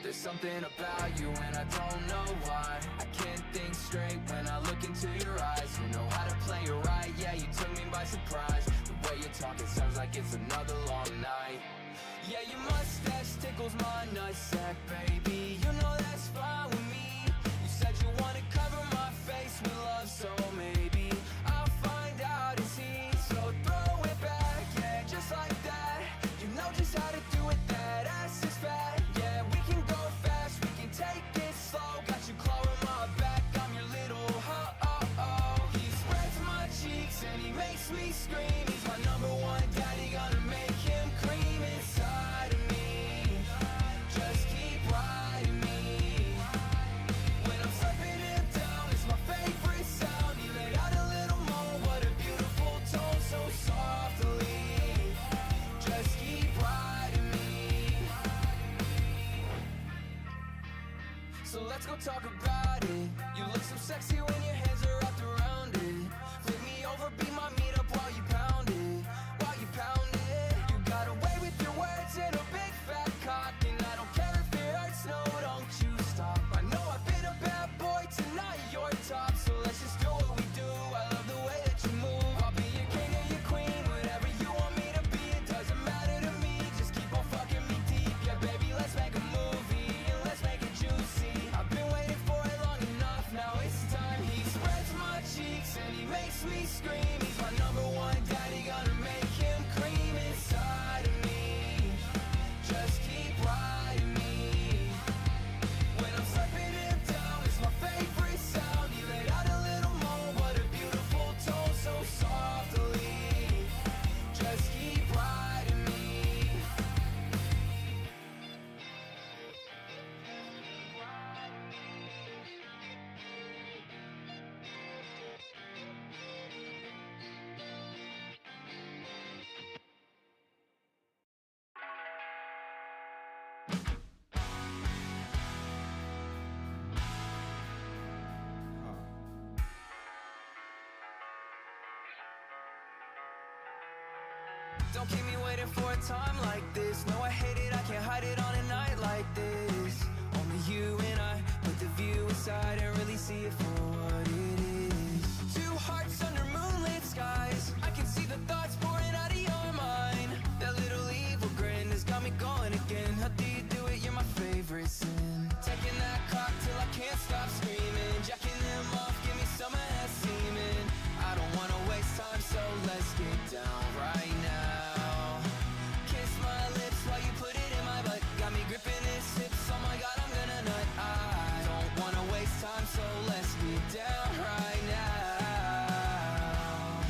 There's something about you and I don't know why. I can't think straight when I look into your eyes. You know how to play it right, yeah, you took me by surprise. The way you talk, it sounds like it's another long night. Yeah, your mustache tickles my nutsack, baby. You know that's fine with me. You said you wanna cover my face with love, so maybe I'll find out it's he. So throw it back, yeah, just like that. You know just how to do it, that ass is fat. Yeah, we can go fast, we can take it slow. Got you clawing my back, I'm your little ho-oh-oh. He spreads my cheeks and he makes me scream. He's my number one daddy, gonna make him cream inside of me. Just keep riding me. When I'm slapping him down, it's my favorite sound. He let out a little more, what a beautiful tone, so softly. Just keep riding me. So let's go talk about it. You look so sexy when your hands are wrapped around it. Flip me over, be my meetup while you pound it. While you pound it. You got away with your words and a big fat cock. And I don't care if it hurts, no, don't you stop. I know I've been a bad boy, tonight you're top. So let's just do what we do, I love the way that you move. I'll be your king or your queen, whatever you want me to be. It doesn't matter to me, just keep on fucking me deep. Yeah baby, let's make a movie, and let's make it juicy. I've been waiting for it long enough, now it's time. He spreads my cheeks and he makes me scream. He's my number one daddy, gonna make him cream inside of me. Just keep riding me. When I'm slapping him down, it's my favorite sound. He let out a little more, what a beautiful tone, so softly. Just keep riding me. Don't keep me waiting for a time like this. No, I hate it, I can't hide it on a night like this. Only you and I put the view aside and really see it for what it is. Two hearts under moonlit skies. I can see the thoughts pouring out of your mind. That little evil grin has got me going again. How do you do it? You're my favorite sin. Taking that cock till I can't stop screaming. Jacking them off, give me some of that semen. I don't wanna waste time, so let's get down right now. Kiss my lips while you put it in my butt. Got me gripping his hips, oh my god, I'm gonna nut. I don't wanna waste time, so let's get down right now.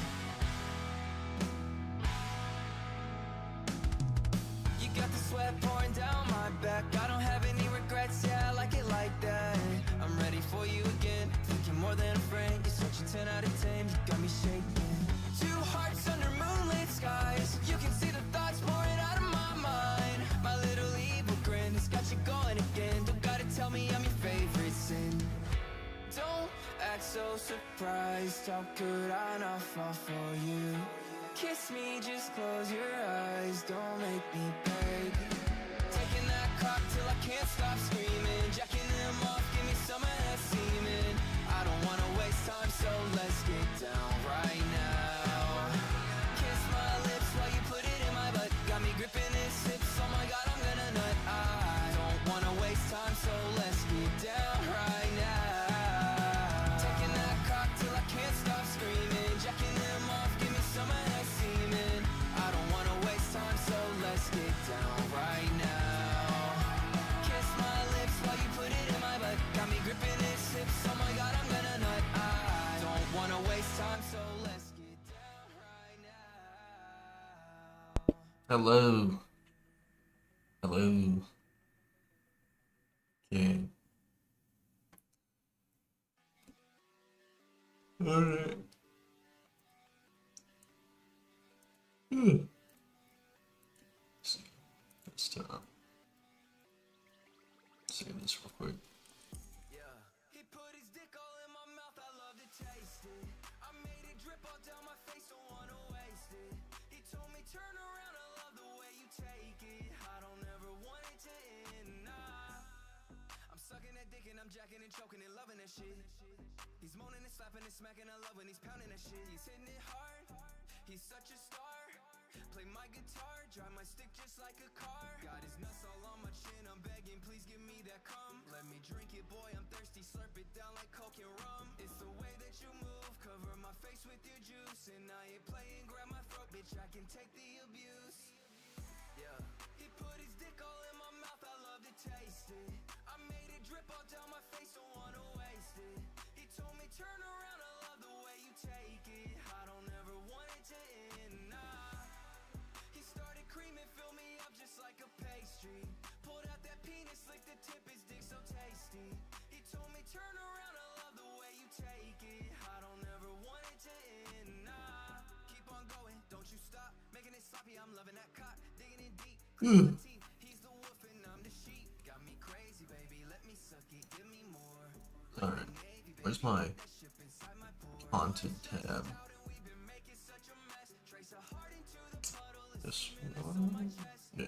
You got the sweat pouring down my back. I don't have any regrets, yeah, I like it like that. I'm ready for you again, thinking more than a friend. You're such a 10 out of 10, you got me shaking. Two hearts under moonlit skies. You can see the thoughts pouring out of my mind. My little evil grin has got you going again. Don't gotta tell me I'm your favorite sin. Don't act so surprised, how could I not fall for you? Kiss me, just close your eyes, don't make me beg. Taking that cock till I can't stop screaming. Jacking them off, give me some of that semen. I don't wanna waste time, so let's get down right now. Kiss my lips while you put it in my butt. Got me gripping his hips, oh my god, I'm gonna nut. I don't wanna waste time, so let's get down right now. Taking that cock till I can't stop screaming. Jacking them off, give me some of that semen. I don't wanna waste time, so let's get down right now. Kiss my lips while you put it in my butt. Got me gripping his hips, oh my god, I'm gonna nut. I don't wanna waste time, so let's get down right now. Hello. Hello. Okay. Alright. Let's save this real quick. He put his dick all in my mouth, I love to taste it. I made it drip all down my face, don't wanna waste it. He told me turn around, I love the way you take it. I don't ever want it to end, nah. that dick and I'm jacking and choking and loving that shit. He's moaning and slapping and smacking, I love when he's pounding that shit. He's hitting it hard, he's such a star. Play my guitar, drive my stick just like a car. Got his nuts all on my chin, I'm begging, please give me that cum. Let me drink it, boy, I'm thirsty, slurp it down like coke and rum. It's the way that you move, cover my face with your juice. And I ain't playing, grab my throat, bitch, I can take the abuse. Yeah, he put his dick all in my mouth, I love to taste it. I made it drip all down my face, don't wanna waste it. He told me turn around, I love the way you take it. I don't ever want it to end, nah. He started creaming, fill me up just like a pastry. Pulled out that penis, licked the tip, his dick so tasty. He told me turn around, I love the way you take it. I don't ever want it to end, nah. Keep on going, don't you stop, making it sloppy, I'm loving that cock. Digging in deep, my teeth, he's the wolf and I'm the sheep. Got me crazy, baby, let me suck it, give me more. Alright. Where's my content tab? This one? Yeah.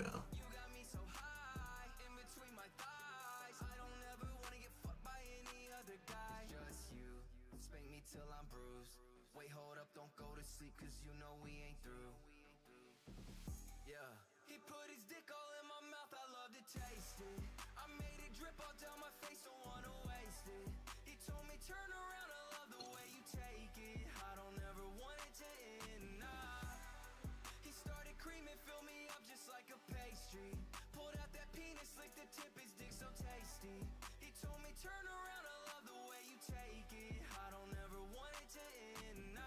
Till I'm bruised. Wait, hold up, don't go to sleep, cause you know we ain't through. Yeah. He put his dick all in my mouth, I love to taste it. I made it drip all down my face, don't wanna waste it. He told me turn around, I love the way you take it. I don't ever want it to end, nah. He started creaming, fill me up just like a pastry. Pulled out that penis, licked the tip, his dick so tasty. He told me turn around, I love the way you take it. I don't ever want it to end, nah.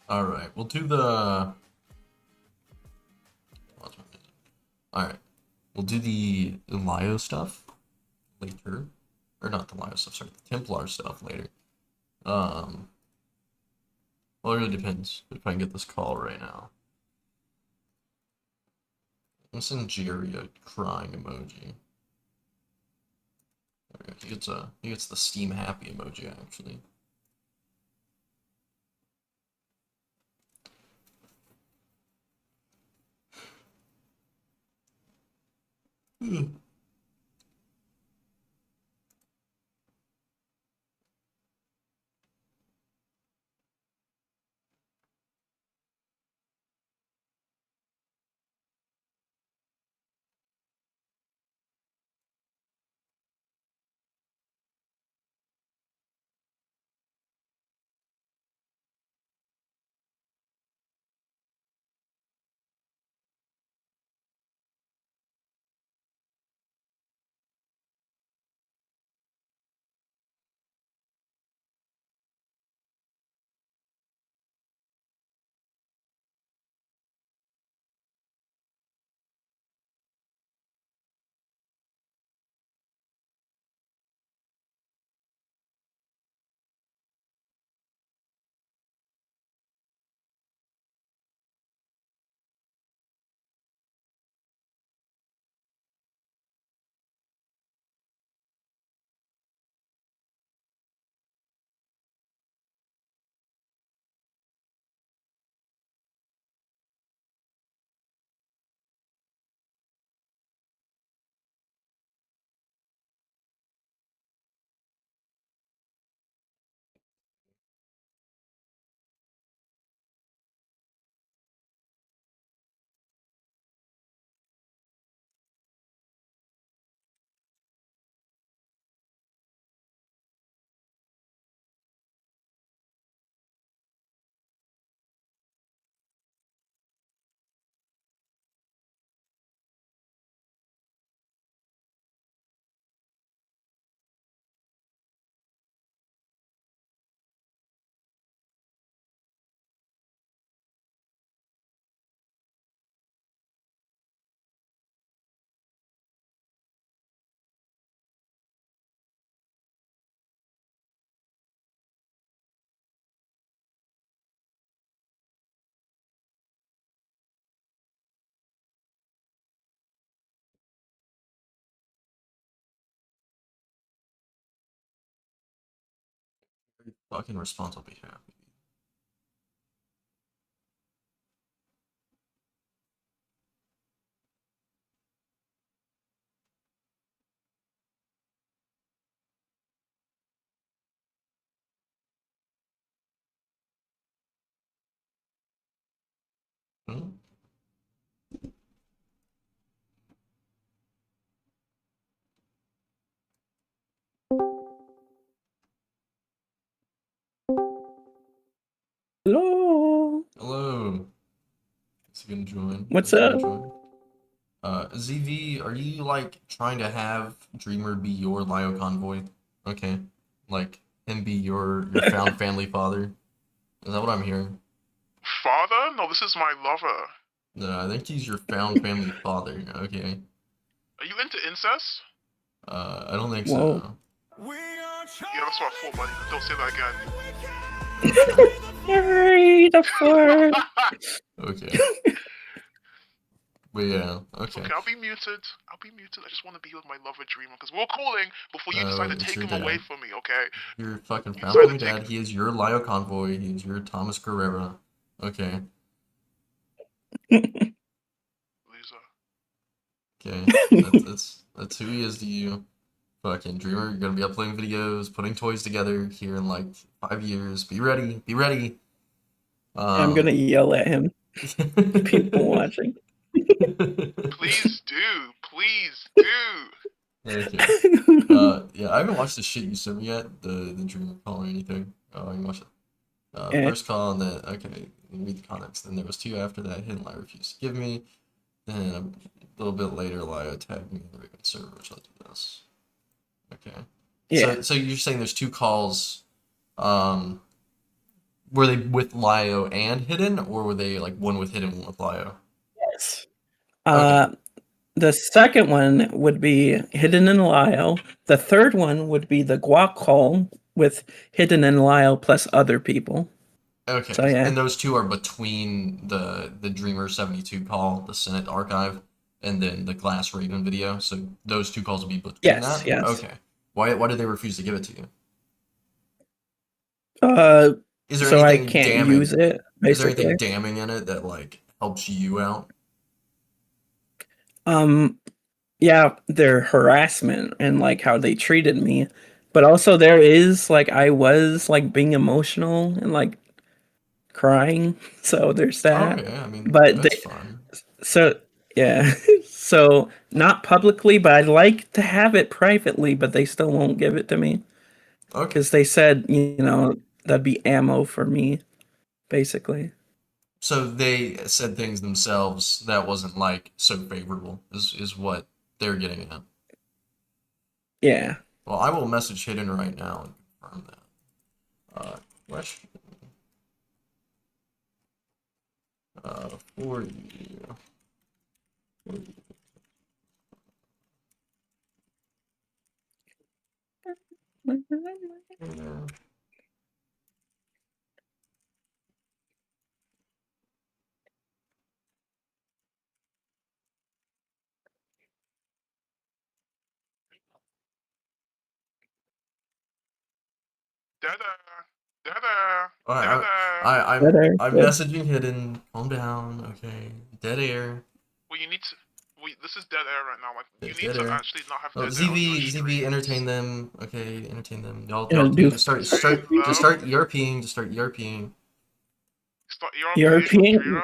Alright, we'll do the... Alright, we'll do the Lio stuff later. Or not the Lio stuff, sorry, the Templar stuff later. Well, it really depends if I can get this call right now. I'm sending Jerry a crying emoji. Okay, he gets the Steam happy emoji actually. Fucking response, I'll be happy. Hmm? Hello. Hello. Is he gonna join? What's Is he gonna up? join? ZV, are you like trying to have Dreamer be your Lio convoy? Okay. Like him be your found family father? Is that what I'm hearing? Father? No, this is my lover. No, I think he's your found family father. Okay. Are you into incest? I don't think Whoa. so. Yeah, that's what I thought, buddy. Don't say that Okay. Hurry the fart. Okay. But yeah, okay. Okay, I'll be muted. I'll be muted. I just want to be with my lover Dreamer because we're calling before you decide to It's take your him away dad. from me, okay? Your fucking You found decide to family take dad. He is your Lio convoy. He is your Thomas Carrera. Okay. loser. Okay. That's who he is to you. Fucking Dreamer, you're gonna be uploading videos, putting toys together here in like 5 years. Be ready. Be ready. I'm gonna yell at him. People watching. Please do. Please do. Okay. Yeah, I haven't watched the shit you sent me yet, the Dreamer call or anything. Oh, I can watch it. Eh, First call, and then, okay, read the context. Then there was two after that. Hidden Lie refused to give me. Then a little bit later, Lio tagged me in the Raven server, which I'll do this. Okay. yeah. So you're saying there's two calls. Um, were they with Lio and Hidden, or were they like one with Hidden, one with Lio? Yes. Okay. The second one would be Hidden and Lyle. The third one would be the guac call with Hidden and Lyle plus other people. Okay. So yeah. And those two are between the Dreamer 72 call, the Senate archive, and then the Glass Raven video. So those two calls will be between Yes, that? yes. Okay. Why did they refuse to give it to you? Is there So I anything can't use damning? it, Is there anything basically. damning in it that like helps you out? Yeah, their harassment and like how they treated me. But also there is like I was like being emotional and like crying. So there's that. Okay, I mean But that's they fun. so yeah. So not publicly, but I'd like to have it privately, but they still won't give it to me Okay. because they said, that'd be ammo for me, basically. So they said things themselves that wasn't like so favorable is what they're getting at. Yeah. Well, I will message Hidden right now and confirm that. Question for you. For you. Yeah. Dada. Dada. Alright, Dada. I'm Better. messaging Hidden. Calm down, okay. Dead air. Well, you need to. This is dead air right now. Like, you need Dead to air. actually not have Oh, dead air on your ZV, entertain streams. them. Okay, entertain them. Yeah, Y'all do two start Entertain start just them. start ERPing. Just start ERPing. Start ERPing with European. Dreamer.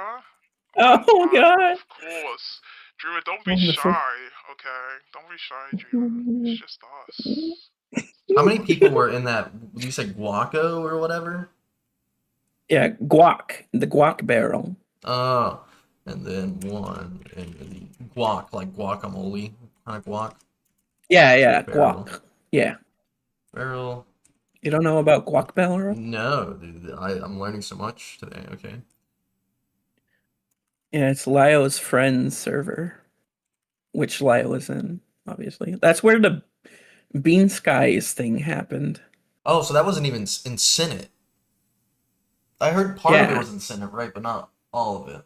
Oh Man, god. of course. Dreamer, don't be Wonderful. shy, okay? Don't be shy, Dreamer. It's just us. How many people were in that? Did you say Guaco or whatever? Yeah, guac. The guac barrel. Oh, and then one and the guac, like guacamole, kind of guac Yeah, barrel. guac. Yeah. Barrel. You don't know about guac barrel? No, dude, I'm learning so much today. Okay. Yeah, it's Lio's friend's server, which Lio is in, obviously. That's where the Bean Skies thing happened. Oh, so that wasn't even in Senate. I heard part of it Yeah, was in Senate, right, but not all of it.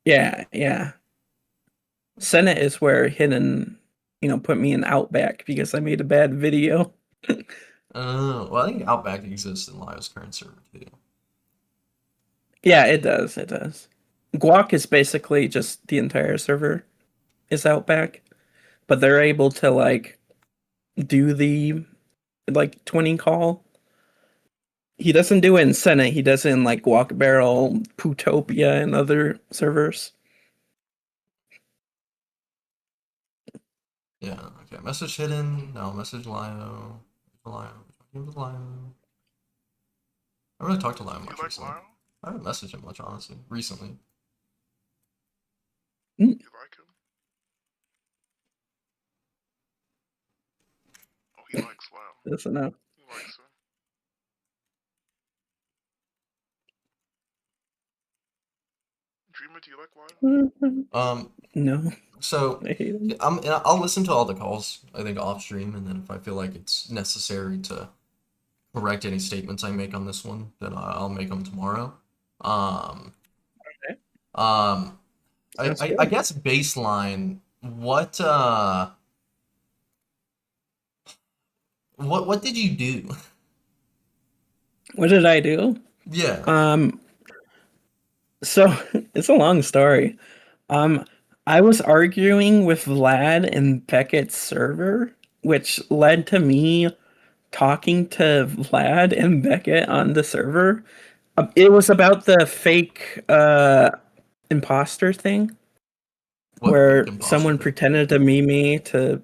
yeah. Senate is where Hidden, put me in Outback because I made a bad video. Well, I think Outback exists in Lio's current server too. Yeah, it does. It does. Guac is basically just the entire server is Outback, but they're able to like do the like 20 call. He doesn't do it in Senate. He does it in like Guac Barrel, Pootopia, and other servers. Yeah. Okay. Message hidden. No. Message Lio. Lio. Talking with Lio. I really talked to Lio Do you much like recently. Lyle? I haven't messaged him much, honestly. Recently. Mm, You like him? Oh, he likes Lyle. doesn't know. He likes him. Dreamer, do you like Lyle? Um. No, So, I hate him. I'll listen to all the calls. I think off stream, and then if I feel like it's necessary to correct any statements I make on this one, then I'll make them tomorrow. Um. Okay. Um. Sounds I good. guess baseline. What did you do? What did I do? Yeah. Um, so it's a long story. Um, I was arguing with Vlad in Beckett's server, which led to me talking to Vlad and Beckett on the server. It was about the fake imposter thing, What fake where imposter someone thing? pretended to be me to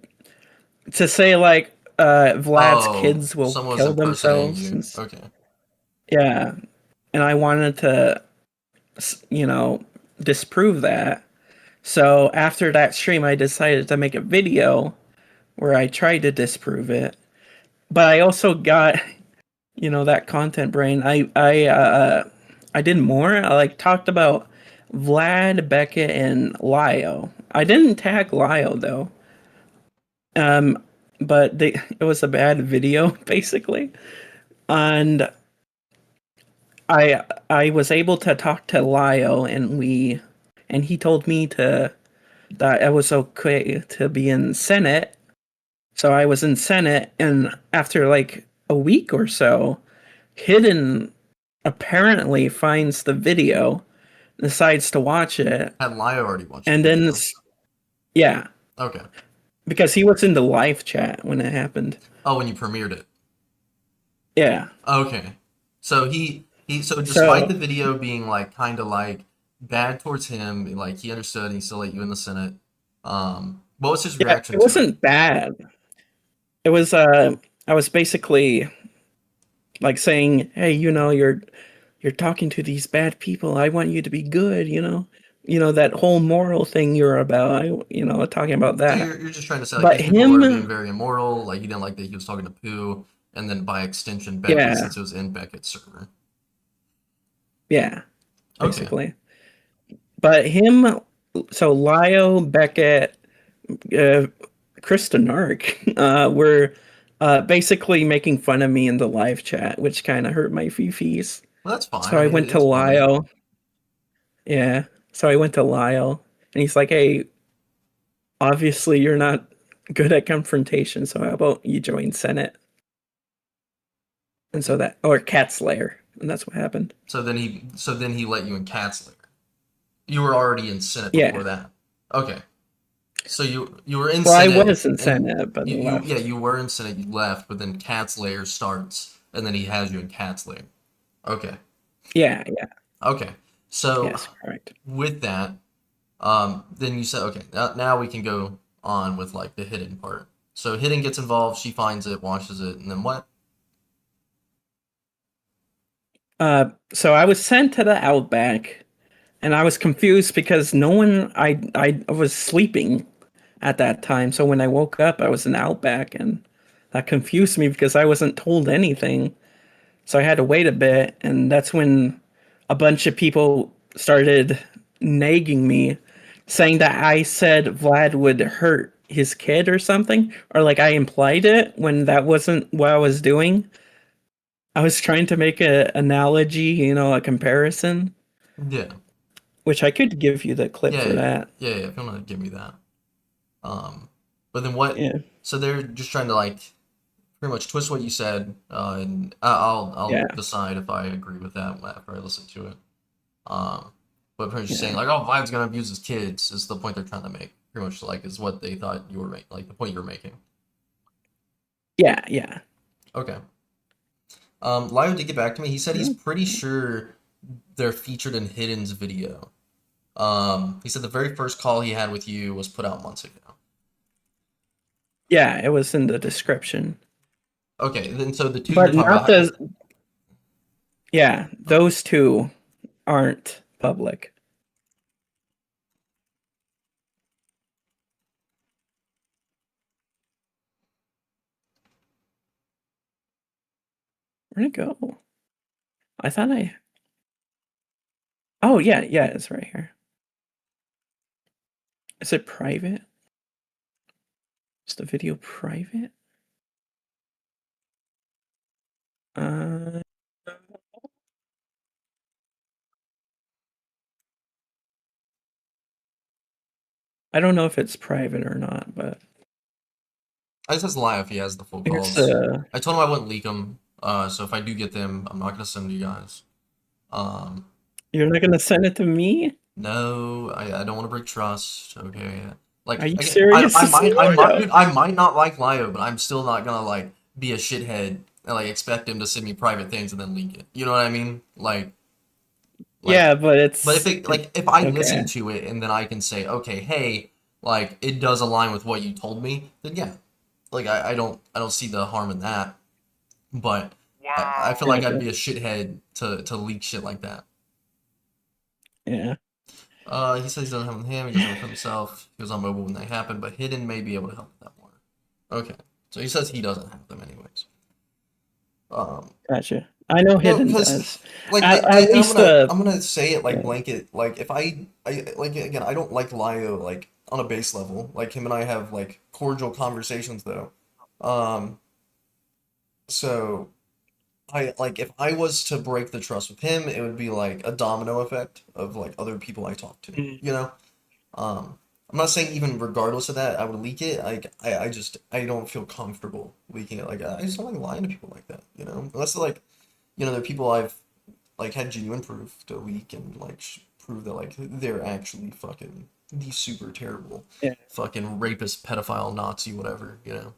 say like Vlad's Oh, kids will someone was kill impersonating themselves. you. Okay. Yeah, and I wanted to, you know, disprove that. So after that stream, I decided to make a video where I tried to disprove it. But I also got, that content brain. I did more. I like talked about Vlad, Beckett, and Lio. I didn't tag Lio though. Um, but it was a bad video basically, and I was able to talk to Lio, and he told me that it was okay to be in Senate. So I was in Senate, and after like a week or so, Hidden apparently finds the video, decides to watch it, Had Lio already watched the and then video? yeah, Okay. because he was in the live chat when it happened. Oh, when you premiered it. Yeah. Okay. So despite So the video being like kind of like bad towards him, like he understood and he still let you in the Senate. What was his yeah, reaction it to it? wasn't bad. It was I was basically like saying, "Hey, you're talking to these bad people. I want you to be good, you know." That whole moral thing you're about. Talking about So that. you're just trying to say like But these people were being him, very immoral, like you didn't like that he was talking to Pooh, and then by extension Beckett yeah, since it was in Beckett's server. yeah, Okay. basically. But him, so Lio, Beckett, uh, Kristen Nark, were basically making fun of me in the live chat, which kind of hurt my fifis. Well, that's fine. So I I mean, went to it's funny. Lyle. Yeah. So I went to Lyle, and he's like, "Hey, obviously you're not good at confrontation, so how about you join Senate?" And so that, or Cat Slayer, and that's what happened. So then he let you in Cat's lair. You were already in Senate before Yeah. that. Okay. So you were in Well, I Senate was in and Senate, but you yeah, left. you were in Senate, you left, but then Cat's lair starts and then he has you in Cat's lair. Okay. Yeah, yeah, Okay. So yes, correct. with that, then you said okay, now we can go on with like the hidden part. So hidden gets involved, she finds it, watches it, and then what? So I was sent to the Outback, and I was confused because no one. I was sleeping at that time, so when I woke up, I was in Outback, and that confused me because I wasn't told anything. So I had to wait a bit, and that's when a bunch of people started nagging me, saying that I said Vlad would hurt his kid or something, or like I implied it when that wasn't what I was doing. I was trying to make a analogy, a comparison, Yeah. which I could give you the clip Yeah, for yeah. that. Yeah, yeah, if you want to give me that. Um, but then what? Yeah. So they're just trying to like pretty much twist what you said, and I'll Yeah. decide if I agree with that after I listen to it. But pretty much saying Yeah. like, oh, Vlad's gonna abuse his kids is the point they're trying to make. Pretty much like is what they thought you were making, like the point you were making. Yeah. Yeah. Okay. Lio did get back to me. He said he's pretty sure they're featured in Hidden's video. He said the very first call he had with you was put out months ago. Yeah, it was in the description. Okay, then so the two But you're talking not about. the. Yeah, those two aren't public. Where'd it go? I thought I. Oh, yeah, yeah, it's right here. Is it private? Is the video private? Uh, I don't know if it's private or not, but I just lie if he has the full here's calls. the. I told him I wouldn't leak them. So if I do get them, I'm not gonna send them to you guys. You're not gonna send it to me? No, I don't want to break trust. Okay, like Are you again, serious? dude, I might not like Lio, but I'm still not gonna like be a shithead and like expect him to send me private things and then leak it. You know what I mean? Yeah, but But if it's it like if I okay. listen to it and then I can say, okay, hey, like it does align with what you told me, then yeah, like I don't see the harm in that. But I feel Wow. like I'd Gotcha. be a shithead to leak shit like that. Yeah. He says he doesn't have him. He doesn't work for himself. He was on mobile when they happened, but Hidden may be able to help with that more. Okay, so he says he doesn't have them anyways. Gotcha. I know No, Hidden because does. like, At and least I'm gonna say it like yeah. blanket. Like if I like again, I don't like Lio like on a base level. Like him and I have like cordial conversations though. Um, so I like if I was to break the trust with him, it would be like a domino effect of like other people I talk to. Mm. You know. I'm not saying even regardless of that, I would leak it. Like I just I don't feel comfortable leaking it. Like I just don't like lying to people like that. You know, unless they're like, you know, they're people I've like had genuine proof to leak and like prove that like they're actually fucking the super terrible Yeah. fucking rapist, pedophile, Nazi, whatever. You know.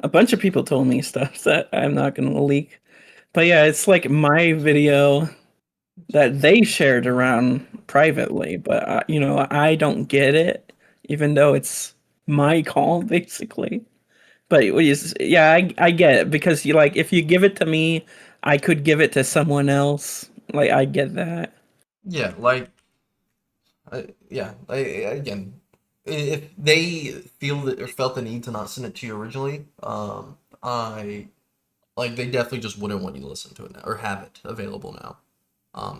A bunch of people told me stuff that I'm not gonna leak. But yeah, it's like my video that they shared around privately, but I don't get it, even though it's my call basically. But yeah, I get it because you like if you give it to me, I could give it to someone else. Like I get that. Yeah, like yeah, again, if they feel that or felt the need to not send it to you originally, I like they definitely just wouldn't want you to listen to it now or have it available now.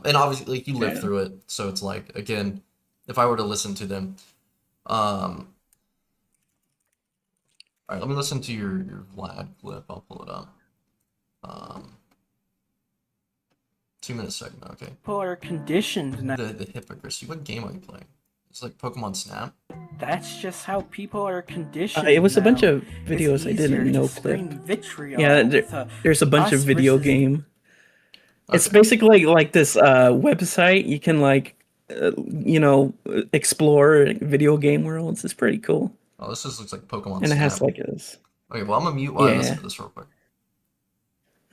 And obviously, like you lived Yeah. through it, so it's like again, if I were to listen to them, all right, let me listen to your Vlad clip. I'll pull it up. Um, 2 minutes second. Okay. People are conditioned now. The hypocrisy. What game are you playing? It's like Pokemon Snap. That's just how people are conditioned. It was a bunch now. of videos It's I did easier in to no clip. scream vitriol Yeah, with, there's a bunch us of video versus- game. It's Okay. basically like this website you can like explore video game worlds. It's pretty cool, Oh, this just looks like Pokemon and it has Snap. like this. Okay, well I'm gonna mute while I listen Yeah. to this real quick.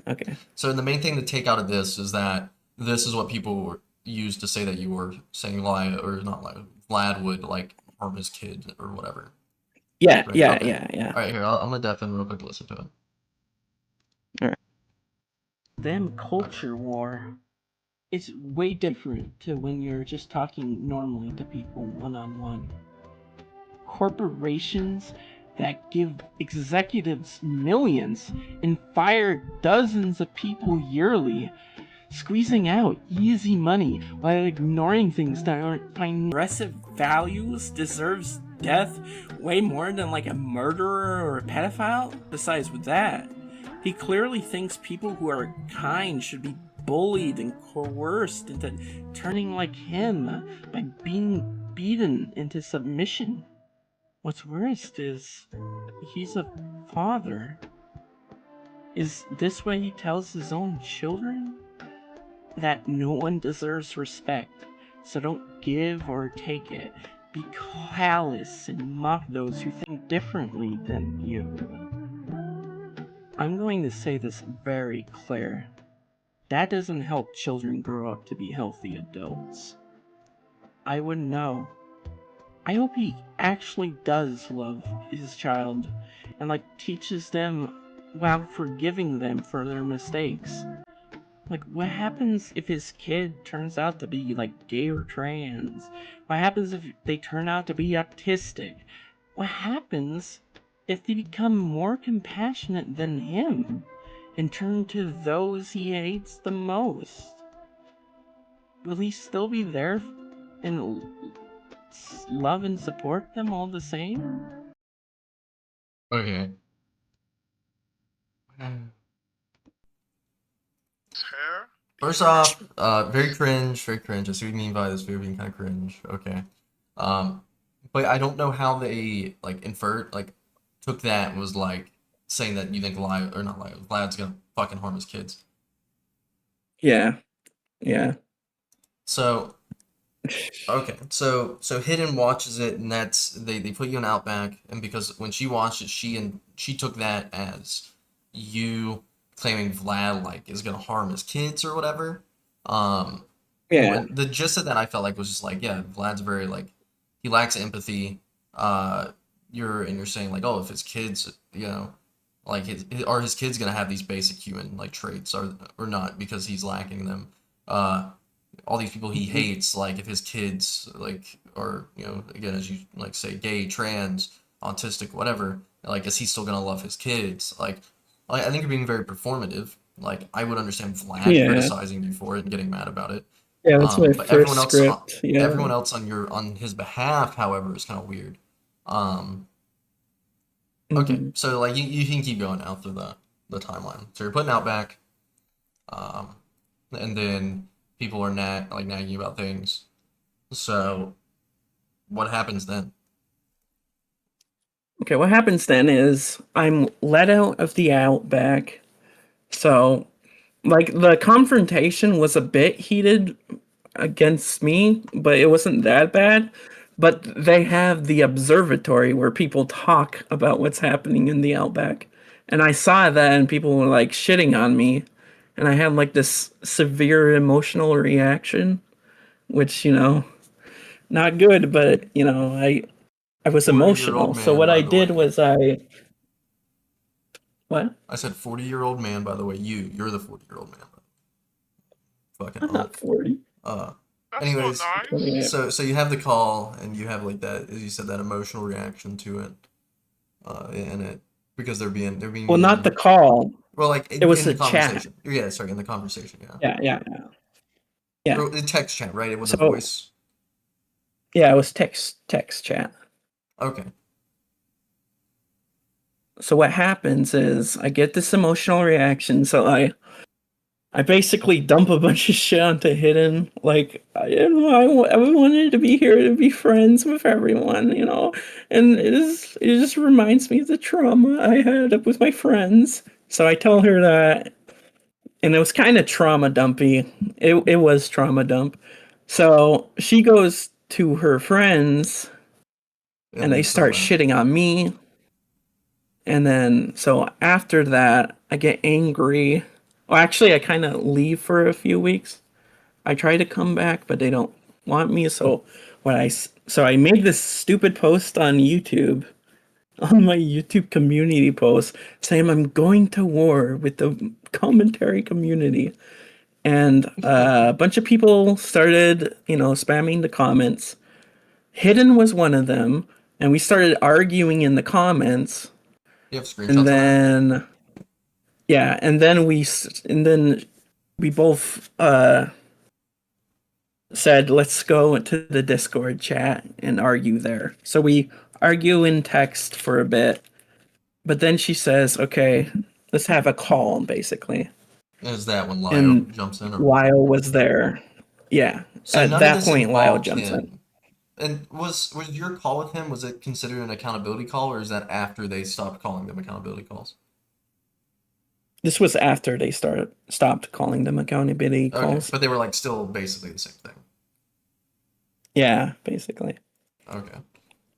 Okay. So the main thing to take out of this is that this is what people use to say that you were saying lie or not lie. Vlad would like harm his kid or whatever. Yeah. Right, Yeah. okay. Yeah. All right, here I'm gonna deafen real quick. To listen to it. them culture war. It's way different to when you're just talking normally to people one-on-one. Corporations that give executives millions and fire dozens of people yearly, squeezing out easy money while ignoring things that aren't progressive values deserves death way more than like a murderer or a pedophile. Besides with that, he clearly thinks people who are kind should be bullied and coerced into turning like him by being beaten into submission. What's worst is he's a father. Is this what he tells his own children? That no one deserves respect, so don't give or take it. Be callous and mock those who think differently than you. I'm going to say this very clear. That doesn't help children grow up to be healthy adults. I wouldn't know. I hope he actually does love his child and teaches them while forgiving them for their mistakes. What happens if his kid turns out to be gay or trans? What happens if they turn out to be autistic? What happens if they become more compassionate than him and turn to those he hates the most? Will he still be there and love and support them all the same? Okay. Hair? First off, very cringe, very cringe. I see what you mean by this video being kind of cringe. Okay. But I don't know how they took that and was saying that you think Vlad's gonna fucking harm his kids. Yeah. Yeah. So okay, so Hidden watches it, and they put you in Outback, and because when she watched it, she took that as you claiming Vlad is gonna harm his kids or whatever. Yeah. The gist of that I felt was just yeah, Vlad's very he lacks empathy. You're saying oh, if his kids are his kids gonna have these basic human traits or not because he's lacking them. All these people he hates, if his kids are again, as you say, gay, trans, autistic, whatever, is he still gonna love his kids? I think you're being very performative. I would understand Vlad Yeah. criticizing you for it and getting mad about it. Yeah, that's my But first script. Yeah. everyone else on his behalf, however, is kind of weird. Okay, Mhm. so you can keep going out through the timeline. So you're putting Outback, and then people are nagging about things. So what happens then? Okay, what happens then is I'm let out of the Outback. So, the confrontation was a bit heated against me, but it wasn't that bad. But they have the observatory where people talk about what's happening in the Outback. And I saw that and people were shitting on me. And I had this severe emotional reaction, which, not good, but I was 40-year-old emotional. So man, what by I the did way. was what? I said 40-year-old man, by the way. You're the 40-year-old man. Fucking I'm not 40. Uh, That's anyways, not nice. so you have the call and you have that, as you said, that emotional reaction to it, in it because they're being Well, not the mean. call. Well, It was in the a chat. conversation. Yeah, sorry, in the conversation. Yeah. Yeah. Or the text chat, right? It was a So voice. yeah, it was text chat. Okay. So what happens is I get this emotional reaction. So I basically dump a bunch of shit onto Hidden. I wanted to be here to be friends with everyone, and it just reminds me of the trauma I had with my friends. So I tell her that, and it was kind of trauma dumpy. It was trauma dump. So she goes to her friends, and they start shitting on me. And then, so after that, I get angry. Well, actually, I kind of leave for a few weeks. I try to come back, but they don't want me. So I made this stupid post on YouTube, on my YouTube community post, saying I'm going to war with the commentary community. And a bunch of people started, spamming the comments. Hidden was one of them, and we started arguing in the comments. You have screenshots And of that? then, yeah, and then we both said, let's go into the Discord chat and argue there. So we argue in text for a bit, but then she says, okay, let's have a call, basically. Is that when Lio And jumps in? Or... Lyle was there. Yeah. So At none of that this point, Lyle involved jumps in. him. And was your call with him, was it considered an accountability call, or is that after they stopped calling them accountability calls? This was after they stopped calling them accountability Okay, calls. but they were like still basically the same thing. Yeah, basically. Okay.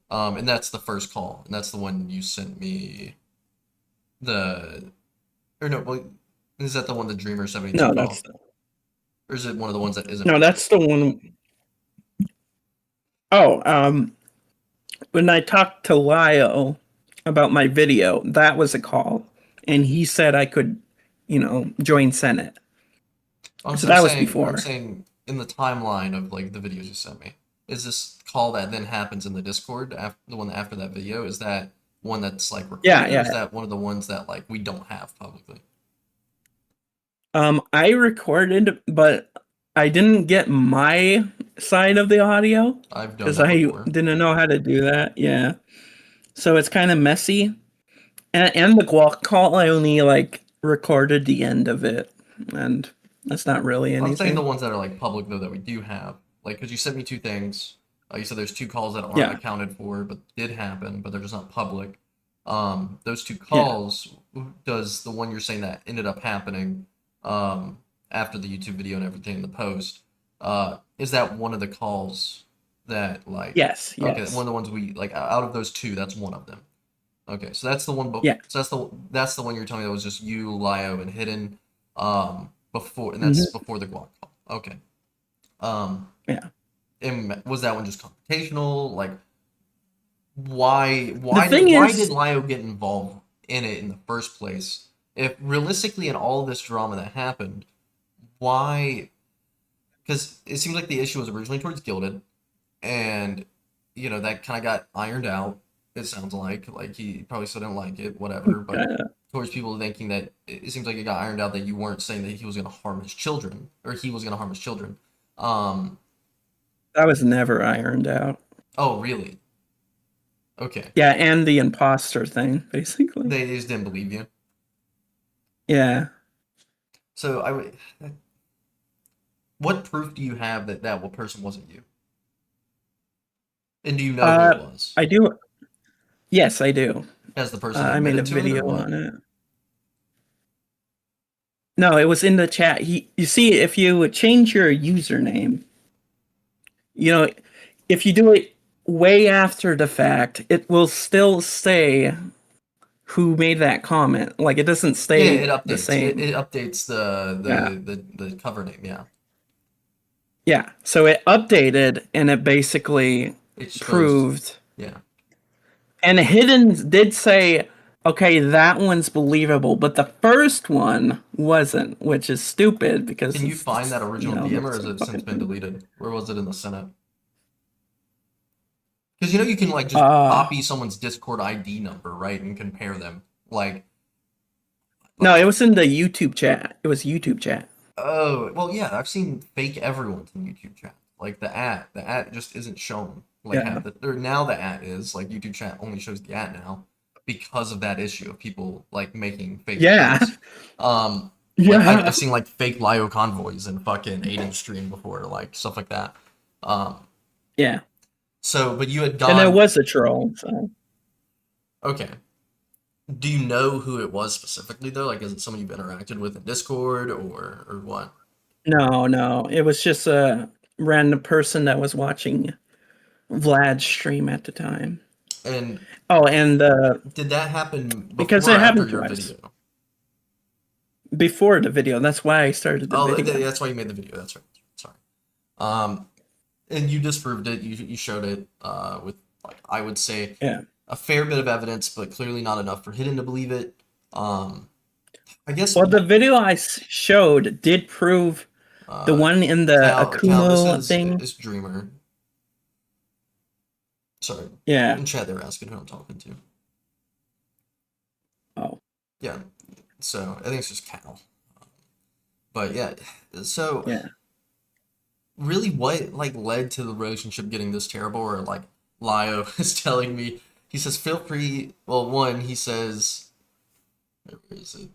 And that's the first call, and that's the one you sent me the, or no, well, is that the one the Dreamer 72 No, call? Or is it one of the ones that isn't public? that's the one. Oh, when I talked to Lio about my video, that was a call, and he said I could, join Senate. So that was I'm before. saying in the timeline of like the videos you sent me, is this call that then happens in the Discord after the one after that video? Is that one that's like Yeah, recorded, or is yeah. that one of the ones that like we don't have publicly? I recorded, but I didn't get my side of the audio I've done because that I before. didn't know how to do that. Yeah, so it's kind of messy. And the guac call, I only like recorded the end of it, and that's not really I'm saying the anything. ones that are like public though that we do have, like because you sent me two things. You said there's two calls that aren't Yeah, accounted for, but did happen, but they're just not public. Those two yeah. calls, does the one you're saying that ended up happening, after the YouTube video and everything in the post, is that one of the calls that like, Yes, okay, one of yes. the ones we like out of those two, that's one of them. Okay, so that's the one. Yeah. So that's the one you're telling me that was just you, Lio, and Hidden. Before, and that's Hmm. before the guac call. Okay. Um, Yeah. and was that one just confrontational? Like, why The why thing did why did is, Lio get involved in it in the first place? If realistically in all this drama that happened, why? Because it seems like the issue was originally towards Gilded, and that kind of got ironed out. It sounds like he probably still didn't like it, whatever. But uh, towards people thinking that it seems like it got ironed out that you weren't saying that he was going to harm his children or he was going to harm his children. Um, that was never ironed out. oh really? Okay. Yeah, and the imposter thing, basically. They just didn't believe you. Yeah. So what proof do you have that that person wasn't you? And do you know who it Uh, was? I do. Yes, I do. Has the person I made a admitted to it or video what? on it. No, it was in the chat. You see, if you change your username, you know, if you do it way after the fact, it will still say who made that comment. Like it doesn't Yeah, stay it the updates. It same. updates the Yeah. the cover name. Yeah, Yeah. So it updated and it basically exposed. proved. Yeah. And Hidden did say, okay, that one's believable, but the first one wasn't, which is stupid because Can you find that original DM, or that's has so it since fucking been stupid. deleted? Where was it in the Senate? Because you can like just Uh, copy someone's Discord ID number, right, and compare them. no, Like, it was in the YouTube chat. It was YouTube chat. oh, well, yeah, I've seen fake everyone's in YouTube chat. Like the at just isn't shown. Like Yeah. half the, or now the at is like YouTube chat only shows the at now because of that issue of people like making fake Yeah. accounts. Um, like Yeah. I've seen like fake Lio convoys and fucking Aiden stream before, like stuff like that. Um, Yeah. so but you had And it gone, was a troll. So okay. Do you know who it was specifically though? Like, is it someone you've interacted with in Discord or what? no, no. It was just a random person that was watching Vlad's stream at the time. And Oh, and did that happen because before or it after happened your twice. video? Before the video. That's why I started the Oh, video. that's why you made the video. That's right. Sorry. Um, and you disproved it. You showed it with like I would say Yeah. a fair bit of evidence, but clearly not enough for Hidden to believe it. I guess Well, the video I showed did prove the uh, one in the Cal, this Akumo thing. is Dreamer. Sorry, Yeah. in chat they're asking who I'm talking to. Oh. Yeah, so I think it's just Cal. But yeah, so Yeah. really what like led to the relationship getting this terrible, or like Lio is telling me, he says feel free, well, one, he says, where is it,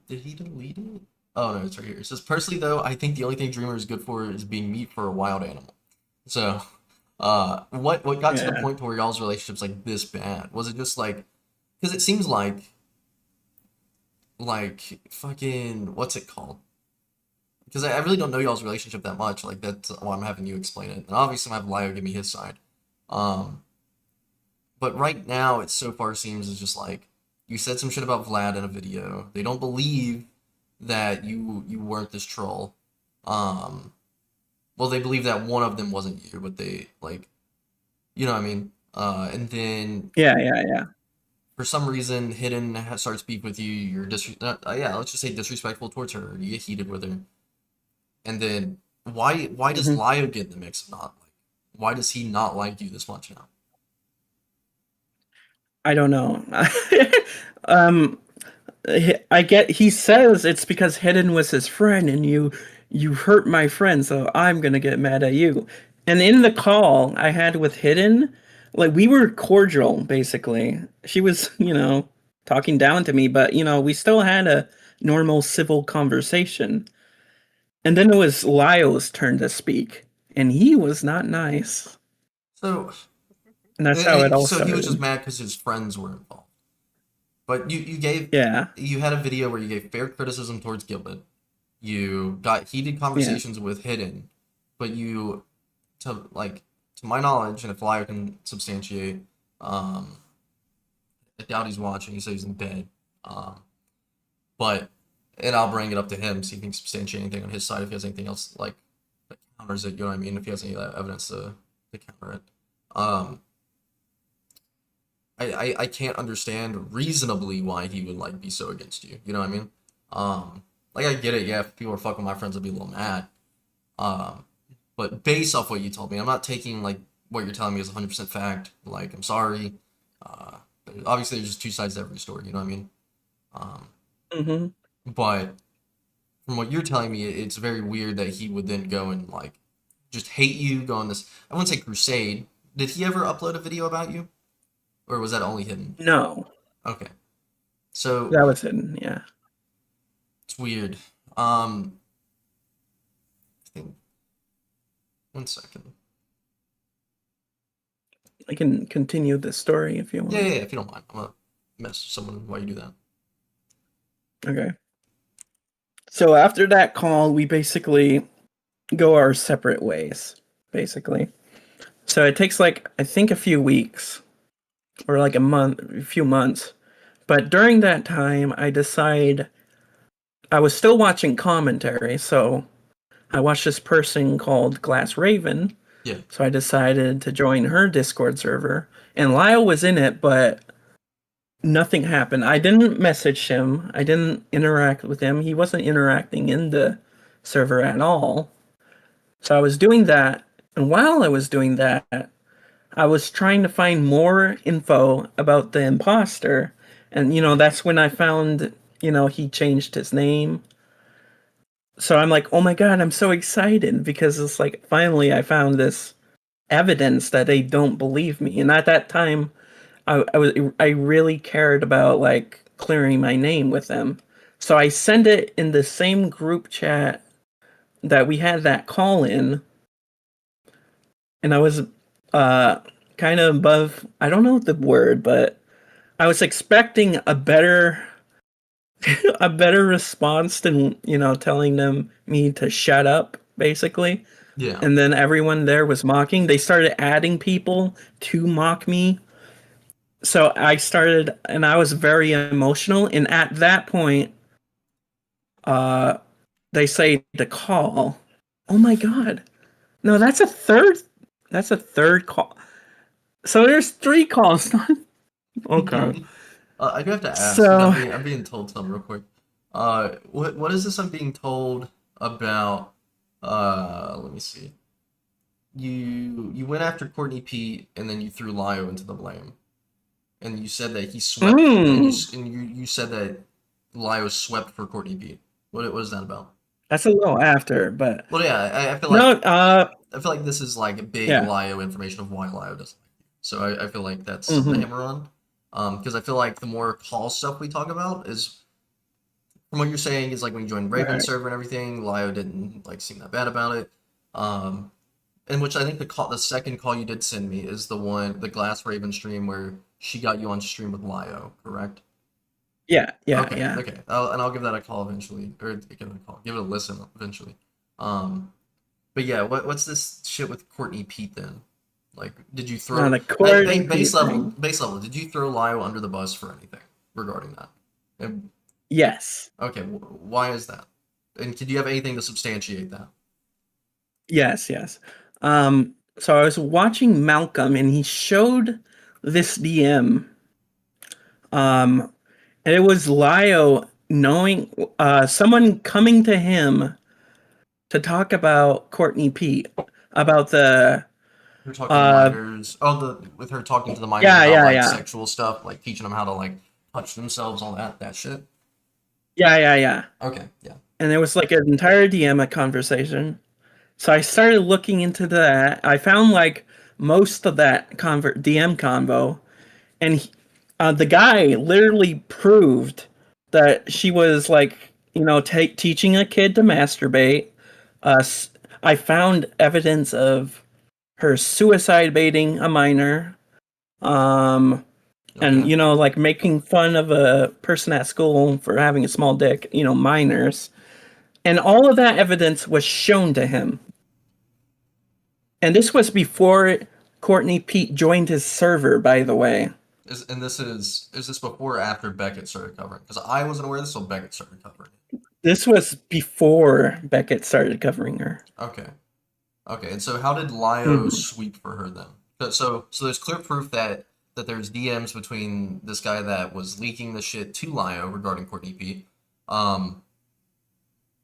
did he delete it? Oh no, it's right here. It says, personally though, I think the only thing Dreamer is good for is being meat for a wild animal. So What got to the Yeah. point to where y'all's relationship's like this bad? Was it just like, because it seems like fucking what's it called? Because I really don't know y'all's relationship that much. Like that's why I'm having you explain it. And obviously, I'm having Lio give me his side. Um, but right now, it so far seems it's just like you said some shit about Vlad in a video. They don't believe that you weren't this troll. Um, well, they believe that one of them wasn't you, but they like, you know what I mean. And then Yeah, yeah, yeah. for some reason, Hidden starts beef with you. You're yeah, let's just say disrespectful towards her. You get heated with her, and then why does Hmm. Lio get in the mix? Of not like, why does he not like you this much now? I don't know. um, I get. He says it's because Hidden was his friend, and you hurt my friend, so I'm gonna get mad at you. And in the call I had with Hidden, like we were cordial, basically. She was, talking down to me, but we still had a normal civil conversation. And then it was Lyle's turn to speak, and he was not nice. So, And that's how it all so he was just started. mad because his friends were involved. But Yeah, you had a video where you gave fair criticism towards Gilbert. You got heated yeah. conversations with Hidden, but you to my knowledge, and if Lio can substantiate, um, I doubt he's watching. He says he's in bed. Um, but and I'll bring it up to him, see if he can substantiate anything on his side. If he has anything else like that counters it, you know what I mean? If he has any evidence to counter it, um, I can't understand reasonably why he would like be so against you. You know what I mean? Like I get it. Yeah, if people are fucking my friends, I'd be a little mad. Um, but based off what you told me, I'm not taking like what you're telling me as 100% fact. Like I'm sorry. Uh, obviously there's just two sides to every story. You know what I mean? Um, Hmm. but from what you're telling me, it's very weird that he would then go and like just hate you, go on this. I wouldn't say crusade. Did he ever upload a video about you, or was that only hidden? No, Okay, so that was Hidden. Yeah. it's weird. I think 1 second. I can continue the story if you Yeah, want. yeah, yeah, if you don't mind, I'm gonna message someone while you do that. Okay. So after that call, we basically go our separate ways, basically. So it takes like I think a few weeks or like a few months. But during that time, I was still watching commentary, so I watched this person called Glass Raven. Yeah, So I decided to join her Discord server. And Lyle was in it, but nothing happened. I didn't message him. I didn't interact with him. He wasn't interacting in the server at all. So I was doing that. And while I was doing that, I was trying to find more info about the imposter. And, that's when I found, he changed his name. So I'm like, oh my God, I'm so excited because it's like finally I found this evidence that they don't believe me. And at that time, I really cared about like clearing my name with them. So I sent it in the same group chat that we had that call in, and I was uh kind of above, I don't know the word, but I was expecting a better a better response than, telling them me to shut up basically. yeah. And then everyone there was mocking. They started adding people to mock me. So I started, and I was very emotional. And at that point, uh, they say to call. Oh my god! No, that's a third. That's a third call. So there's three calls. Okay. I do have to ask because So I'm being told something real quick. What is this I'm being told about? Let me see. You went after Courtney Pete and then you threw Lio into the blame, and you said that he swept, mm, and you said that Lio swept for Courtney Pete. What is that about? that's a little after, but Well, yeah, I feel no. like this is like a big Yeah. Lio information of why Lio doesn't like you. So I feel like that's the Hmm. hammer on. Because I feel like the more call stuff we talk about is from what you're saying is like when you joined Raven's Right. server and everything, Lio didn't like seem that bad about it. Um, in which I think the second call you did send me is the Glass Raven stream where she got you on stream with Lio, correct? Yeah, yeah, Okay, yeah. okay. I'll give that a call eventually, or give it a call, give it a listen eventually. Um, but yeah, what's this shit with Courtney Pete then? Like, did you On throw the Courtney Pete thing. base level? Did you throw Lio under the bus for anything regarding that? And, Yes. okay, why is that? And did you have anything to substantiate that? Yes, yes. So I was watching Malcolm and he showed this DM. Um, and it was Lio knowing someone coming to him to talk about Courtney Pete about the Her talking to uh minors. Oh, the with her talking to the minors yeah, about yeah, like yeah. sexual stuff, like teaching them how to like touch themselves, all that shit. Yeah, yeah, yeah. Okay, yeah. And there was like an entire DM a conversation. So I started looking into that. I found like most of that DM convo, and the guy literally proved that she was like, teaching a kid to masturbate. I found evidence of her suicide baiting a minor, um, and Okay. like making fun of a person at school for having a small dick. Minors, and all of that evidence was shown to him. And this was before Courtney Pete joined his server, by the way. Is this before or after Beckett started covering? Because I wasn't aware of this, so Beckett started covering it. This was before Beckett started covering her. Okay. Okay. And so how did Lio Mhm. sweep for her then? So there's clear proof that there's DMs between this guy that was leaking the shit to Lio regarding Courtney Pete. Um.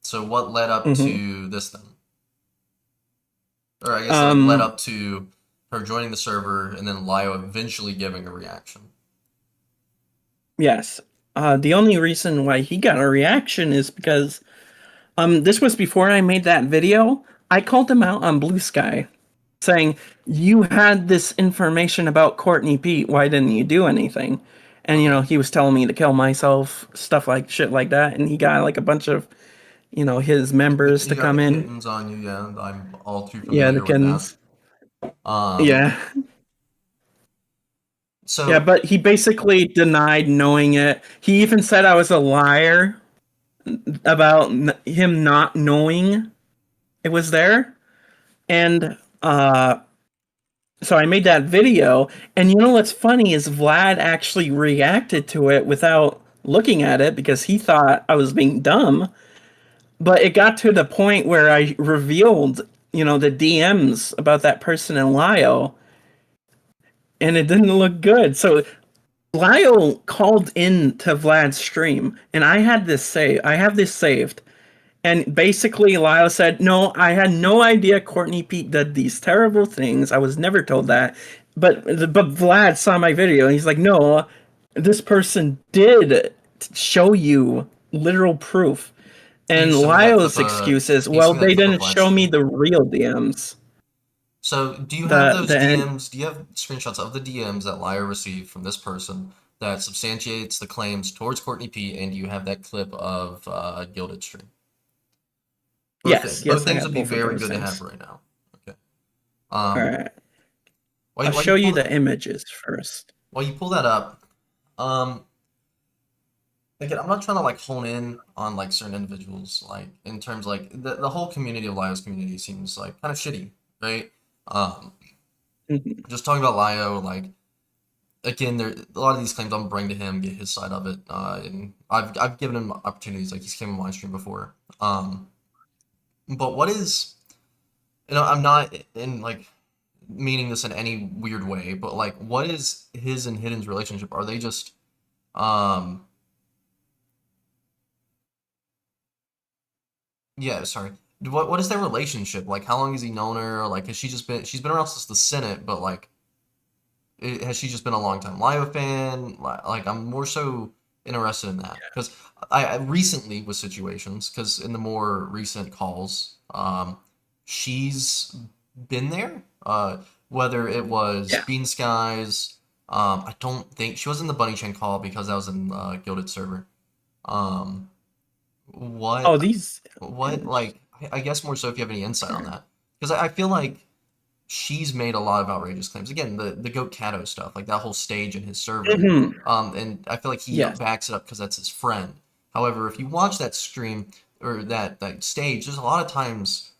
So what led up Mhm. to this then? Or I guess like led Um, up to her joining the server and then Lio eventually giving a reaction. yes. The only reason why he got a reaction is because this was before I made that video. I called him out on Blue Sky, saying, "You had this information about Courtney Pete. Why didn't you do anything?" And Okay. he was telling me to kill myself, stuff like shit like that. And he got like a bunch of his members You to got come the in. kittens on you, yeah, and I'm all too Yeah, the familiar with that. kittens. Um, Yeah. Yeah, so but he basically denied knowing it. He even said I was a liar about him not knowing it was there. And so I made that video. And what's funny is Vlad actually reacted to it without looking at it because he thought I was being dumb. But it got to the point where I revealed, the DMs about that person in Lio, and it didn't look good. So Lyle called in to Vlad's stream, and I have this saved. And basically, Lyle said, "No, I had no idea Courtney Pete did these terrible things. I was never told that." But Vlad saw my video, and he's like, "No, this person did show you literal proof." can you And send me that Lyle's excuse is, can you "Well, send me that they clip of didn't Vlad's show me stream? the real DMs." So do you have The those the DMs? Do you have screenshots of the DMs that Liar received from this person that substantiates the claims towards Courtney P? And do you have that clip of Gilded stream? Yes, Both yes, I things have would be both of very those good to have things. right now. Okay. All Um, right, I'll show you the images first. while you pull that up, um, again, I'm not trying to like hone in on like certain individuals, like in terms like the whole community of Lio's community seems like kind of shitty, right? Um, Mhm. just talking about Lio, like again, there a lot of these claims I'm bring to him, get his side of it, and I've given him opportunities, like he's came on my stream before. But what is, I'm not in like meaning this in any weird way, but like, what is his and Hidden's relationship? Are they just, um, yeah, sorry. What is their relationship? Like, how long has he known her? Like, has she's been around since the Senate, but like, has she just been a long time Lio fan? Like, I'm more so interested in that because I recently with situations because in the more recent calls, she's been there. Whether it was Yeah. Bean Skies, I don't think she was in the Bunny Chain call because that was in Gilded server. Um, Oh, what these what images. like I guess more so if you have any insight on that because I feel like she's made a lot of outrageous claims. Again, the Goat Kato stuff, like that whole stage in his server. Mhm. And I feel like he Yes. backs it up because that's his friend. However, if you watch that stream or that stage, there's a lot of times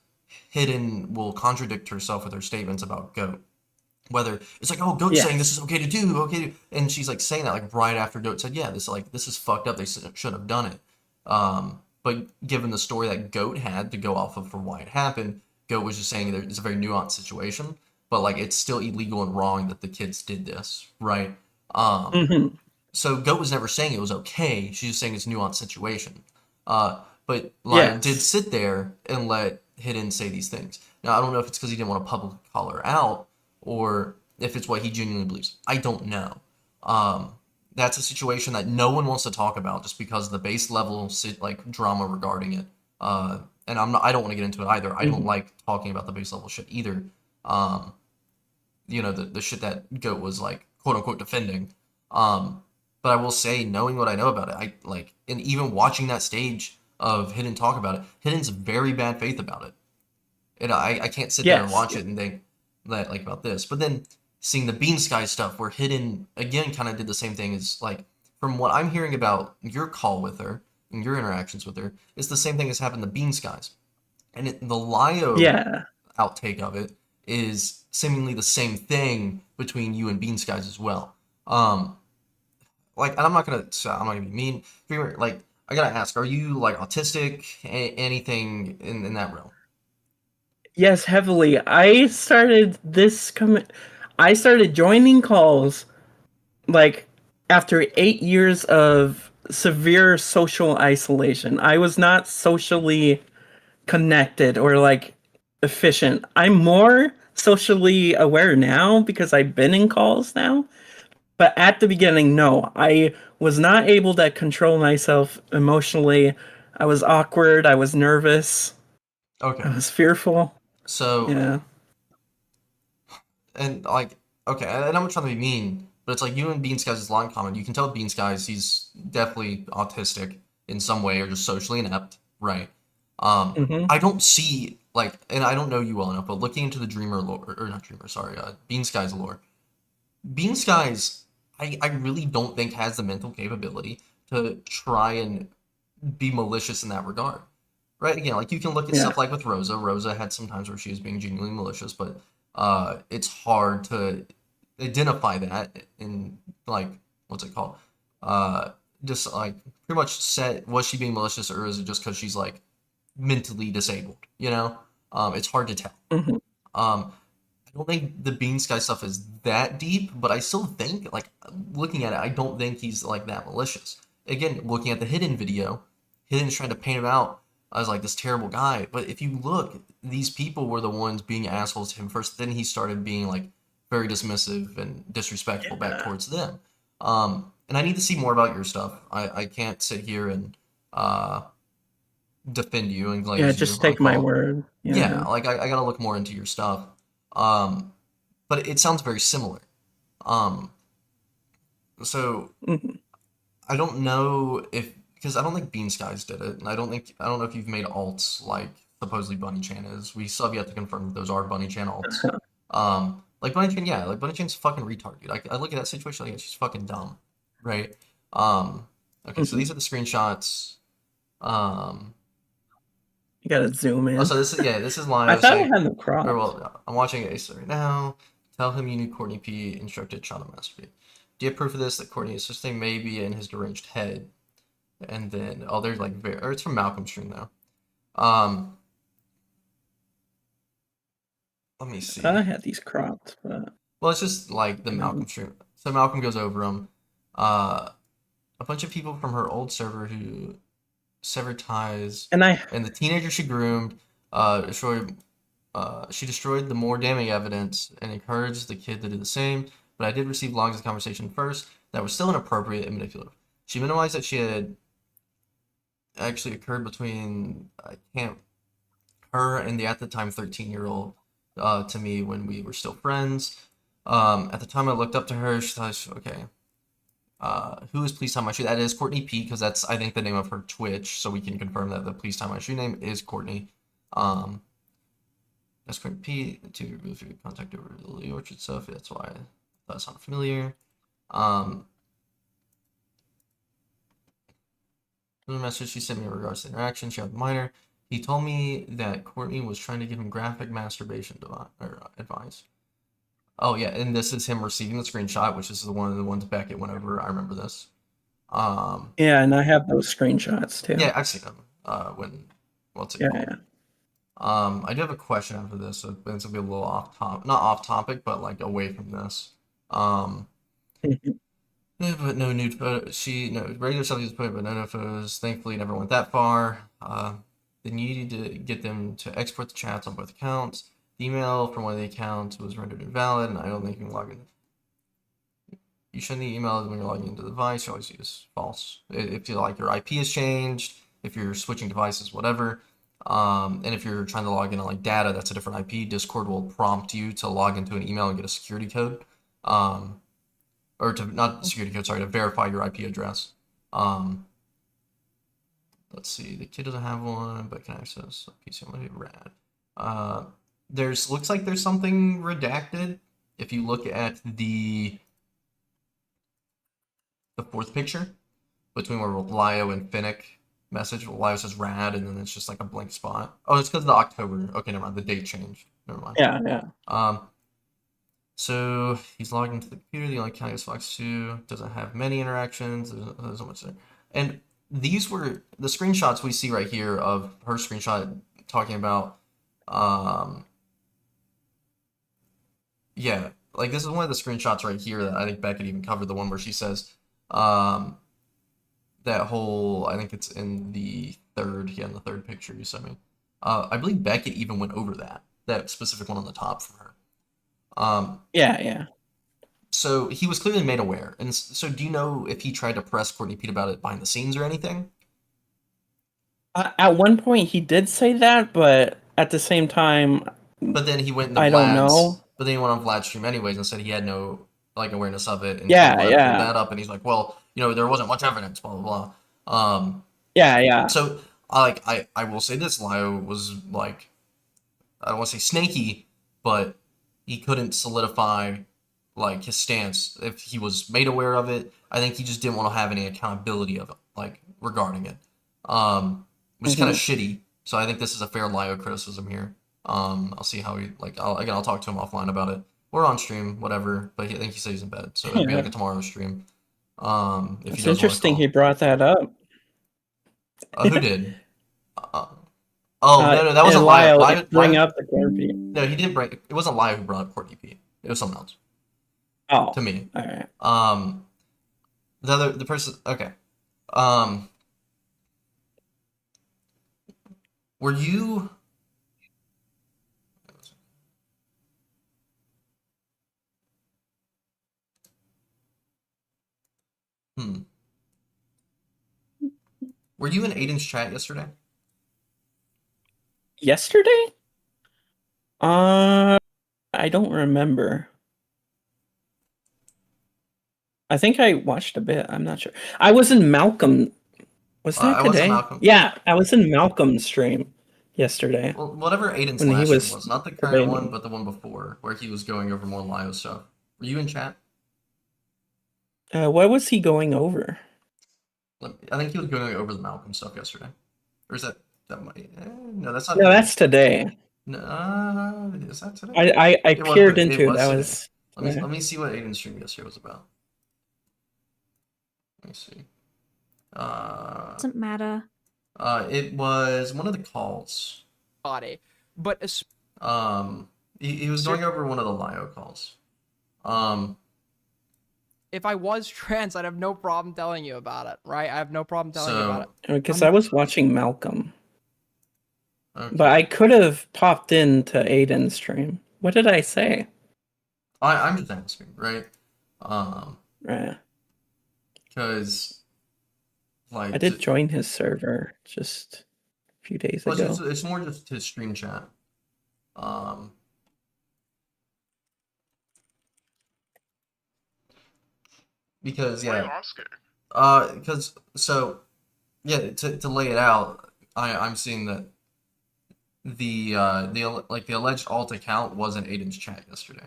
Hidden will contradict herself with her statements about Goat. Whether it's like, oh, Goat's saying this Yes. is okay to do, and she's like saying that like right after Goat said, yeah, this is fucked up. They shouldn't have done it. But given the story that Goat had to go off of for why it happened, Goat was just saying that it's a very nuanced situation, but like it's still illegal and wrong that the kids did this, right? Um, Mhm. so Goat was never saying it was okay. She's just saying it's a nuanced situation. But Lyle did Yes. sit there and let Hidden say these things. Now I don't know if it's because he didn't want to publicly call her out or if it's what he genuinely believes. I don't know. Um, that's a situation that no one wants to talk about just because of the base level like drama regarding it. And I don't want to get into it either. I don't Mhm. like talking about the base level shit either. Um, the shit that Goat was like quote unquote defending. Um, but I will say, knowing what I know about it, I like, and even watching that stage of Hidden talk about it, Hidden's very bad faith about it. And I can't sit there and Yes. watch it and think that like about this. But then seeing the Bean Sky stuff where Hidden again kind of did the same thing as like from what I'm hearing about your call with her and your interactions with her, it's the same thing as happened to Bean Skies. And the Lio Yeah. outtake of it is seemingly the same thing between you and Bean Skies as well. Um, like, and I'm not gonna be mean. Like, I gotta ask, are you like autistic? Anything in that realm? Yes, heavily. I started joining calls like after 8 years of severe social isolation. I was not socially connected or like efficient. I'm more socially aware now because I've been in calls now. But at the beginning, no, I was not able to control myself emotionally. I was awkward. I was nervous. I Okay, was fearful. so Yeah. and like okay, and I'm not trying to be mean, but it's like you and Bean Skies is a lot in common. You can tell Bean Skies he's definitely autistic in some way or just socially inept, right? Hmm. I don't see like, and I don't know you well enough, but looking into the Dreamer lore or not Dreamer, sorry, Bean Skies lore, Bean Skies, I really don't think has the mental capability to try and be malicious in that regard. Right? Again, like you can look at Yeah. stuff like with Rosa. Rosa had some times where she was being genuinely malicious, but it's hard to identify that in like what's it called? Uh, just like pretty much set was she being malicious or is it just because she's like mentally disabled? You know, it's hard to tell. Hmm. Um, I don't think the Bean Sky stuff is that deep, but I still think, like, looking at it, I don't think he's like that malicious. Again, looking at the Hidden video, Hidden's trying to paint him out as like this terrible guy. But if you look, these people were the ones being assholes to him first. Then he started being like very dismissive and disrespectful back Yeah. towards them. And I need to see more about your stuff. I can't sit here and uh, defend you and Yeah. glaze you Just on take my call. word. Yeah, Yeah. like I gotta look more into your stuff. Um, but it sounds very similar. Um, so Hmm. I don't know if because I don't think Bean Skies did it, and I don't know if you've made alts like supposedly Bunny Chan is. We still have yet to confirm that those are Bunny Chan alts. Like Bunny Chan, yeah, like Bunny Chan's fucking retard, dude. I look at that situation like she's fucking dumb, right? Um, okay, so Hmm. these are the screenshots. Um, You gotta zoom oh, in. so this is I Lio thought it saying, had the or crops. well, I'm watching Ace right now. Tell him you knew Courtney P instructed Shauna Mastery. Do you have proof of this that Courtney's sister may be in his deranged head? And then oh, there's like very, or it's from Malcolm's stream though. Um, let me I thought I see. had these cropped, but Well, it's just like the no. Malcolm stream. So Malcolm goes over them. Uh, a bunch of people from her old server who severed ties, And I and the teenager she groomed, destroyed. She destroyed the more damning evidence and encouraged the kid to do the same. But I did receive logs of conversation first that was still inappropriate and manipulative. She minimized that she had actually occurred between I can't her and the at the time 13-year-old to me when we were still friends. At the time I looked up to her, she thought, okay, who is Please Tie My Shoe? That is Courtney P, because that's, I think, the name of her Twitch, so we can confirm that the Please Tie My Shoe name is Courtney. Um, That's correct. P to go through contact over the Lee Orchard stuff. That's why I thought it sounded familiar. The message she sent me in regards to interaction she had with minor. He told me that Courtney was trying to give him graphic masturbation advice. Oh yeah, and this is him receiving the screenshot, which is the ones Beckett went over. I remember this. Yeah, and I have those screenshots too. Yeah, I've seen them. What's it called? Yeah. I do have a question after this, so it's gonna be a little not off topic, but like away from this. But no nude photo. Regular stuff was put, but no photos. Thankfully, never went that far. Then you needed to get them to export the chats on both accounts. The email from one of the accounts was rendered invalid, and I don't think you can log in. You shouldn't email when you're logging into the device. You always use false. If you like your IP has changed, if you're switching devices, whatever. And if you're trying to log into like data, that's a different IP. Discord will prompt you to log into an email and get a security code. Or to not security code, sorry, to verify your IP address. Let's see, the kid doesn't have one, but can access a PC on rad. Looks like there's something redacted. If you look at the fourth picture between where Lio and Finnick message, Lio says rad, and then it's just like a blank spot. Oh, it's because of the October. Okay, never mind. The date changed. Never mind. Yeah. So he's logged into the computer. The only account is Fox 2. Doesn't have many interactions. There's not much there. And these were the screenshots we see right here of her screenshot talking about. Yeah, like this is one of the screenshots right here that I think Beckett even covered. The one where she says, that whole. I think it's in the third picture you sent me. I believe Beckett even went over that specific one on the top for her. Yeah. So he was clearly made aware. And so do you know if he tried to press Courtney Pete about it behind the scenes or anything? At one point he did say that, but at the same time, But then he went into I don't know. But then he went on Vlad's stream anyways and said he had no like awareness of it. And Yeah, Vlad yeah. pulled that up, and he's like, well, there wasn't much evidence, blah blah blah. Yeah. So I will say this: Lio was like, I don't want to say snaky, but he couldn't solidify like his stance if he was made aware of it. I think he just didn't want to have any accountability of it, like regarding it, which is kind of shitty. So I think this is a fair Lio criticism here. I'll see how he like. I'll talk to him offline about it. We're on stream, whatever. But I think he said he's in bed, so it'll be like a tomorrow stream. If It's interesting he brought that up. Who did? No, that wasn't Lio. Bring up the Courtney. No, he didn't bring. It wasn't Lio who brought up Courtney P. It was someone else. Oh, to me. All right. The person. Okay. Were you? Were you in Aiden's chat yesterday? Yesterday? I don't remember. I think I watched a bit. I'm not sure. I was in Malcolm. Was that today? Yeah, I was in Malcolm's stream yesterday. Well, whatever Aiden's last stream was, not the current one, but the one before, where he was going over more Lio stuff. Were you in chat? What was he going over? I think he was going over the Malcolm stuff yesterday. Or is that might? No, that's not. No, that's today. No, is that today? I peered into it. That was. Let me see what Aiden's stream yesterday was about. Let me see. Doesn't matter. It was one of the calls. Body, but he was going over one of the Lio calls. If I was trans, I'd have no problem telling you about it, right? I have no problem telling you about it. Because I was watching Malcolm. Okay. But I could have popped into Aiden's stream. What did I say? I'm just asking, right? Right. Because, like, I did join his server just a few days ago. It's more just his stream chat. Because to lay it out, I'm seeing that the alleged alt account was in Aiden's chat yesterday.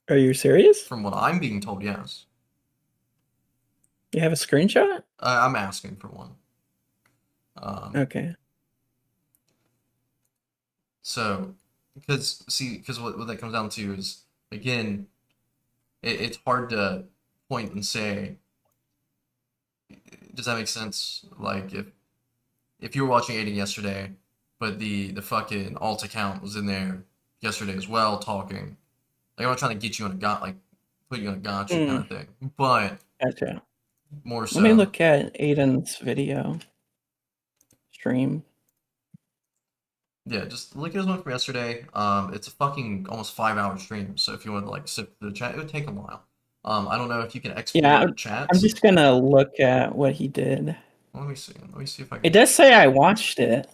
Are you serious? From what I'm being told, yes. You have a screenshot? I'm asking for one. Okay. So, because what that comes down to is, again, it's hard to point and say. Does that make sense? Like if you were watching Aiden yesterday, but the fucking alt account was in there yesterday as well talking. Like, I'm not trying to get you on put you on a gotcha kind of thing, but Gotcha. more so. Let me look at Aiden's video stream. Yeah, just look at his one from yesterday. It's a fucking almost 5-hour stream, so if you want to like sit through the chat, it would take a while. I don't know if you can export Yeah, chats. I'm just gonna look at what he did. Let me see. Let me see if I can. It does say I watched it.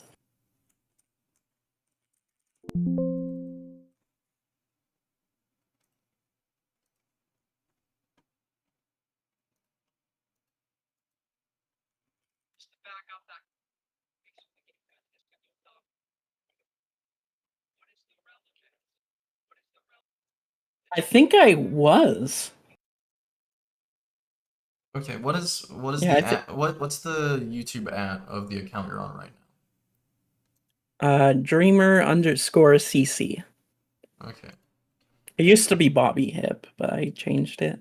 I think I was. Okay, what is Yeah, the what's the YouTube at of the account you're on right Dreamer_CC. now? Okay. It used to be Bobby Hip, but I changed it.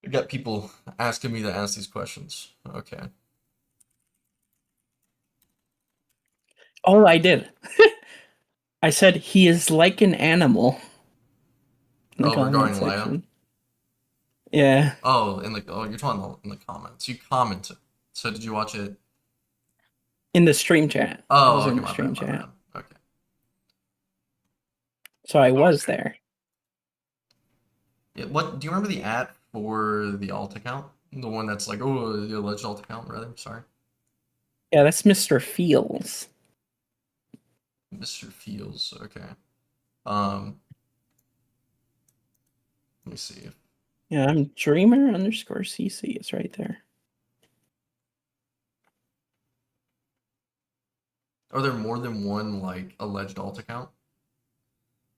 I got people asking me to ask these questions. Okay. Oh, I did. I said he is like an animal. In the comment Regarding Lio? section. Yeah. Oh, you're talking in the comments. You commented. So did you watch it? In the stream chat. Oh, I was okay, in the my stream bad, my chat. bad. Okay. So I was there. Yeah, do you remember the ad for the alt account? The one that's like, oh, the alleged alt account, rather. Sorry. Yeah, that's Mr. Fields. Mr. Fields. Okay. Let me see. Yeah, I'm Dreamer_CC. It's right there. Are there more than one like alleged alt account?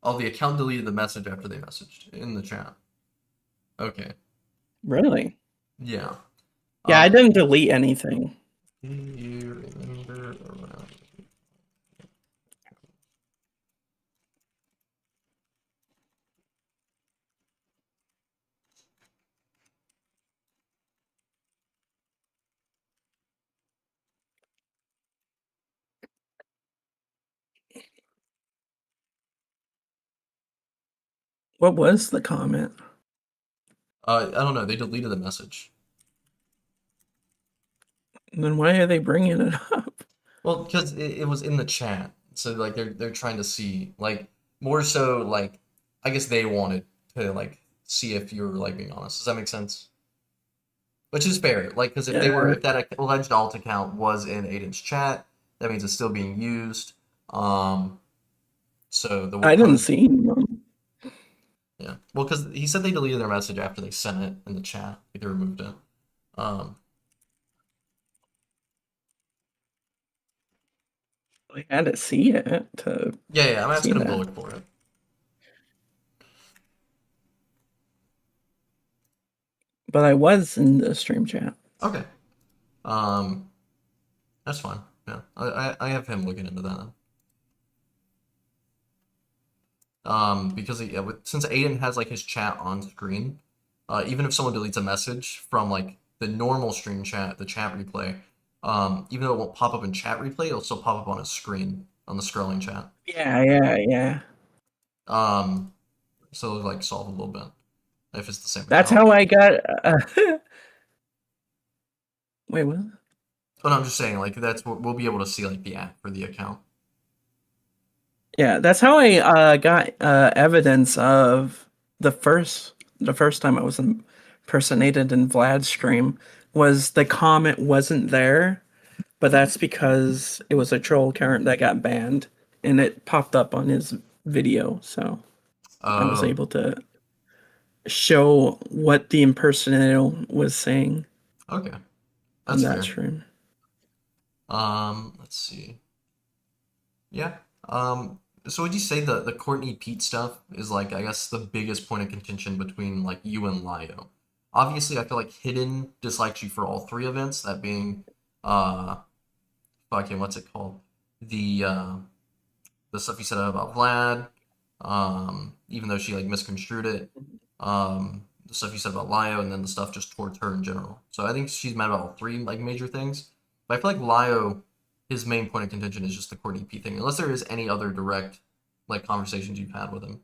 Oh, the account deleted the message after they messaged in the chat. Okay. Really? Yeah. Yeah, I didn't delete anything. Do you remember around? What was the comment? I don't know. They deleted the message. And then why are they bringing it up? Well, because it was in the chat, so like they're trying to see like more so like I guess they wanted to like see if you were like being honest. Does that make sense? Which is fair, like because if that alleged alt account was in Aiden's chat, that means it's still being used. So I didn't see them. Yeah, well, because he said they deleted their message after they sent it in the chat, like they removed it. I had to see it to. Yeah, I'm asking him to look for it. But I was in the stream chat. Okay. That's fine. Yeah, I have him looking into that. Because since Aiden has like his chat on screen, even if someone deletes a message from like the normal stream chat, the chat replay, even though it won't pop up in chat replay, it'll still pop up on his screen on the scrolling chat. Yeah. So it'll like solve a little bit if it's the same. That's how I got. Wait, what? Oh, no, I'm just saying, like that's what we'll be able to see, like the app for the account. Yeah, that's how I got evidence of the first time I was impersonated in Vlad's stream was the comment wasn't there, but that's because it was a troll account that got banned and it popped up on his video, so I was able to show what the impersonator was saying Okay, on that's that fair. stream. Let's see. Yeah. So would you say the Courtney Pete stuff is like, I guess, the biggest point of contention between like you and Lio? Obviously, I feel like Hidden dislikes you for all three events, that being uh fucking what's it called? The stuff you said about Vlad, even though she like misconstrued it, the stuff you said about Lio, and then the stuff just towards her in general. So I think she's mad about all three like major things. But I feel like Lio, his main point of contention is just the Courtney P thing, unless there is any other direct like conversations you've had with him.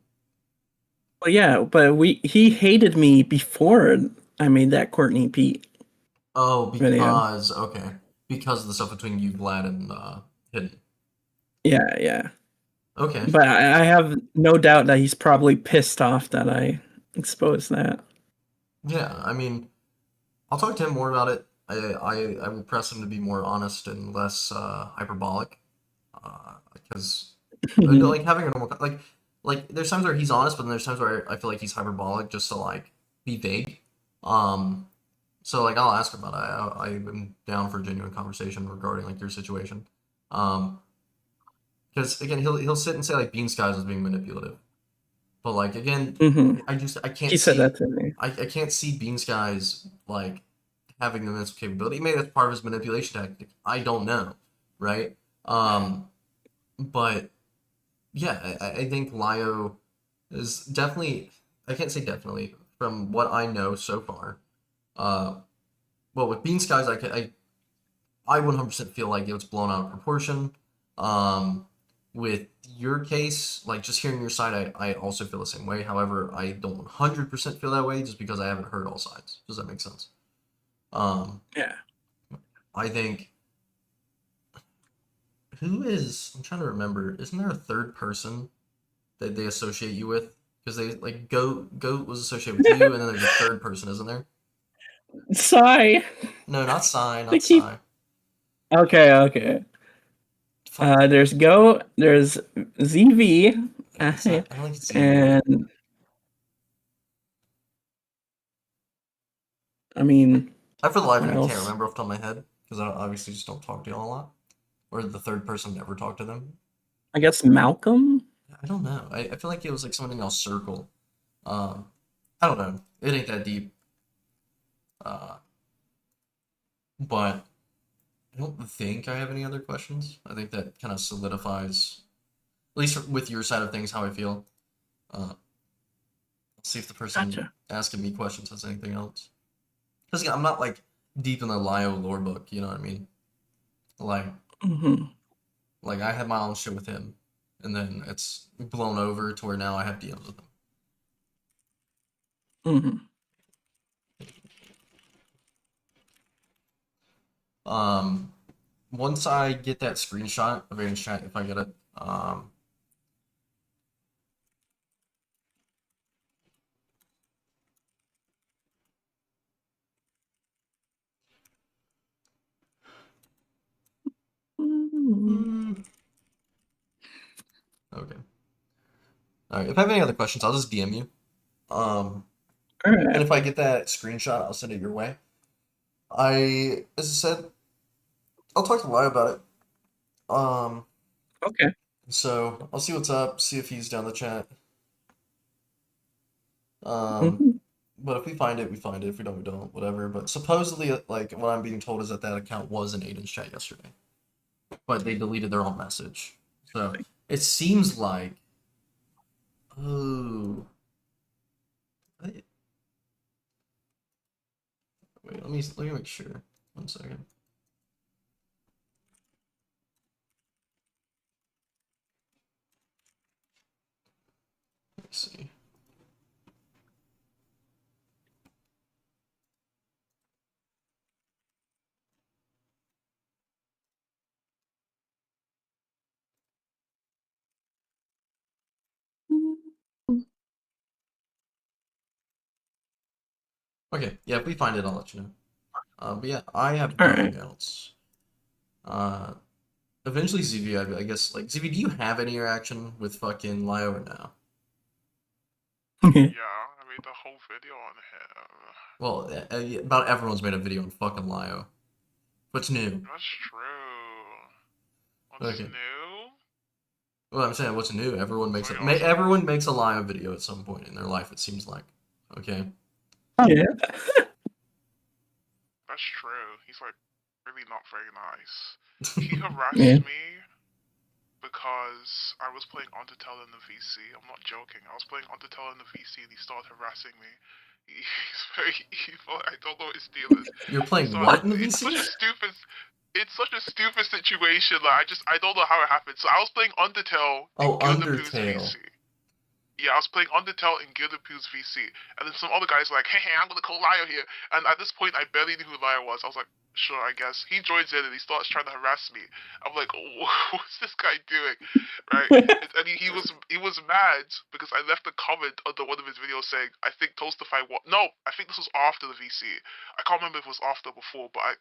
Well, yeah, but he hated me before I made that Courtney Pete Oh, video. because okay, because of the stuff between you, Vlad, and Hidden. Yeah, yeah. Okay. But I have no doubt that he's probably pissed off that I exposed that. Yeah, I mean, I'll talk to him more about it. I will press him to be more honest and less hyperbolic, because like having a normal like there's times where he's honest, but then there's times where I feel like he's hyperbolic just to like be vague. Um, so like I'll ask him about it. I am down for a genuine conversation regarding like your situation. Um, because again he'll sit and say like Bean Skies was being manipulative, but like again Mhm. I He said that to me. I can't see Bean Skies like having the mental capability. Maybe that's part of his manipulation tactic. I don't know, right? But yeah, I think Lio is definitely. I can't say definitely from what I know so far. Uh, well, with Bean Skies, I 100% feel like it was blown out of proportion. Um, with your case, like just hearing your side, I also feel the same way. However, I don't 100% feel that way just because I haven't heard all sides. Does that make sense? Um, Yeah. I think who is I'm trying to remember. Isn't there a third person that they associate you with? Because they like Goat was associated with you, and then there's a third person, isn't there? Sigh. No, not Psy, They not keep. Psy. Okay, okay. Fuck. There's Go. There's ZV. It's not. I don't think it's ZV. And I mean, I for the life of what me can't else? remember off the top of my head because I obviously just don't talk to y'all a lot. Or the third person never talked to them. I guess Malcolm. I don't know. I feel like it was like someone in y'all circle. Um, I don't know. It ain't that deep. Uh, but I don't think I have any other questions. I think that kind of solidifies, at least with your side of things, how I feel. Let's see if the person Gotcha. asking me questions has anything else. Because I'm not like deep in the Lio lore book, you know what I mean? Like, Mm-hmm. like I had my own shit with him, and then it's blown over to where now I have DMs with him. Mm-hmm. Once I get that screenshot of Aaron's chat, if I get it, Mm-hmm. okay. All right. If I have any other questions, I'll just DM you. All And right. if I get that screenshot, I'll send it your way. As I said, I'll talk to Lai about it. Okay. So I'll see what's up, see if he's down the chat. Mm-hmm. But if we find it, we find it. If we don't, we don't. Whatever. But supposedly, like what I'm being told is that that account was in Aiden's chat yesterday, but they deleted their own message. So it seems like, oh, wait, let me make sure. 1 second. Let me see. Okay, yeah, if we find it, I'll let you know. But yeah, I have All right. nothing else. Uh, Eventually, ZV, I guess, like, ZV, do you have any interaction with fucking Lio or no? Yeah, I made the whole video on him. Well, about everyone's made a video on fucking Lio. What's new? That's true. What's Okay. new? Well, I'm saying what's new. Everyone makes Sorry, everyone makes a Lio video at some point in their life. It seems like. Okay. Yeah. That's true. He's like really not very nice. He harassed Yeah. me because I was playing Undertale in the VC. I'm not joking. I was playing Undertale in the VC and he started harassing me. He's very evil. I don't know what his deal is. You're playing what in the It's VC? such a stupid. It's such a stupid situation. Like I don't know how it happened. So I was playing Undertale in Gildapu's Undertale. VC. Yeah, I was playing Undertale in Gildapu's VC, and then some other guys were like, hey, I'm gonna call Lio here. And at this point, I barely knew who Lio was. I was like, sure, I guess. He joins in and he starts trying to harass me. I'm like, what's this guy doing? Right? And he was mad because I left a comment under one of his videos saying, I think Toastify what? No, I think this was after the VC. I can't remember if it was after or before, but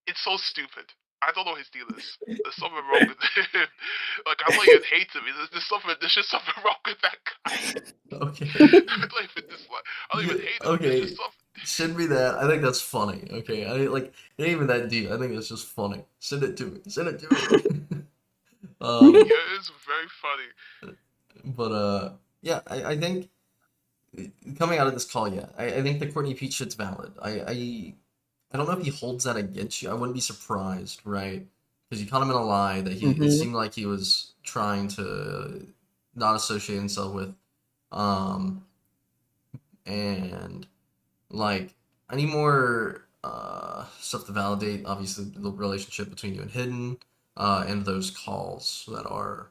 it's so stupid. I don't know what his deal is. There's something wrong with him. Like, I'm not even hating him. There's just something wrong with that guy. Okay. I don't even hate him. Okay. There's just something. Send me that. I think that's funny. Okay. It ain't even that deep. I think it's just funny. Send it to me. Send it to me. Yeah, it's very funny. But yeah, I think coming out of this call, yeah, I think the Courtney Pete shit's valid. I don't know if he holds that against you. I wouldn't be surprised, right? Because you caught him in a lie that it seemed like he was trying to not associate himself with. And like I need more stuff to validate obviously the relationship between you and Hidden, and those calls that are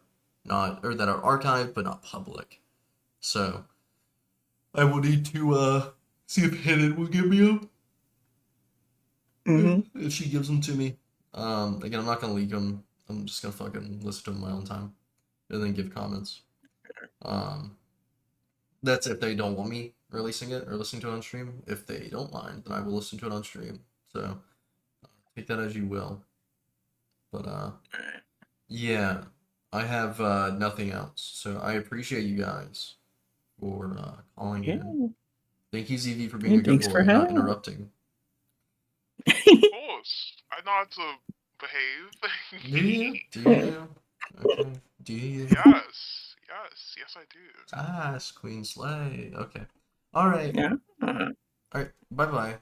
archived but not public. So I will need to see if Hidden will give me them. If she gives them to me. Again, I'm not gonna leak them. I'm just gonna fucking listen to them in my own time, and then give comments. That's if they don't want me releasing it or listening to it on stream. If they don't mind, then I will listen to it on stream. So take that as you will. But yeah, I have nothing else. So I appreciate you guys for calling in. Thank you, ZV, for being a good Thanks boy for and not having. interrupting. Of course. I know how to behave. Do you? Do you? Okay. Do you? Yes, I do. Ah, Queen Slay. Okay. All right. Yeah. All right. Bye bye.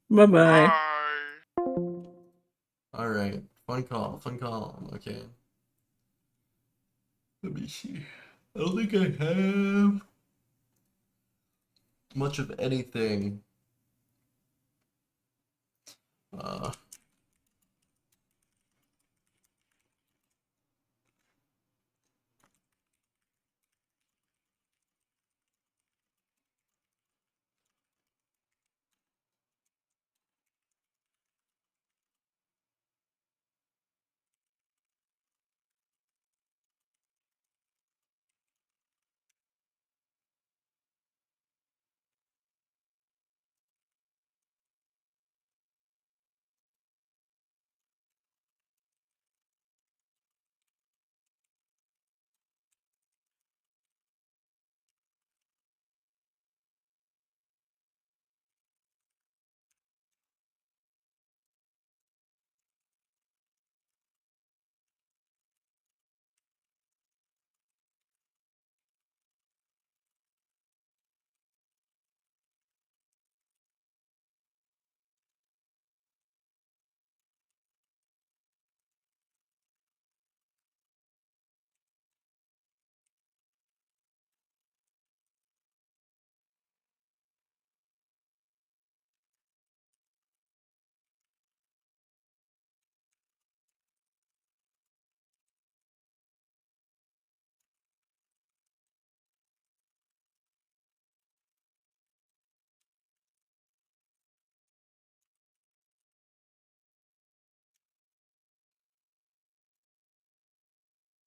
Bye bye. Bye. All right. Fun call. Fun call. Okay. Let me see. I don't think I have much of anything.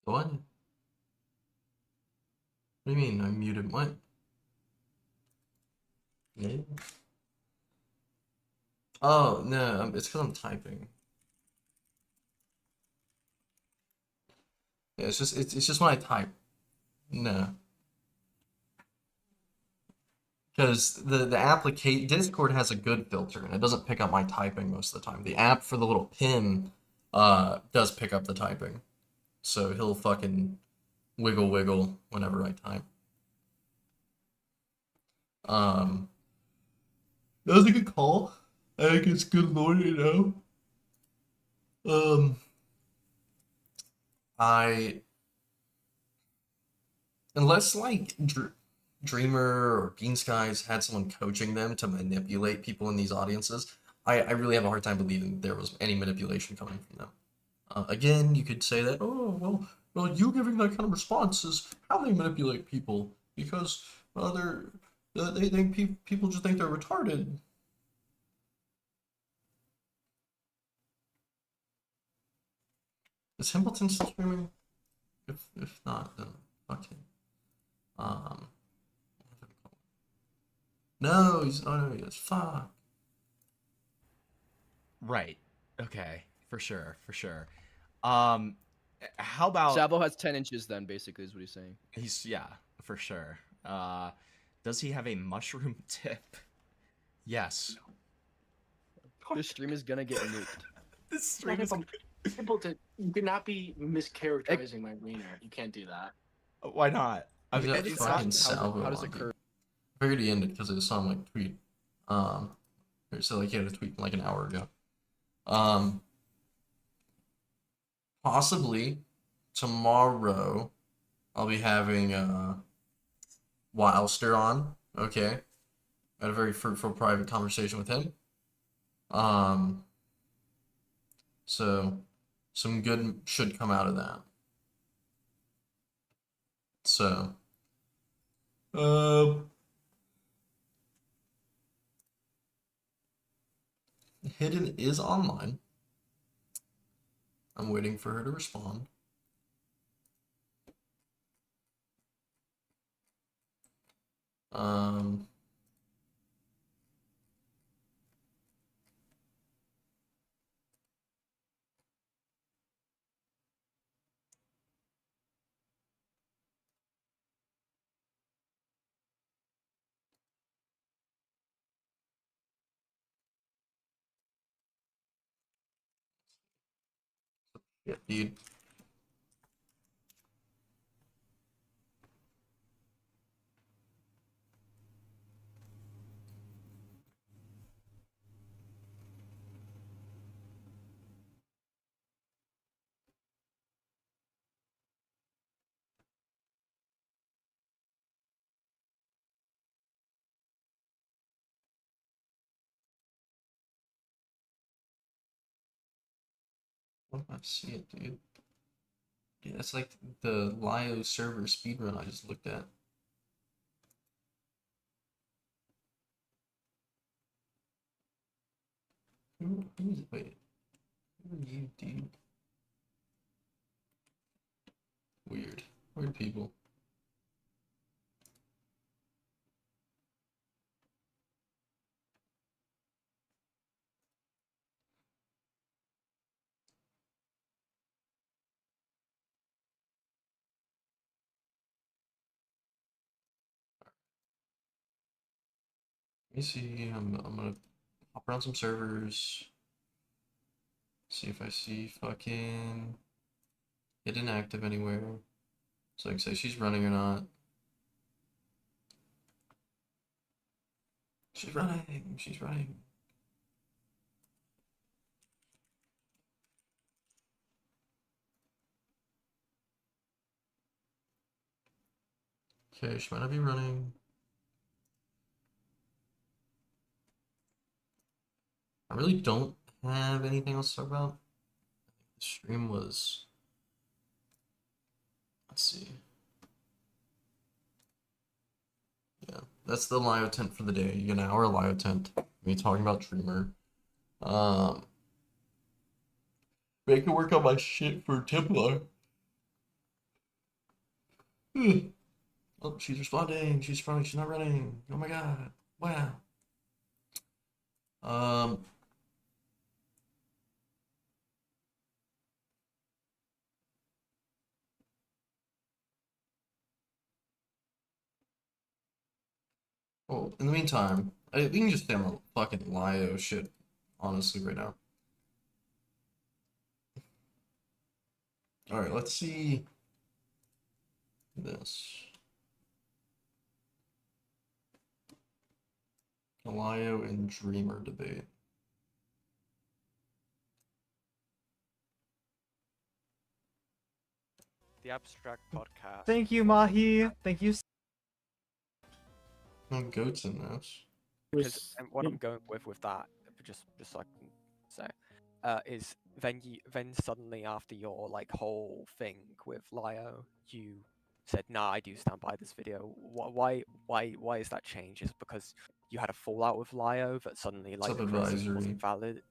What? What do you mean? I muted what? Yeah. Oh no, it's because I'm typing. Yeah, it's just when I type. No. because the application Discord has a good filter and it doesn't pick up my typing most of the time. The app for the little pin does pick up the typing, so he'll fucking wiggle whenever I type. That was a good call. I think it's good lore, you know. I unless like Dreamer or Bean Skies had someone coaching them to manipulate people in these audiences, I really have a hard time believing there was any manipulation coming from them. Again, you could say that, oh, well, you giving that kind of response is how they manipulate people because they think people just think they're retarded. Is Hamilton still streaming? If not, then okay. Um, no, he is. Fuck. Right. Okay. For sure. How about Sabo has 10 inches then, basically, is what he's saying. yeah, for sure. Does he have a mushroom tip? Yes. This stream is gonna get nuked. This stream is Simpleton, you cannot be mischaracterizing my wiener. You can't do that. Why not? I mean, It's fucking Salvo. How does it occur? I figured he ended because I saw him like tweet. So like he had a tweet like an hour ago. Possibly tomorrow I'll be having Wilster on. Okay, I had a very fruitful private conversation with him. So some good should come out of that. So, Hidden is online. I'm waiting for her to respond. Yeah, dude. What do I see it, dude? Yeah, it's like the Lio server speedrun I just looked at. Wait, who are you, dude? Weird people. Let me see. I'm gonna hop around some servers. See if I see fucking hidden active anywhere. So I can say she's running or not. She's running. She's running. Okay, she might not be running. I really don't have anything else to talk about. The stream was. Let's see. Yeah, that's the Liotent for the day. You get an hour Liotent. Me talking about Dreamer. Make it work on my shit for Templar. Oh, she's responding. She's running. She's not running. Oh my god. Wow. Well, in the meantime, we can just stay on the fucking Lio shit, honestly, right now. Alright, let's see this. Lio and Dreamer debate. The Abstract Podcast. Thank you, Mahi. Thank you. No goats in this. Because what I'm going with that, just so I can say, is then suddenly after your like whole thing with Lio, you said, "Nah, I do stand by this video." Why is that change? Is it because you had a fallout with Lio that suddenly like the criticism wasn't valid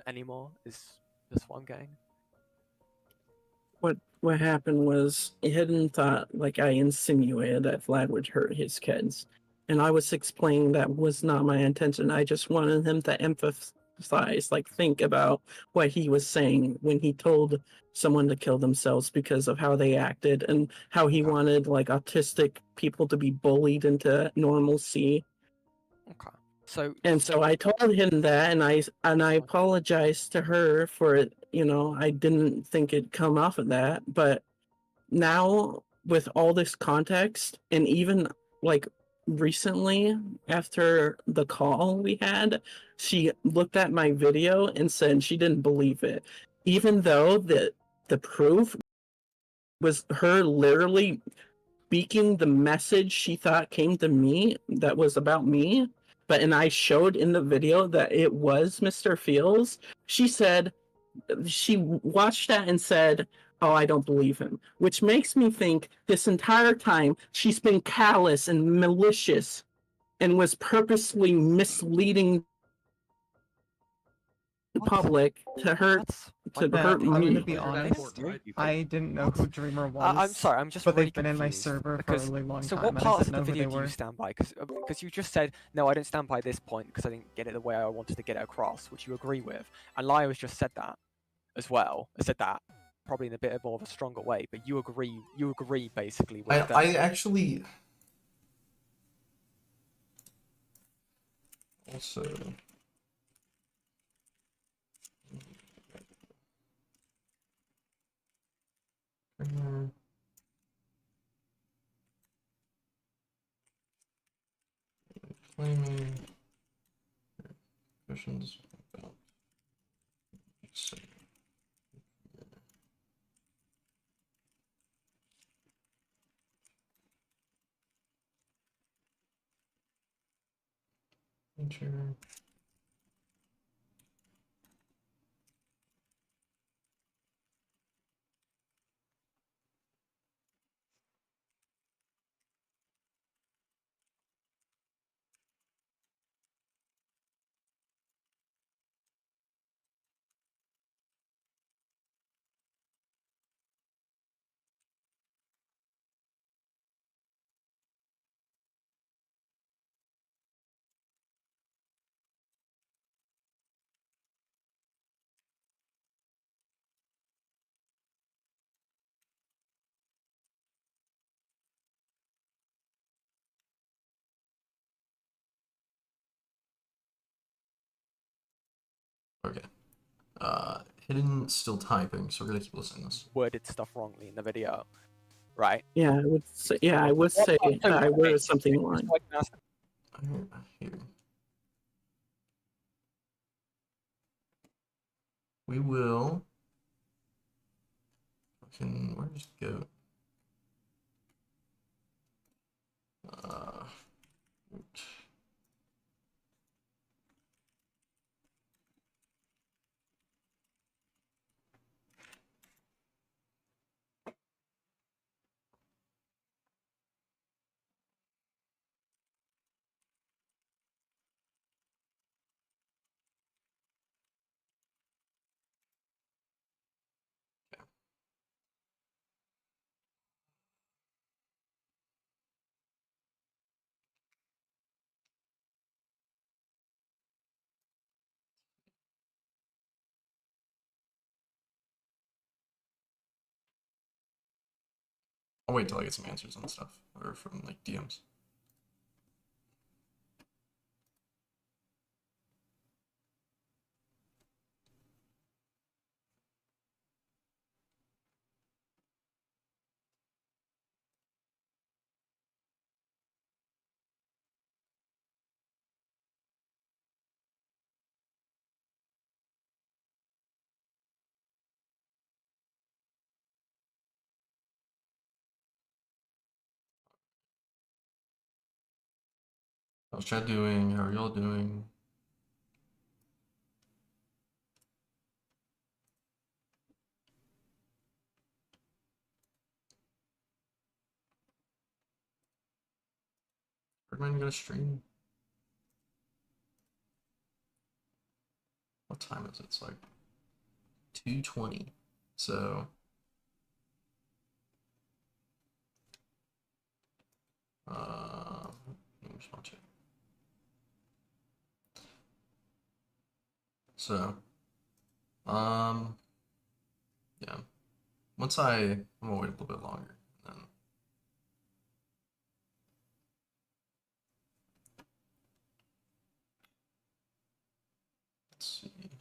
anymore? Is this what I'm getting? What happened was Hidden thought like I insinuated that Vlad would hurt his kids. And I was explaining that was not my intention. I just wanted him to emphasize, like think about what he was saying when he told someone to kill themselves because of how they acted and how he wanted like autistic people to be bullied into normalcy. Okay. So I told him that, and I apologized to her for it. You know, I didn't think it'd come off of that, but now with all this context, and even like recently after the call we had, she looked at my video and said she didn't believe it, even though the proof was her literally speaking the message she thought came to me that was about me. And I showed in the video that it was Mr. Fields. She said, she watched that and said, "Oh, I don't believe him," which makes me think this entire time she's been callous and malicious and was purposely misleading the public to hurt me. I'm gonna be honest. I didn't know who Dreamer was. I'm sorry, I'm just but really they've been in my confused server because, for a really long so time. what And I parts didn't of the know who video they do you were. stand by? Because you just said, no, I didn't stand by this point because I didn't get it the way I wanted to get it across, which you agree with. And Lio has just said that as well. I said that probably in a bit more of a stronger way, but you agree basically with that. I actually also claiming questions about feature. Okay. Hidden still typing, so we're gonna keep listening to this. Worded stuff wrongly in the video, right? Yeah, I would say. Yeah, I would say I worded something wrong. Here. We will. Fucking, where's Goat? I'll wait till I get some answers on stuff, or from like DMs. How's chat doing? How are y'all doing? Where am I gonna stream? What time is it? It's like 2:20. So let me just watch it. So yeah. I'm gonna wait a little bit longer. Then let's see.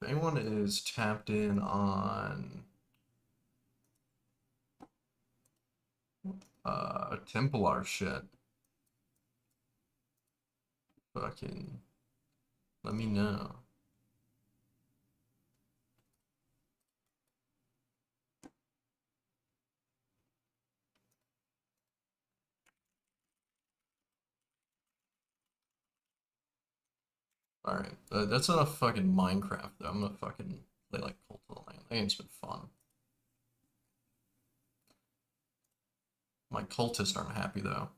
If anyone is tapped in on Templar shit, fucking let me know. Alright, that's enough fucking Minecraft though. I'm gonna fucking play like Cult of the Land. That game's been fun. My cultists aren't happy though.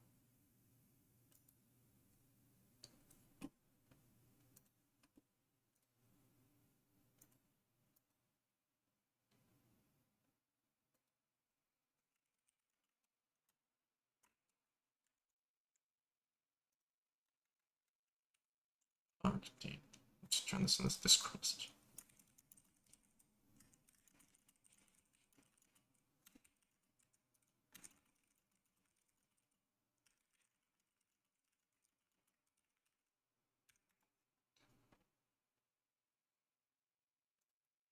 Oh, dude. I'm just trying to send this Discord message.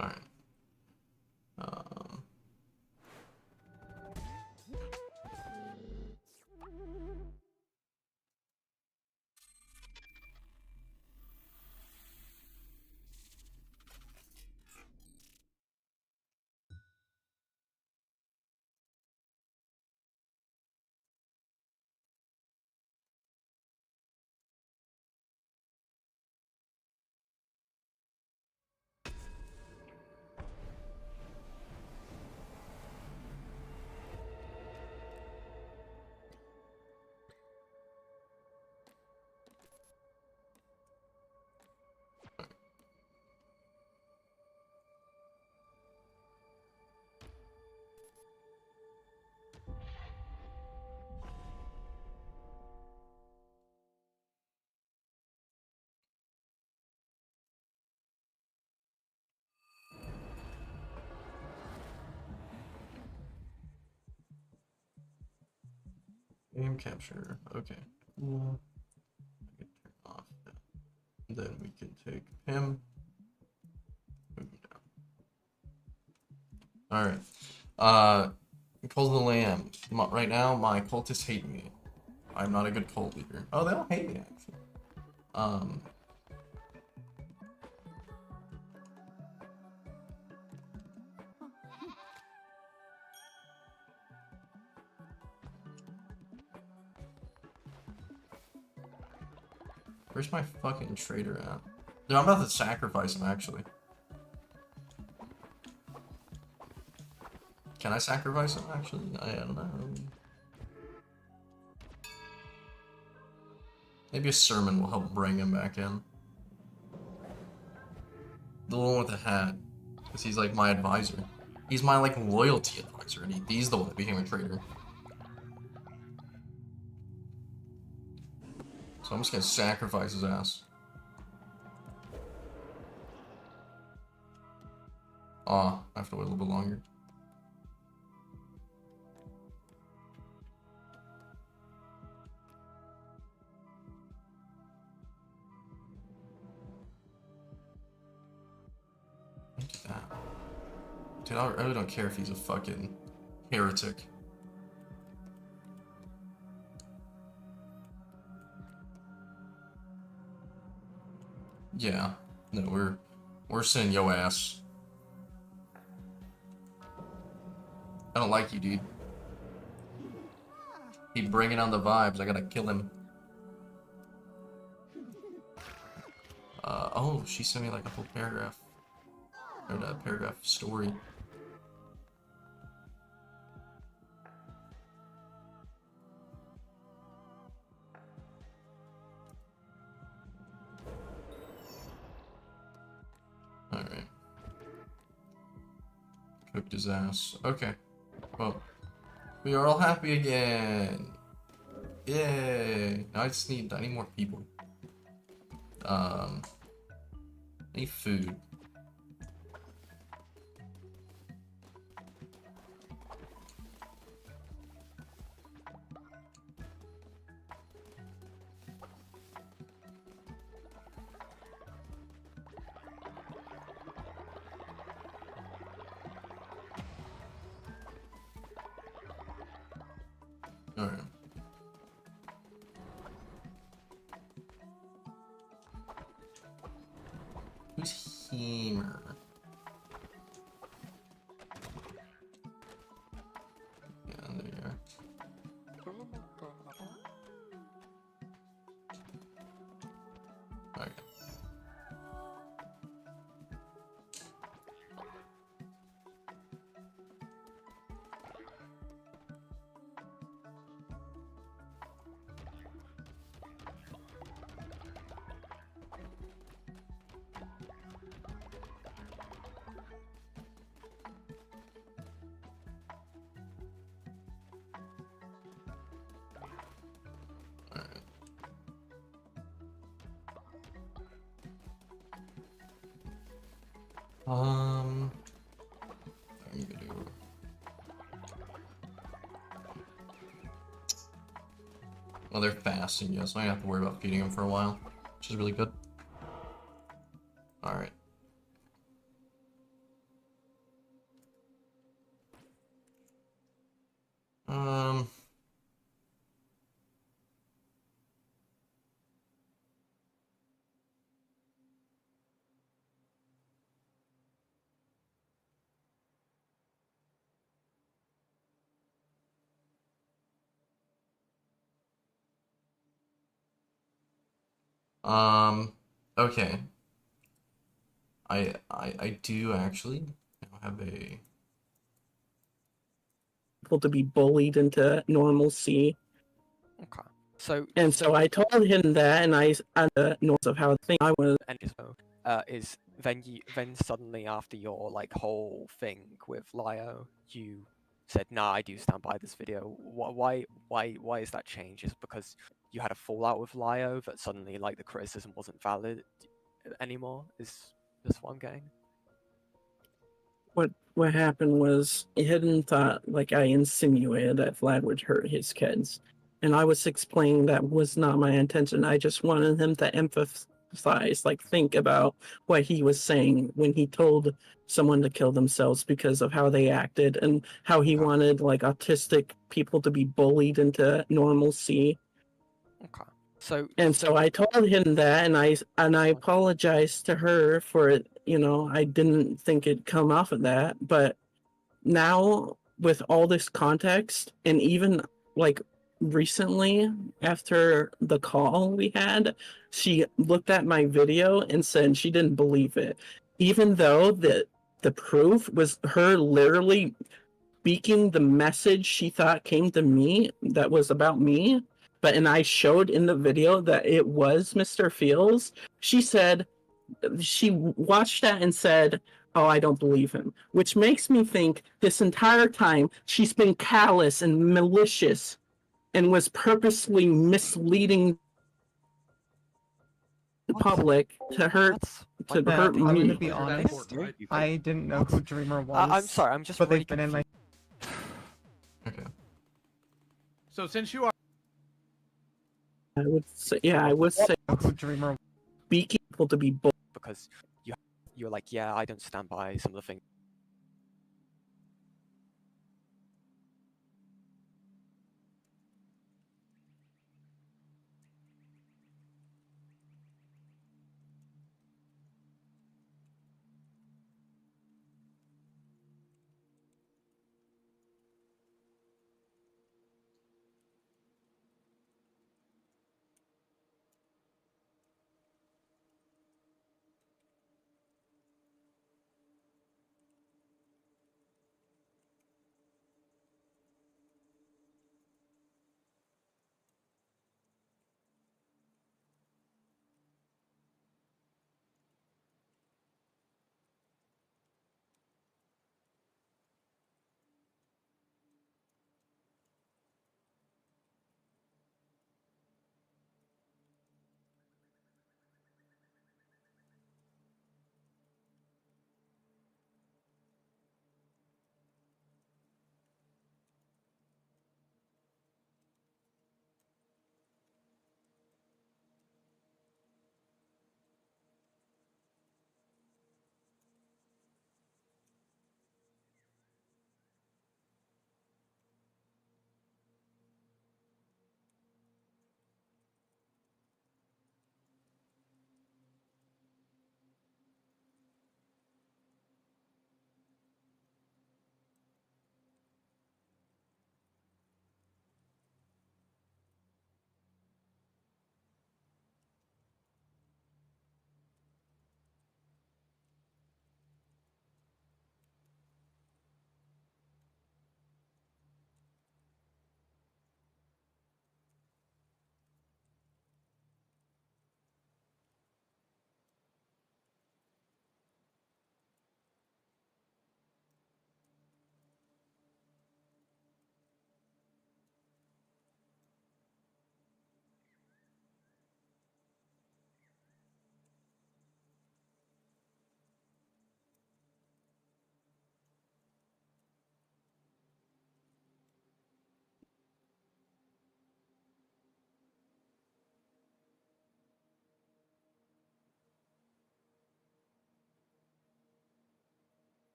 Alright. Game capture. Okay. Cool. I can turn off that. Then we can take him. Move him down. Alright. Cult of the Lamb. Right now, my cultists hate me. I'm not a good cult leader. Oh, they don't hate me, actually. Where's my fucking trader at? Dude, I'm about to sacrifice him, actually. Can I sacrifice him, actually? I don't know. Maybe a sermon will help bring him back in. The one with the hat. Because he's like my advisor. He's my like loyalty advisor, and he's the one that became a traitor. So I'm just gonna sacrifice his ass. Aw, I have to wait a little bit longer. Look at that. Dude, I really don't care if he's a fucking heretic. Yeah. No, we're sending yo ass. I don't like you, dude. Keep bringing on the vibes. I gotta kill him. Oh, she sent me like a whole paragraph. Or a paragraph story. Alright. Cooked his ass. Okay. Well, we are all happy again. Yay! Now I need more people. I need food. Alright. Who's Hemer? Yeah, there you are. Okay. I'm gonna do. Well, they're fasting, yeah, so I don't have to worry about feeding them for a while, which is really good. Alright. Um. Okay. I do actually now have a People to be bullied into normalcy. Okay. So And so I told him that, and I notes of how the thing I was. And so, is then suddenly after your like whole thing with Lio, you said, "Nah, I do stand by this video." Why is that change? Is it because you had a fallout with Lio that suddenly like the criticism wasn't valid anymore? Is this what I'm getting? What happened was Hidden thought like I insinuated that Vlad would hurt his kids. And I was explaining that was not my intention. I just wanted him to emphasize, like think about what he was saying when he told someone to kill themselves because of how they acted and how he wanted like autistic people to be bullied into normalcy. Okay. So I told him that, and I apologized to her for it. You know, I didn't think it'd come off of that, but now with all this context, and even like recently after the call we had, she looked at my video and said she didn't believe it, even though the proof was her literally speaking the message she thought came to me that was about me. And I showed in the video that it was Mr. Fields. She said she watched that and said, "Oh, I don't believe him," which makes me think this entire time she's been callous and malicious and was purposely misleading the public to hurt I'm me. gonna be honest. I didn't know who Dreamer was. I'm sorry, I'm just but really they've been in my. okay. So since you are, I would say, yeah, I would say Who Dreamer. speaking people to be bullied. because you're like, yeah, I don't stand by some of the things.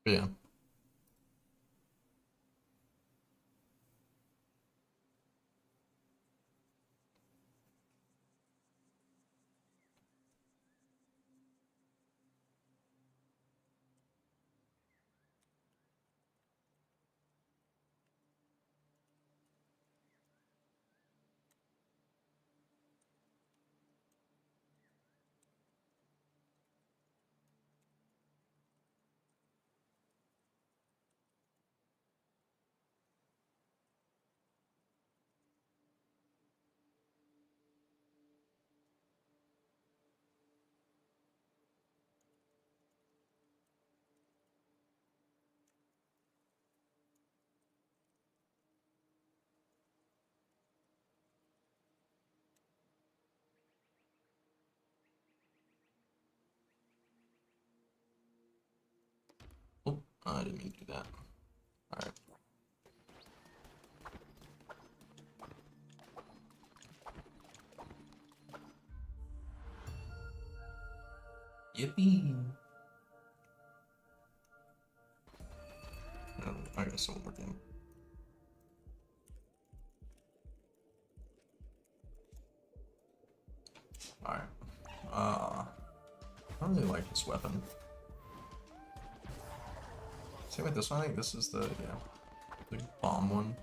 But yeah. Oh, I didn't mean to do that. Alright. Yippee! I guess one more game. Alright. I don't really like this weapon. Same with this one, I think this is the bomb one.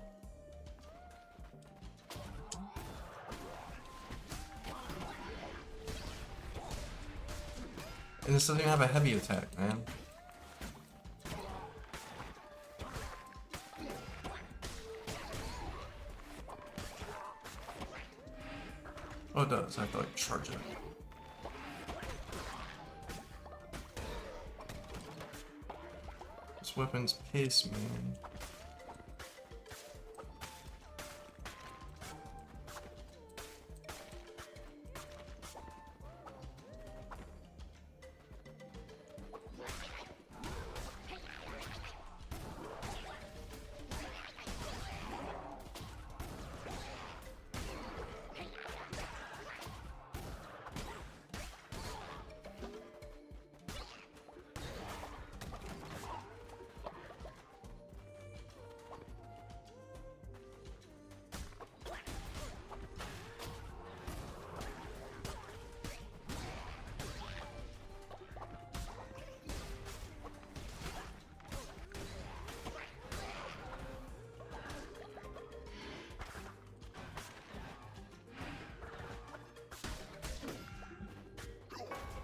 And this doesn't even have a heavy attack, man. Oh, it does. I have to like charge it. This weapon's piss, man.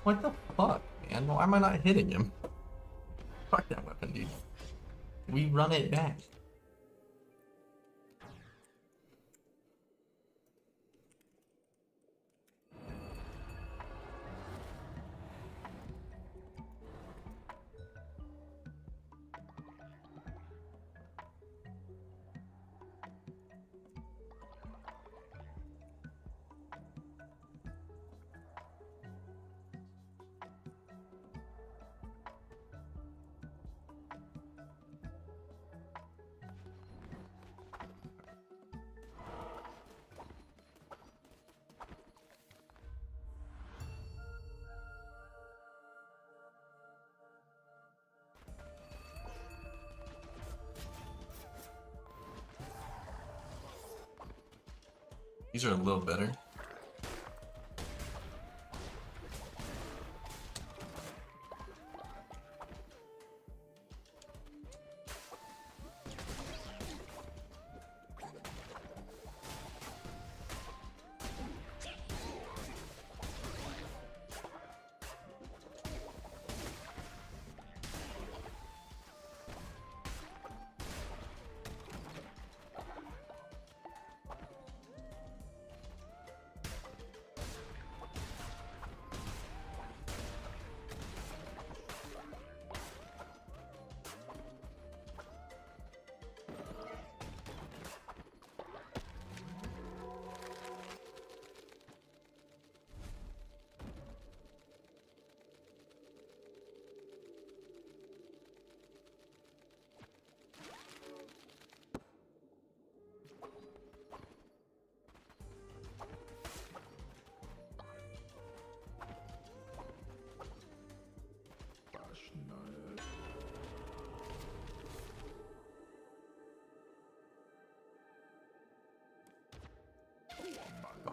What the fuck, man? Why am I not hitting him? Fuck that weapon, dude. We run it back. These are a little better.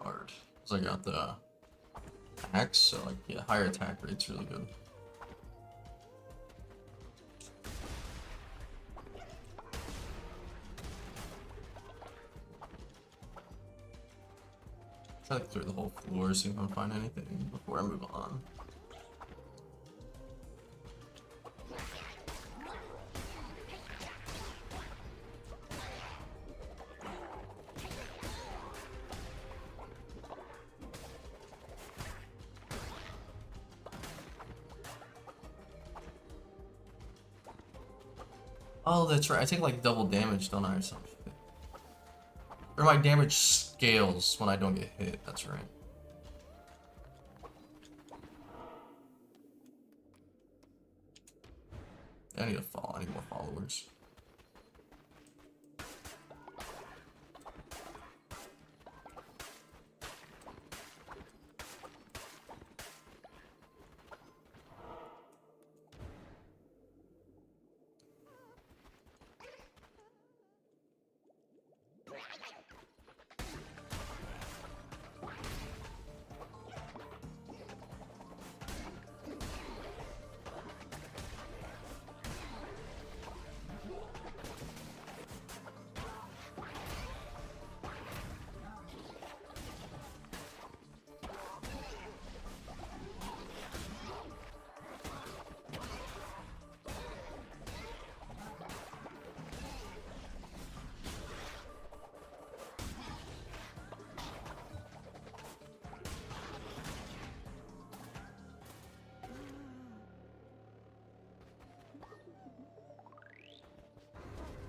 guard. Because I got the axe, so like, yeah, higher attack rate's really good. Try to clear the whole floor, see if I can find anything before I move on. Oh, that's right. I take like double damage, don't I, or something? Or my damage scales when I don't get hit. That's right. I need I need more followers.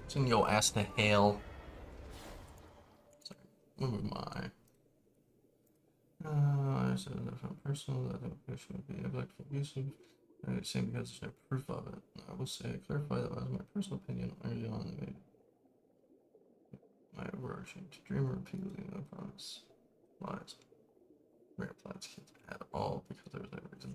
Send your ass to hell. Sorry, move my. I said a different person that the patient would be neglectful abusive. I say because there's no proof of it. I will say, clarify that was my personal opinion early on. My overarching to dream repeatedly, no promise. Lies. Rare plans kids at all because there was no reason.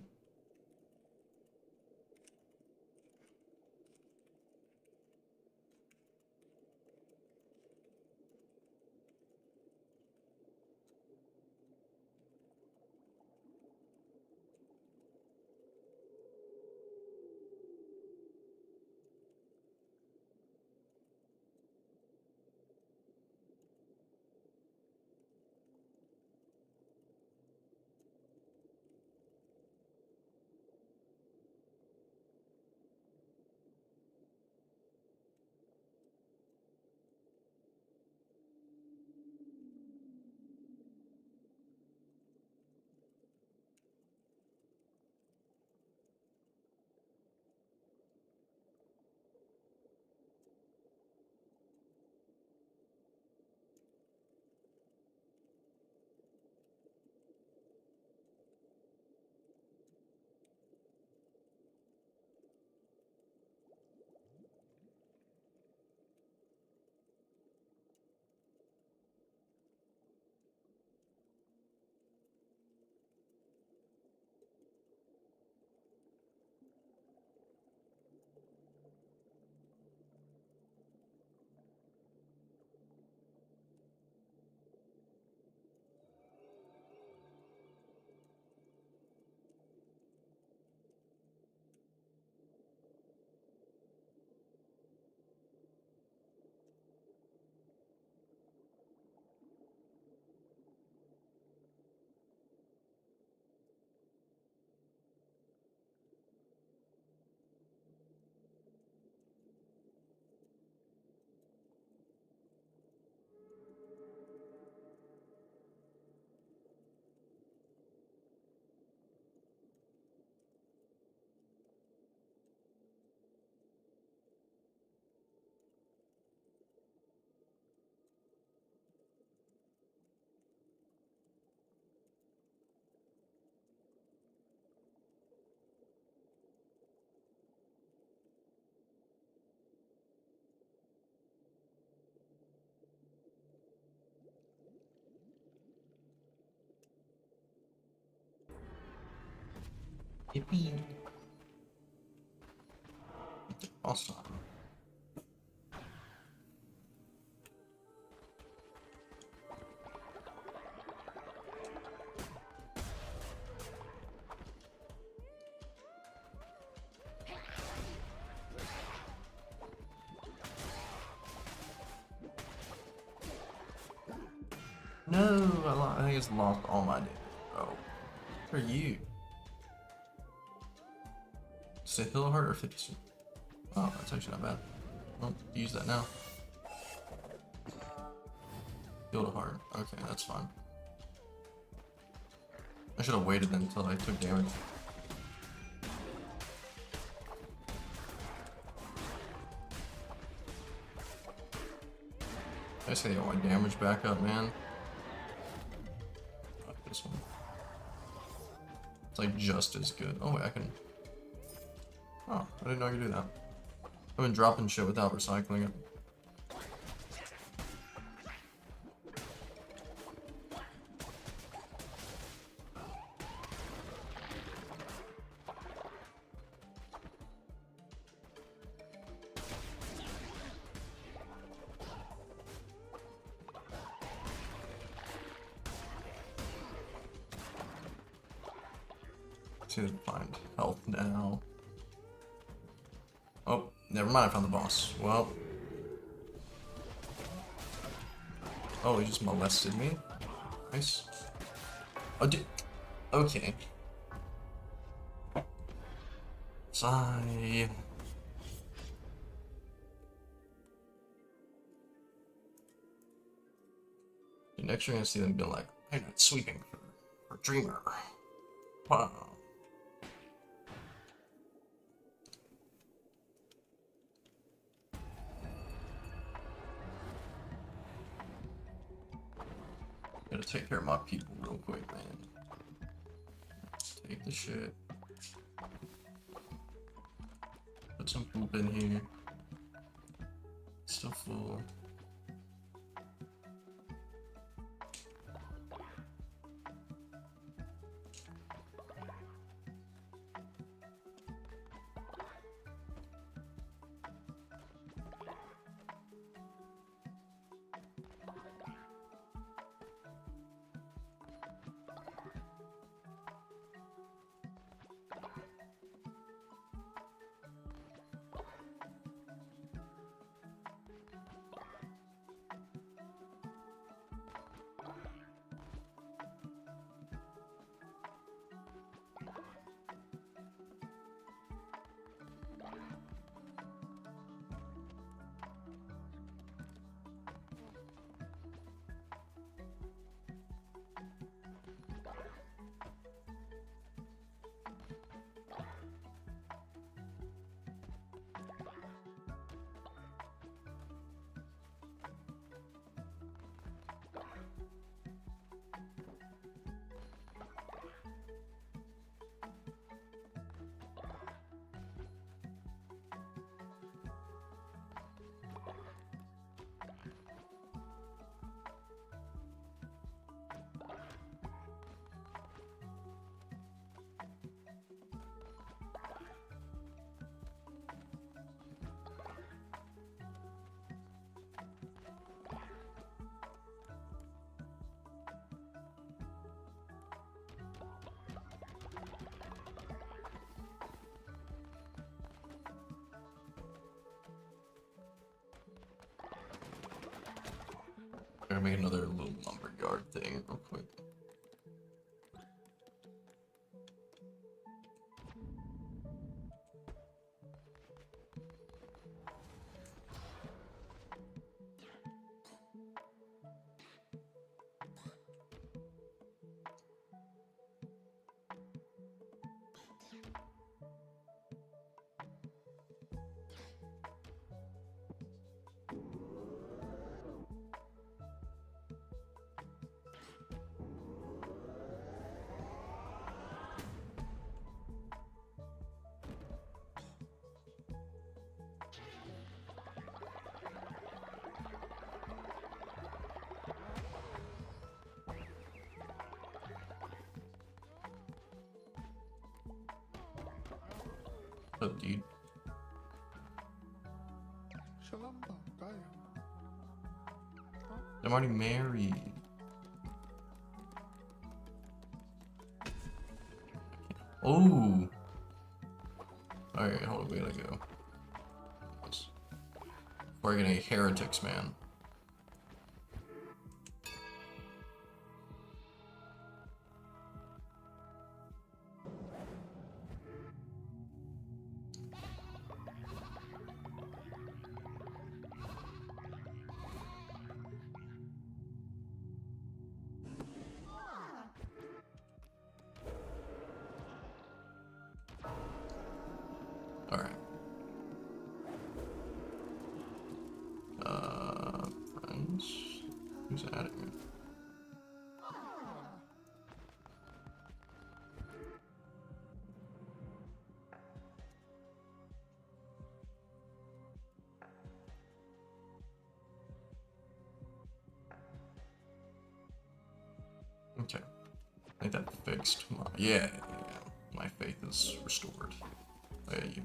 Yippee. Awesome. No, I think it's lost all my damage. Oh, what are you? Say heal heart or 50. Oh, that's actually not bad. Well, use that now. Heal a heart. Okay, that's fine. I should have waited then until I took damage. I say I got my damage back up, man. Fuck this one. It's like just as good. Oh wait, I can. Oh, I didn't know I could do that. I've been dropping shit without recycling it. See if I can find health now. Oh, never mind, I found the boss. Well. Oh, he just molested me. Nice. Oh, dude. Okay. Sigh. Next you're gonna see them be like, I'm not sweeping for Dreamer. Wow. Gotta take care of my people real quick, man. Take the shit. Put some poop in here. Still full. I'm gonna make another little lumberyard thing real quick. What's up, dude? I'm already married. Oh. Alright, hold on, we gotta go. Before I get any heretics, man. Okay. I think that fixed my... Yeah. My faith is restored. By you.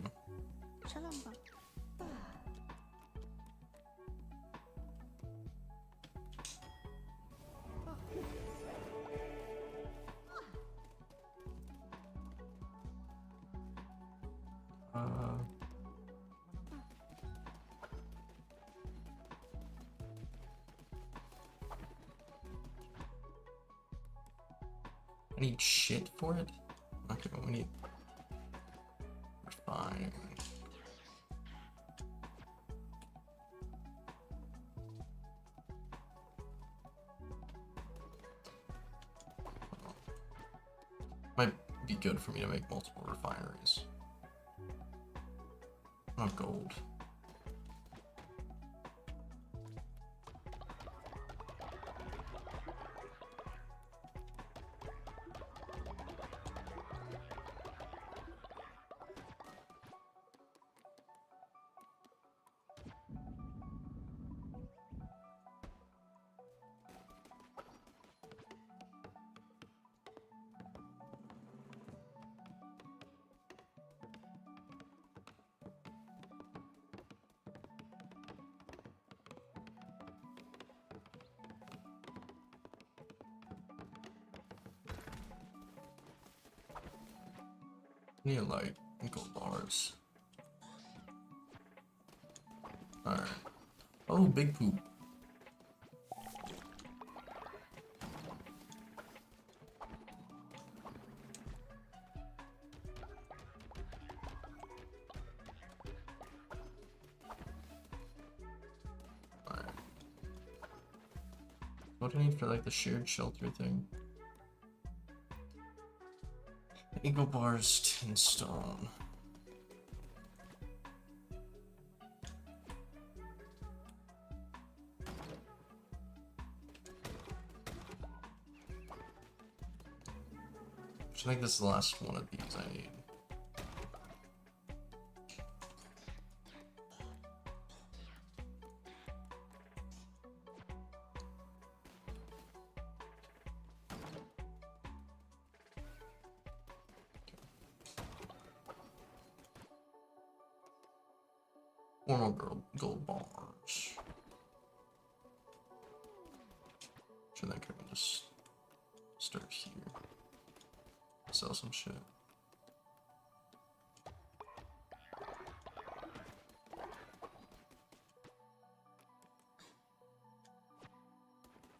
I need shit for it? Okay, we need... Fine. Might be good for me to make multiple refineries. Not gold. I need like gold bars. Alright. Oh, big poop. Alright. What do I need for like the shared shelter thing? Eagle bars, tin stone. I think this is the last one of these I need. Four more gold bars. So then can we just start here? Sell some shit.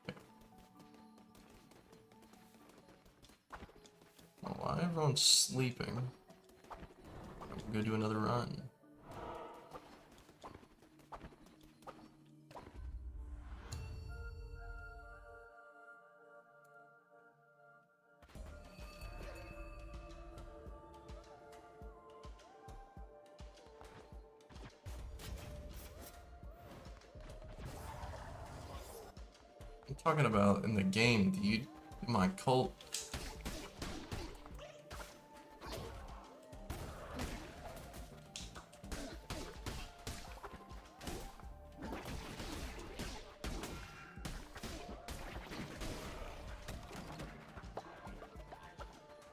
Okay. Well, why everyone's sleeping? I'm gonna do another run. I'm talking about in the game, dude. My cult.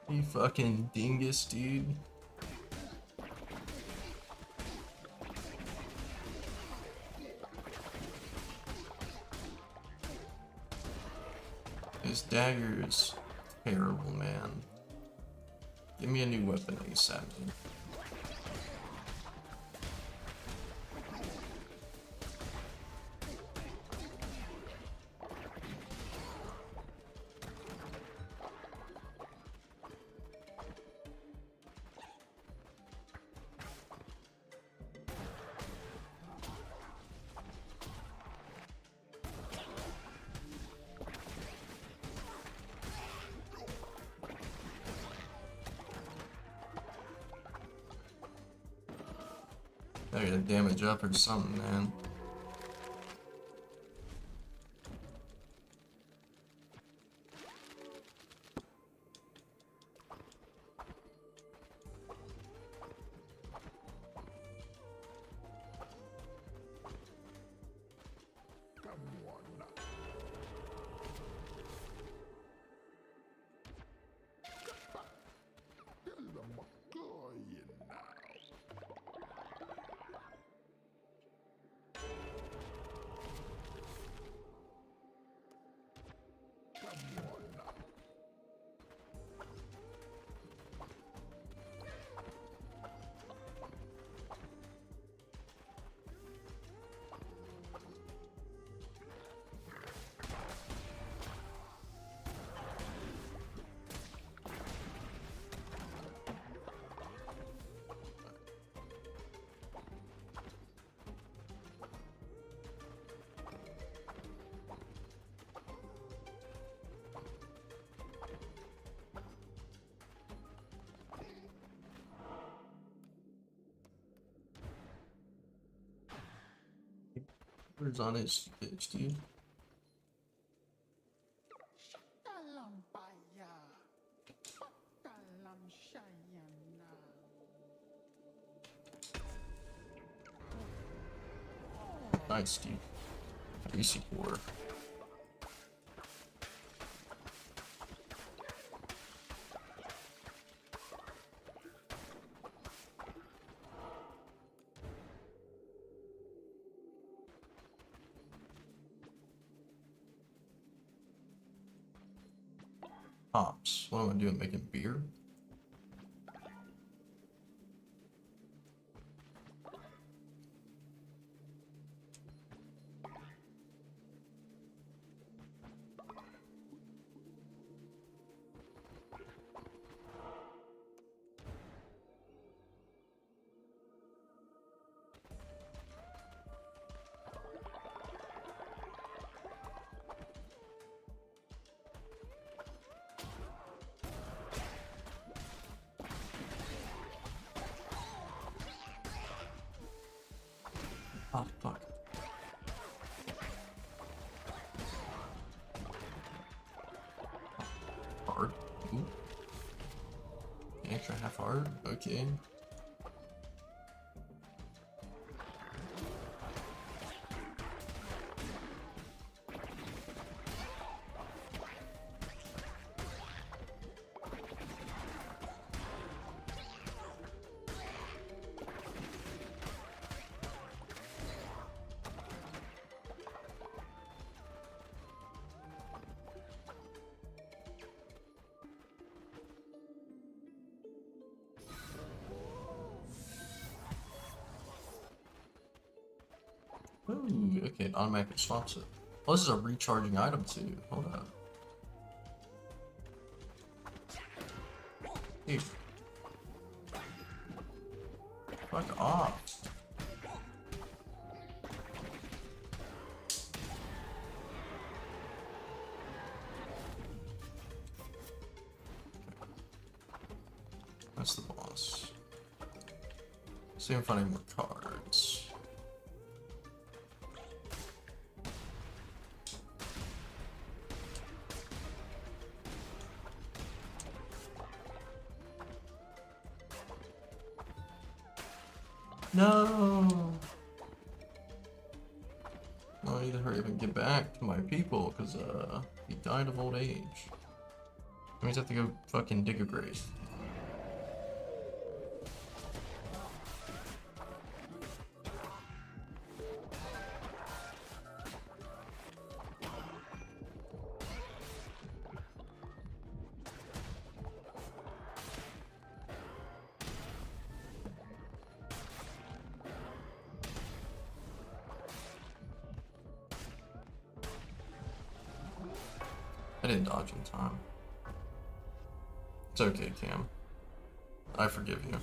You fucking dingus, dude. His dagger is terrible, man. Give me a new weapon ASAP. I gotta damage up or something, man. Where's on his bitch, dude? Nice, dude. Greasy core. Hops. What am I doing? Making beer? Oh, fuck. Hard. Ooh. Extra half hard? Okay. Ooh, okay, it automatically swaps it. Well, this is a recharging item too. Hold up. Dude. Fuck off. That's the boss. See if I'm finding more cards. No! I need to hurry up and get back to my people, because, he died of old age. That means I have to go fucking dig a grave. I didn't dodge in time. It's okay, Cam. I forgive you.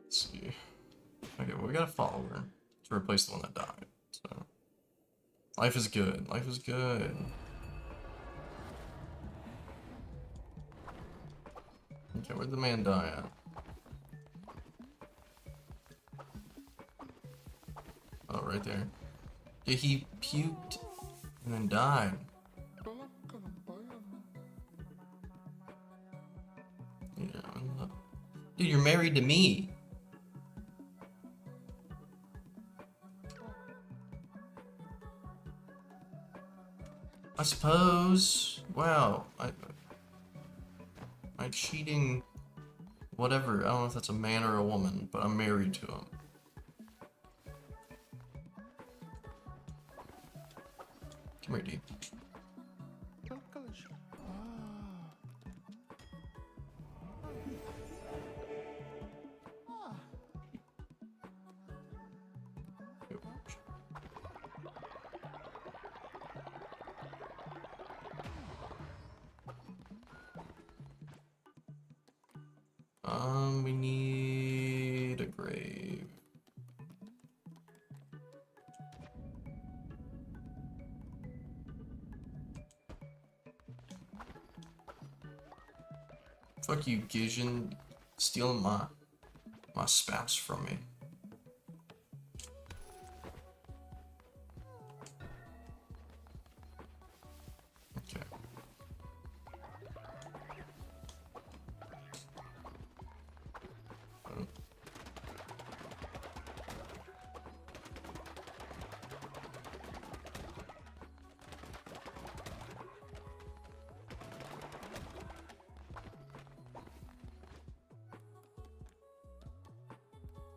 Let's see. Okay, well, we got a follower to replace the one that died. So, life is good. Life is good. Okay, where'd the man die at? Oh, right there. Yeah, he puked and then died. Yeah, dude, you're married to me. I suppose. Wow. My cheating. Whatever. I don't know if that's a man or a woman, but I'm married to him. Come here, dude. We need a grave. Fuck you, Gijan, stealing my spouse from me. Okay.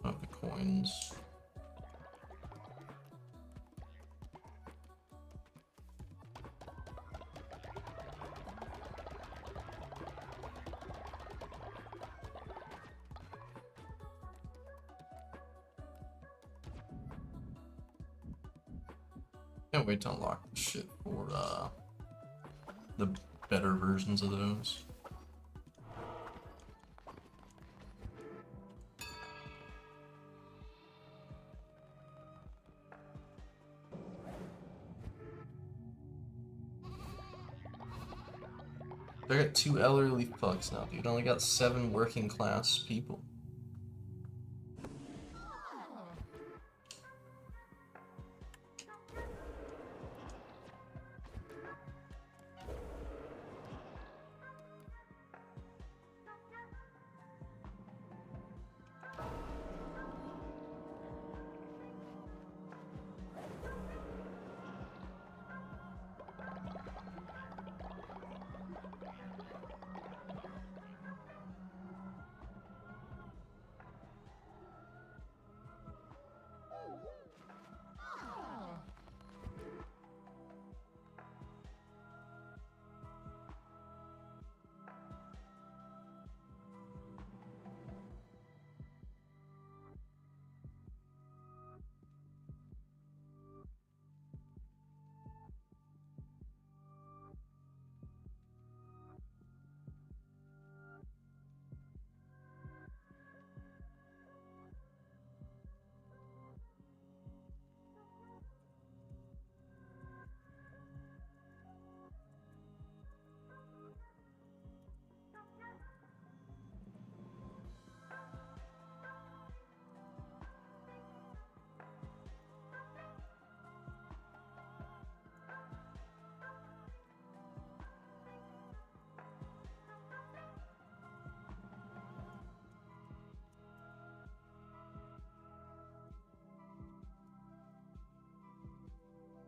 The coins. Can't wait to unlock the shit for the better versions of those. I got 2 elderly fucks now, dude. I only got 7 working class people.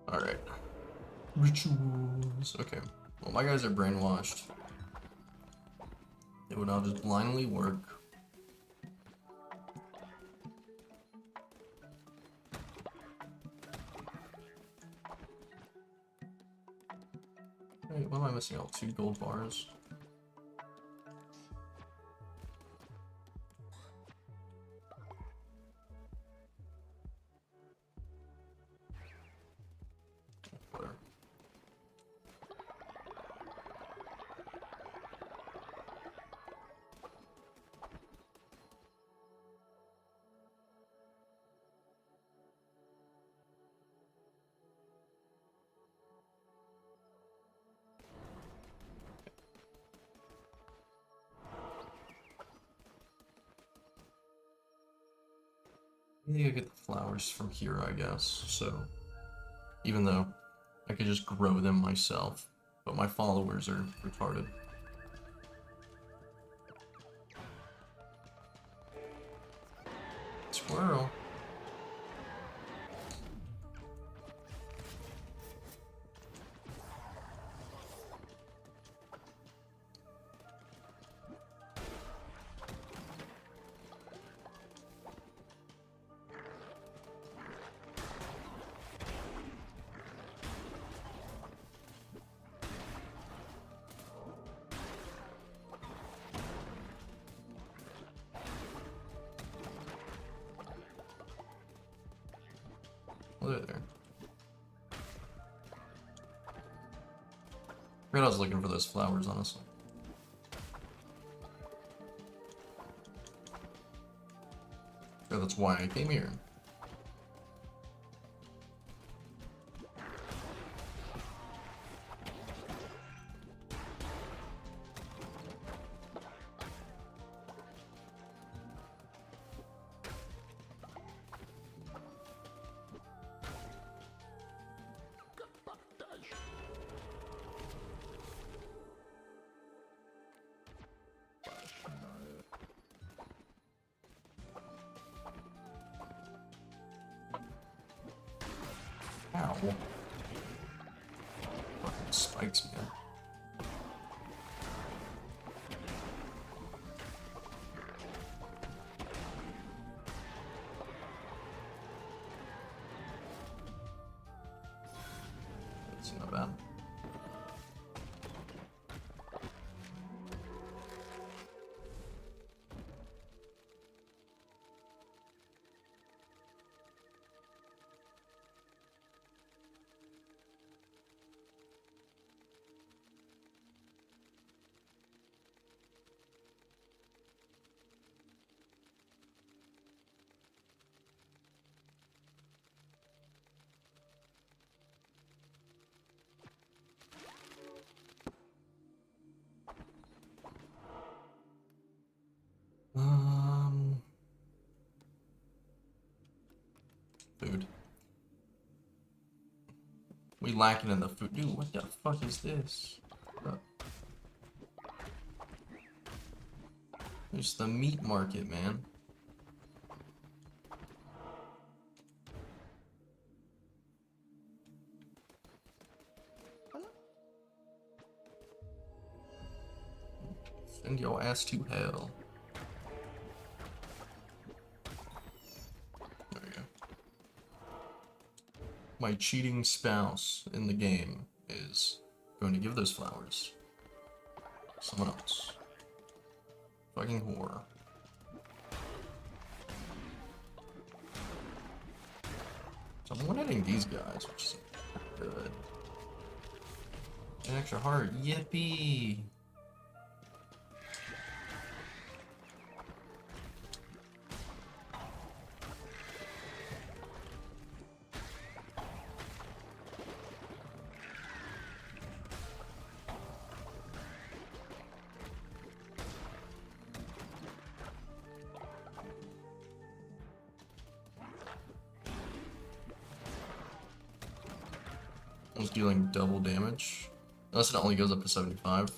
Alright. Rituals. Okay. Well, my guys are brainwashed. It would all just blindly work. Wait, what am I missing out? 2 gold bars? Whatever. Maybe I get the flowers from here, I guess. So, even though I could just grow them myself, but my followers are retarded. Squirrel. Look at there. I forgot I was looking for those flowers, honestly. That's why I came here. Ow. Fucking spikes, man. That's not bad. Food. We lacking in the food. Dude, what the fuck is this? There's the meat market, man. Send your ass to hell. There we go. My cheating spouse in the game is going to give those flowers to someone else. Fucking whore. So I'm one-hitting these guys, which is good. An extra heart. Yippee! I was dealing double damage. Unless it only goes up to 75.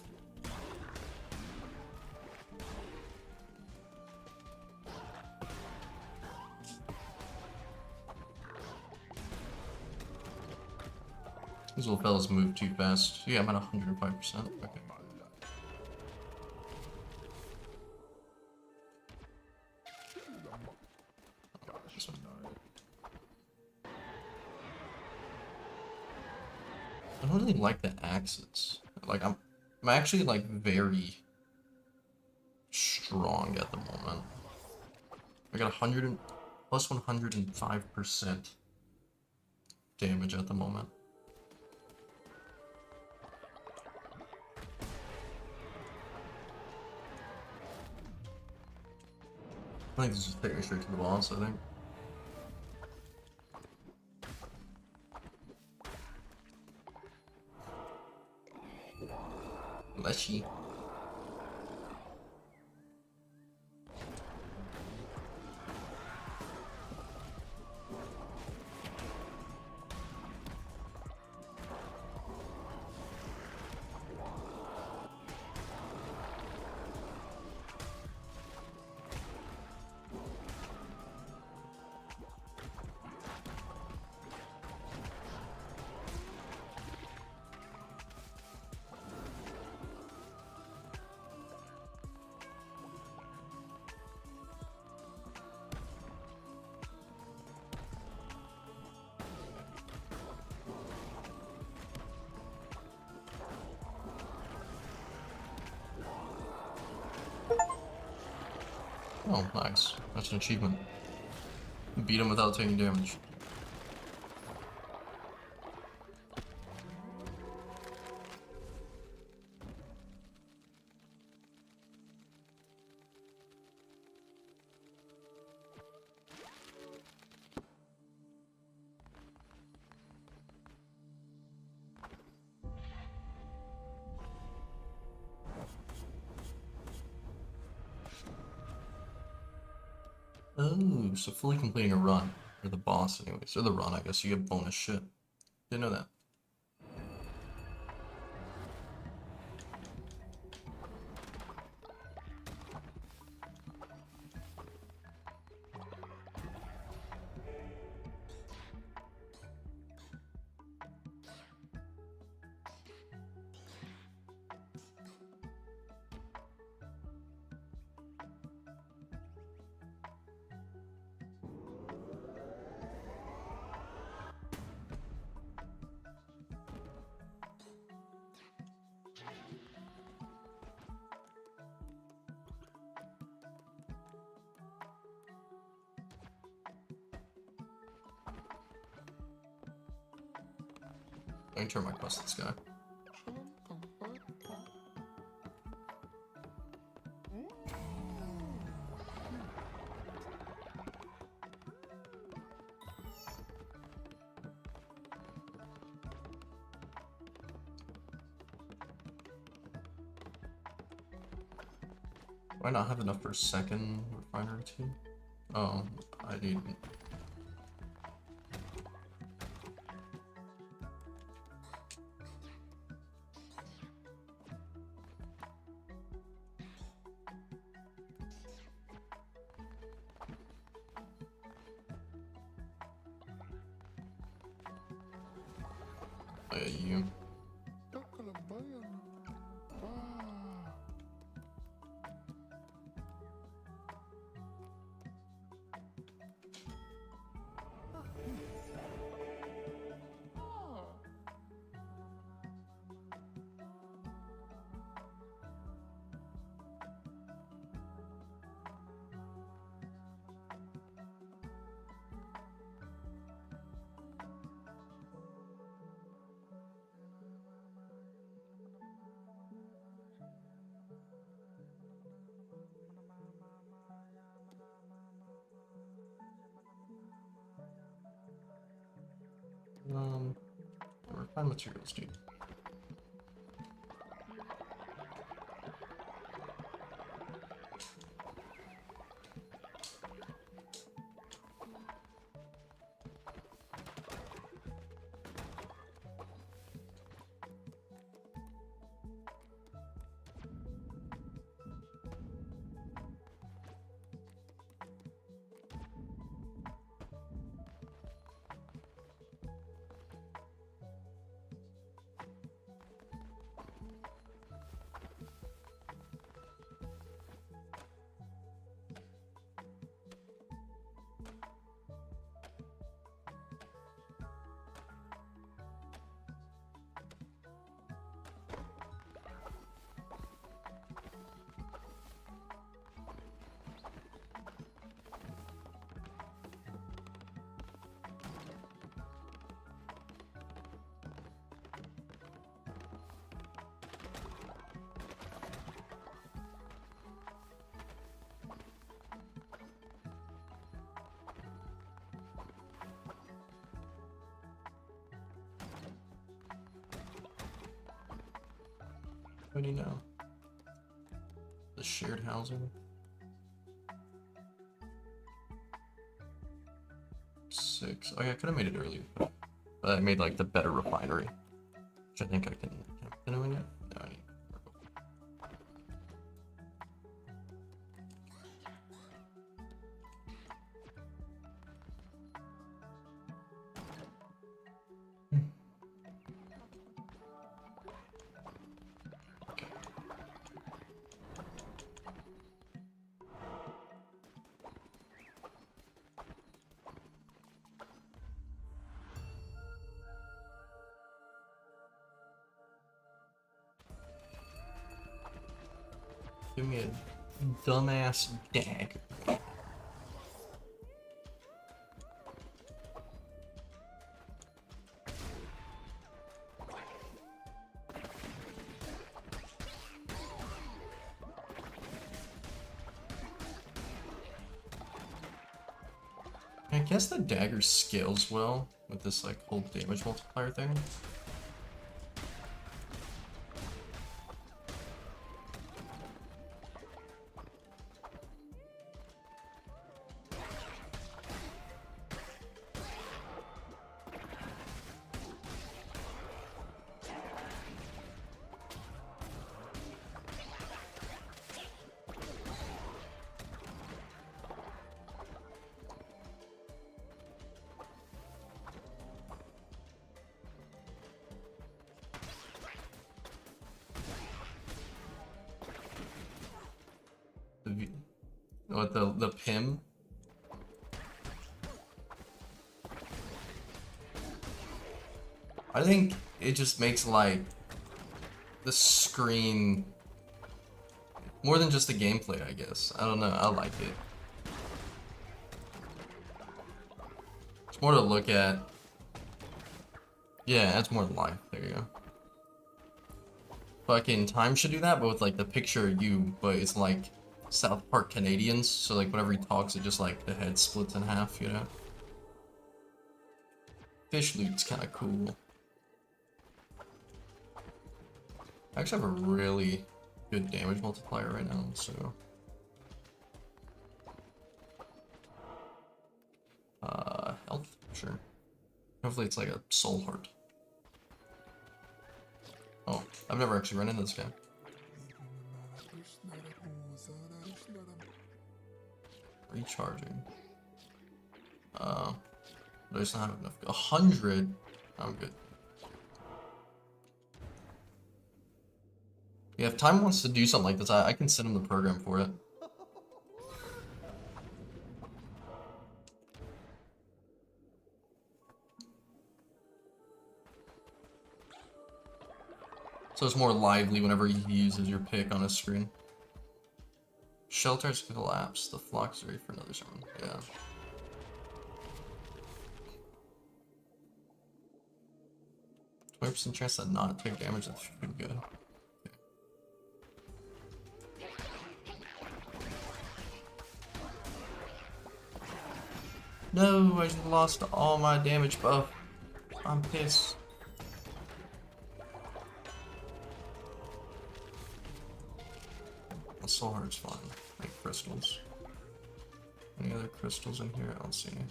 These little fellas move too fast. Yeah, I'm at 105%. Okay. I don't really like the axes. Like I'm actually like very strong at the moment. I got 100 and plus 105% damage at the moment. I think this just take me straight to the boss, I think. Leshy. Oh, nice. That's an achievement. Beat him without taking damage. Oh, so fully completing a run, or the boss anyways, or the run, I guess you get bonus shit. Didn't know that. I can turn my quest to this guy. Do I not have enough for a second refinery too? Oh, I need. You. Refined materials, dude. What do you know? The shared housing? 6. Oh yeah, I could have made it earlier. But I made like the better refinery. Which I think I can doing it. No, I need give me a dumbass dagger. I guess the dagger scales well with this like whole damage multiplier thing. what the PIM. I think it just makes like the screen more than just the gameplay, I guess. I don't know, I like it. It's more to look at. Yeah, it's more life. There you go. Fucking Time should do that, but with like the picture of you, but it's like South Park Canadians, so like whenever he talks, it just like the head splits in half, you know? Fish loot's kind of cool. I actually have a really good damage multiplier right now, so... health, sure. Hopefully it's like a soul heart. Oh, I've never actually run into this guy. Recharging. I just don't have enough. 100? I'm good. Yeah, if Time wants to do something like this, I can send him the program for it. So it's more lively whenever he uses your pick on his screen. Shelters collapse. The flock's ready for another zone. Yeah. %20 chance to not take damage. That's pretty good. Okay. No, I just lost all my damage buff. I'm pissed. Soul Heart's fine. Like crystals. Any other crystals in here? I don't see any.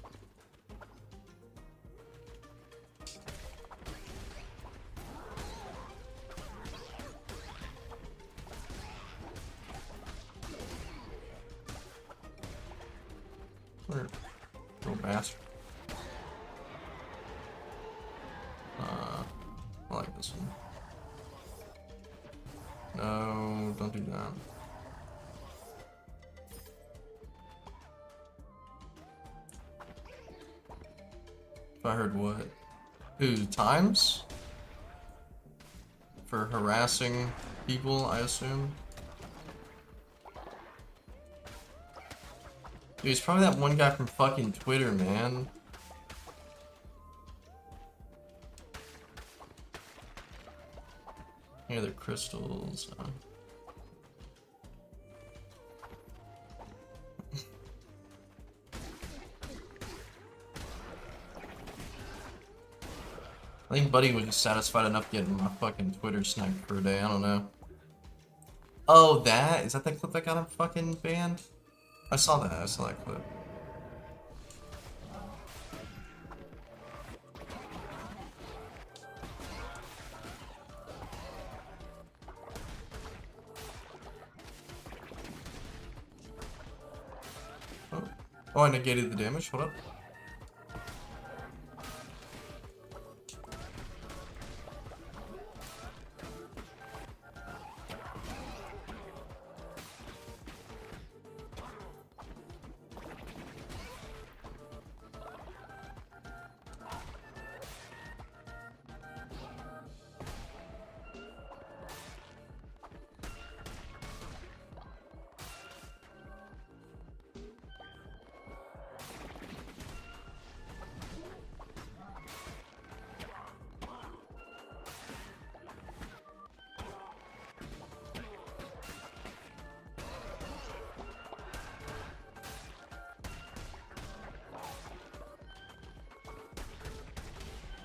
Where? Little bastard. I like this one. No, don't do that. I heard what? Who, Times? For harassing people, I assume? Dude, it's probably that one guy from fucking Twitter, man. Any other crystals? I think Buddy was just satisfied enough getting my fucking Twitter sniped for a day, I don't know. Oh, that? Is that the clip that got him fucking banned? I saw that clip. Oh, I negated the damage, hold up.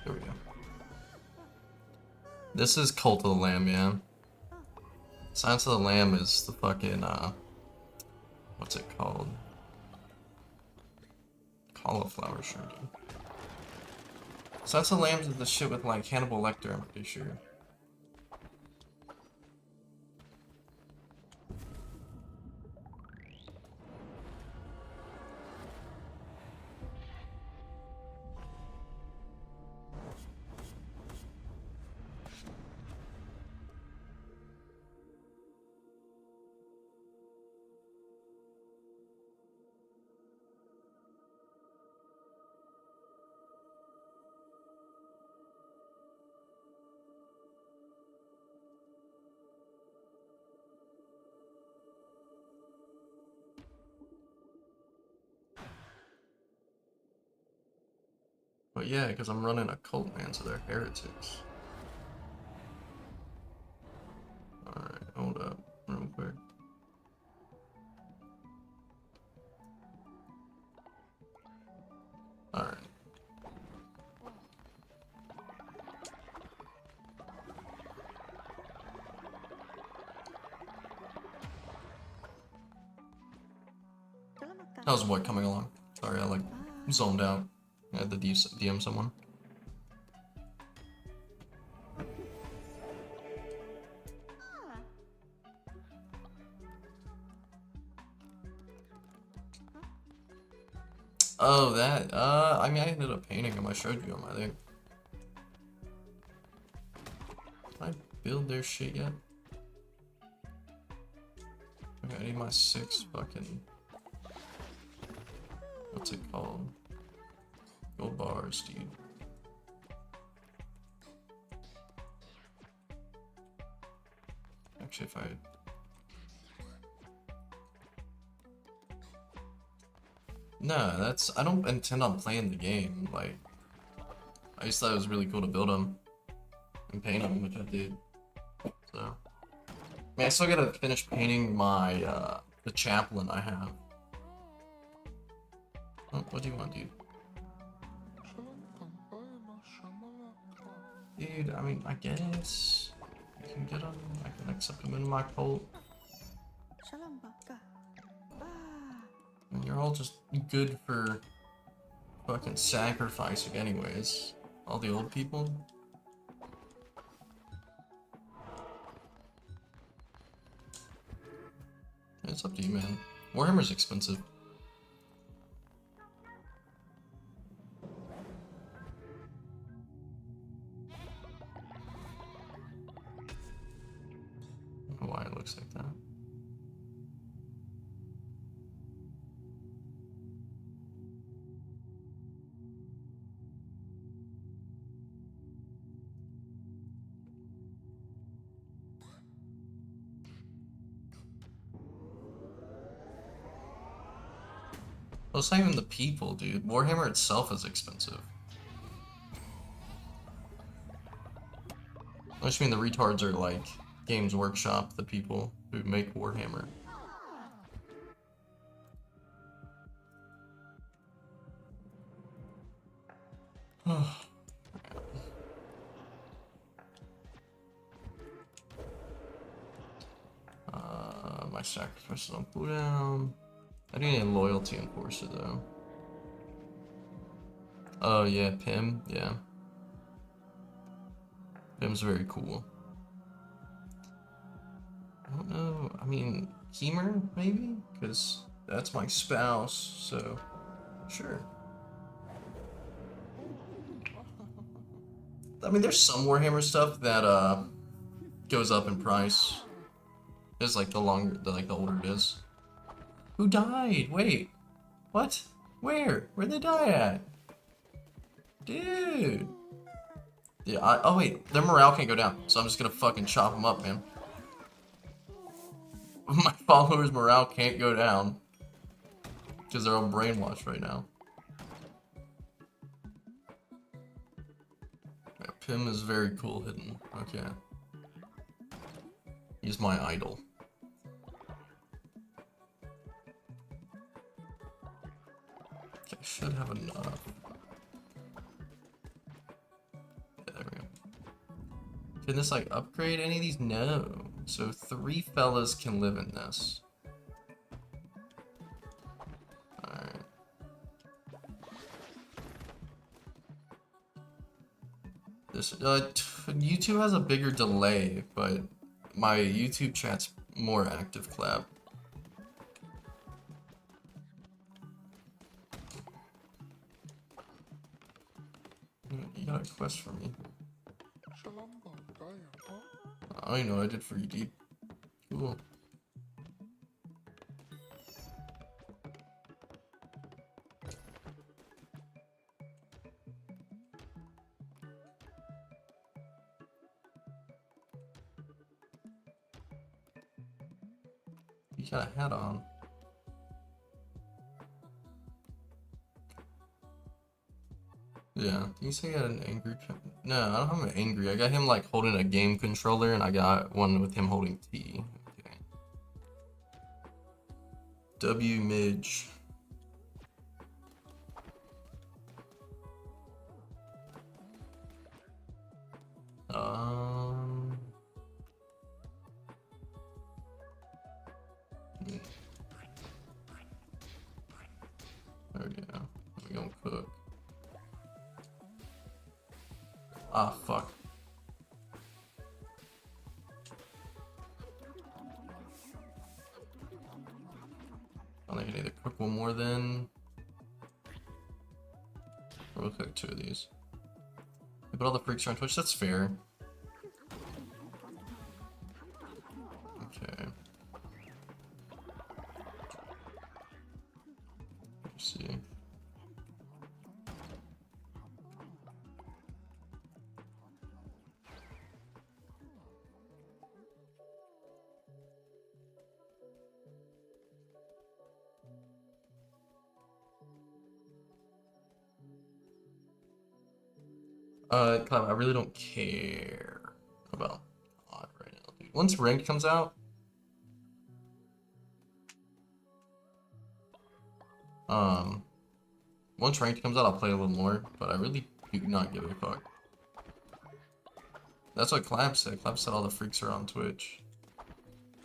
There we go. This is Cult of the Lamb, yeah. Science of the Lamb is the fucking, what's it called? Cauliflower shirt. Science of the Lamb is the shit with, like, Hannibal Lecter, I'm pretty sure. But yeah, because I'm running a cult, man, so they're heretics. Alright, hold up real quick. Alright. How's what coming along? Sorry, I like zoned out. I had to DM someone. Oh, that. I mean, I ended up painting him. I showed you him, I think. Did I build their shit yet? Okay, I need my 6 fucking. What's it called? Gold bars, dude. Actually, if I. No, that's. I don't intend on playing the game. Like, I just thought it was really cool to build them and paint them, which I did. So, I mean, I still gotta finish painting my the chaplain I have. Oh, what do you want, dude? Dude, I mean, I get it. I can get them. I can accept them in my cult. And you're all just good for fucking sacrificing anyways. All the old people. It's up to you, man. Warhammer's expensive. I don't know why it looks like that. Well, it's not even the people, dude. Warhammer itself is expensive. I just mean the retards are like Games Workshop, the people who make Warhammer. My sacrifices on cooldown. I do need loyalty enforcer though. Oh yeah, Pim, yeah. Pim's very cool. I don't know, I mean, Hemer maybe? Because that's my spouse, so sure. I mean, there's some Warhammer stuff that goes up in price. Just like the longer, the older it is. Who died? Wait, what? Where? Where'd they die at? Dude. Yeah, oh wait, their morale can't go down, so I'm just gonna fucking chop them up, man. My followers' morale can't go down. Because they're all brainwashed right now. Yeah, Pim is very cool hidden. Okay. He's my idol. Okay, I should have enough. Yeah, there we go. Can this like upgrade any of these? No. So 3 fellas can live in this. Alright. This YouTube has a bigger delay, but my YouTube chat's more active collab. You got a quest for me. I know what I did for you, dude. Cool. You got a hat on. Yeah. Did you say you had an angry? No, I don't have an angry. I got him like holding a game controller, and I got one with him holding T. Okay. W Midge. Um. There we go. We gonna cook. Ah, fuck. I think I need to cook one more then. We'll cook 2 of these. But all the freaks are on Twitch, that's fair. Okay. Let's see. Cloud, I really don't care about odd right now, dude. Once ranked comes out, once ranked comes out, I'll play a little more, but I really do not give a fuck. That's what Clap said. Clap said all the freaks are on Twitch.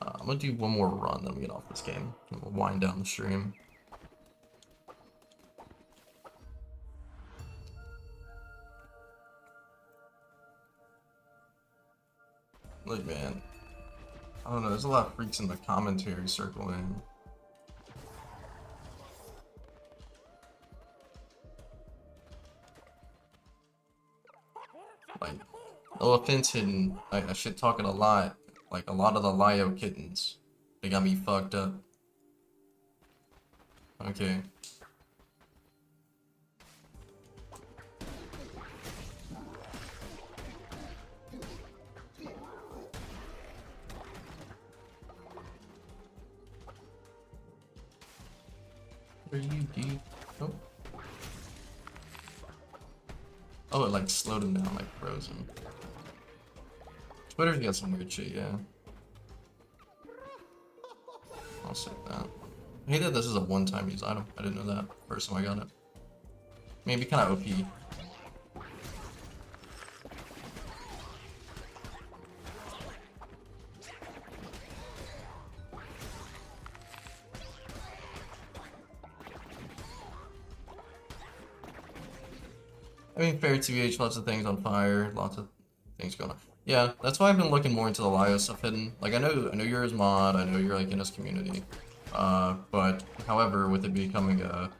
I'm gonna do one more run, then we get off this game. And we'll wind down the stream. Look, man. I don't know, there's a lot of freaks in the commentary circling. Like, Liotent, I shit talking a lot. Like, a lot of the Lio kittens. They got me fucked up. Okay. Where are you, dude? Oh. Oh, it like slowed him down, like frozen. Twitter's got some weird shit, yeah. I'll say that. I hate that this is a one-time use item. I didn't know that first time I got it. Maybe kind of OP. I mean, fair TBH, lots of things on fire, lots of things going on. Yeah, that's why I've been looking more into the Lio stuff hidden. Like, I know you're his mod, I know you're like in his community. But however, with it becoming a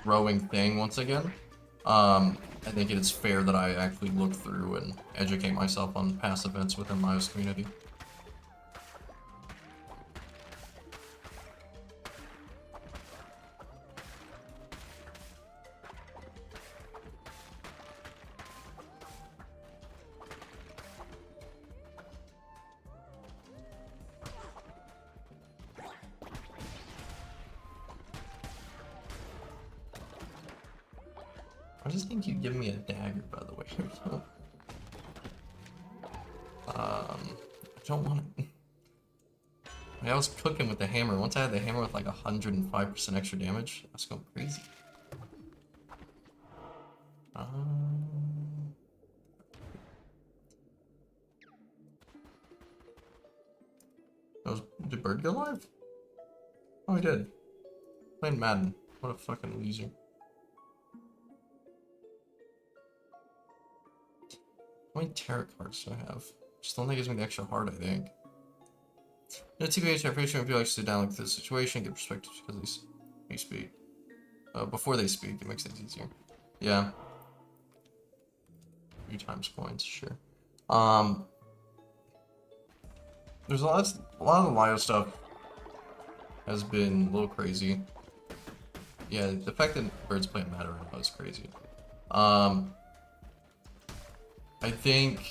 growing thing once again, I think it is fair that I actually look through and educate myself on past events within Lio's community. I just think you give me a dagger, by the way. I don't want it. I mean, I was cooking with the hammer. Once I had the hammer with like 105% extra damage, I was going crazy. Did Bird go live? Oh, he did. Playing Madden. What a fucking loser. How many tarot cards do I have? Just don't think it's gonna be extra hard, I think. No TBH, I appreciate if you like to sit down like this situation, get perspective because they speak. Before they speak, it makes things easier. Yeah. 3 times points, sure. There's a lot of the Lio stuff has been a little crazy. Yeah, the fact that Bird's playing Matter right now is crazy. I think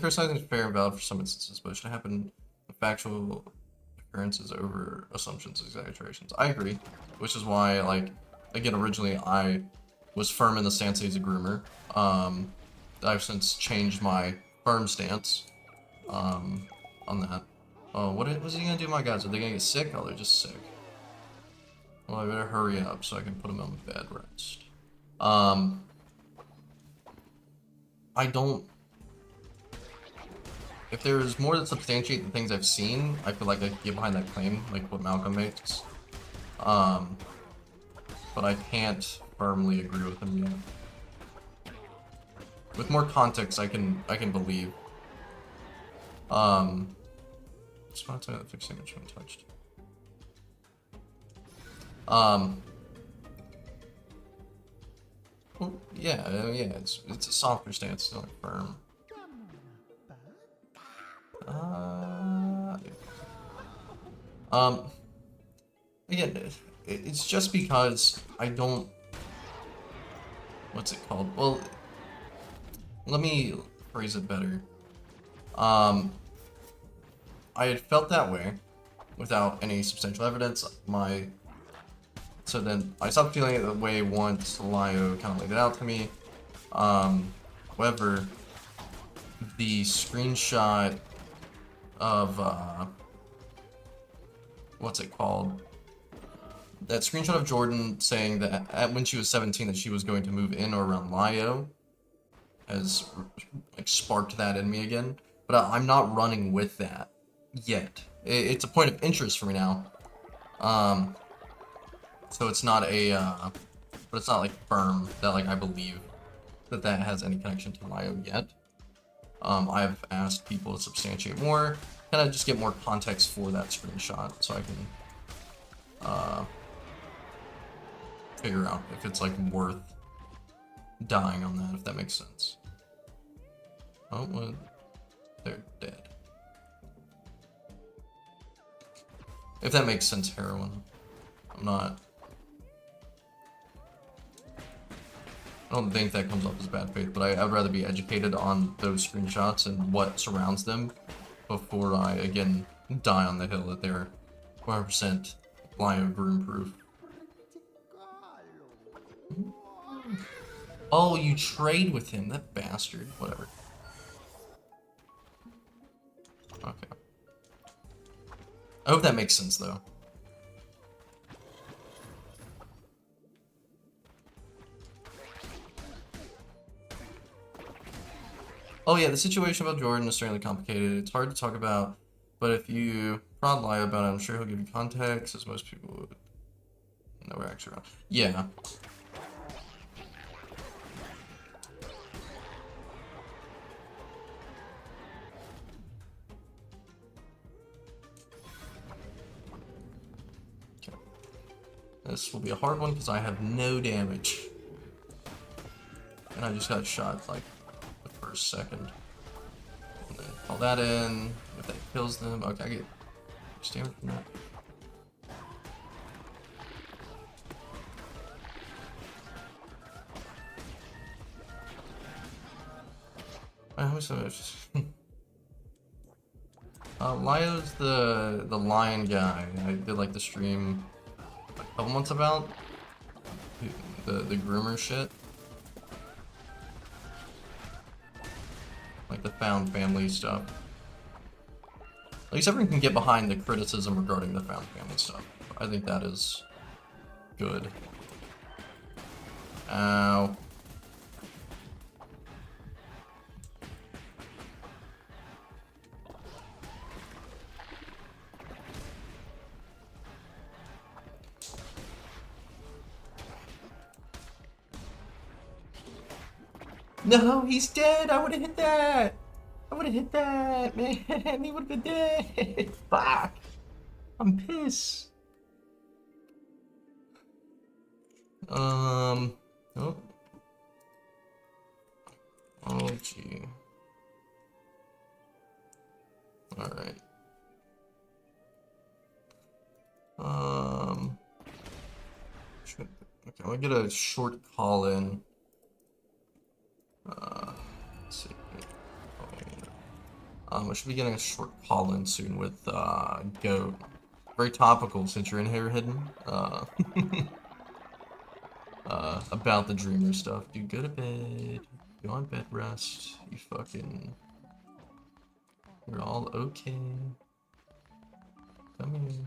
criticizing is fair and valid for some instances, but it should happen with factual occurrences over assumptions and exaggerations. I agree, which is why, like, again, originally I was firm in the stance that he's a groomer. I've since changed my firm stance on that. Oh, what was he gonna do, my guys? Are they gonna get sick? Oh, they're just sick. Well, I better hurry up so I can put them on bed rest. I don't... If there's more that substantiate the things I've seen, I feel like I could get behind that claim, like what Malcolm makes. But I can't firmly agree with him yet. With more context, I can believe. Response to the fixed image when touched. Well, yeah, it's a softer stance, still like firm. Again, it's just because I don't... What's it called? Well, let me phrase it better. I had felt that way without any substantial evidence. So then I stopped feeling it that way once Lio kind of laid it out to me. However, the screenshot of what's it called? That screenshot of Jordan saying that when she was 17 that she was going to move in or around Lio has like sparked that in me again. But I'm not running with that yet. It's a point of interest for me now. So it's not a, but it's not like firm that like I believe that has any connection to Lio yet. I've asked people to substantiate more, kind of just get more context for that screenshot so I can figure out if it's like worth dying on that, if that makes sense. Oh, well, they're dead. If that makes sense, heroin. I don't think that comes off as bad faith, but I'd rather be educated on those screenshots and what surrounds them before I, again, die on the hill that they're 100% Lio groom proof. Oh, you trade with him, that bastard. Whatever. Okay. I hope that makes sense, though. Oh yeah, the situation about Jordan is certainly complicated. It's hard to talk about, but if you prod Lio about it, I'm sure he'll give you context, as most people would. No, we're actually wrong. Yeah. Okay. This will be a hard one because I have no damage. And I just got shot like the first second. And then call that in. If that kills them, okay, I get damage from that. Lio's the lion guy. I did like the stream a couple months about the groomer shit. Like the found family stuff. At least everyone can get behind the criticism regarding the found family stuff. I think that is good. Ow. No, he's dead! I would've hit that! I would've hit that, man! He would've been dead! Fuck! I'm pissed. Oh. Oh, gee. Alright. Okay, I'll get a short call in. Let's see. I should be getting a short call in soon with Goat. Very topical since you're in here hidden. about the dreamer stuff. Dude, go to bed. Go on bed rest. You fucking... We're all okay. Come here.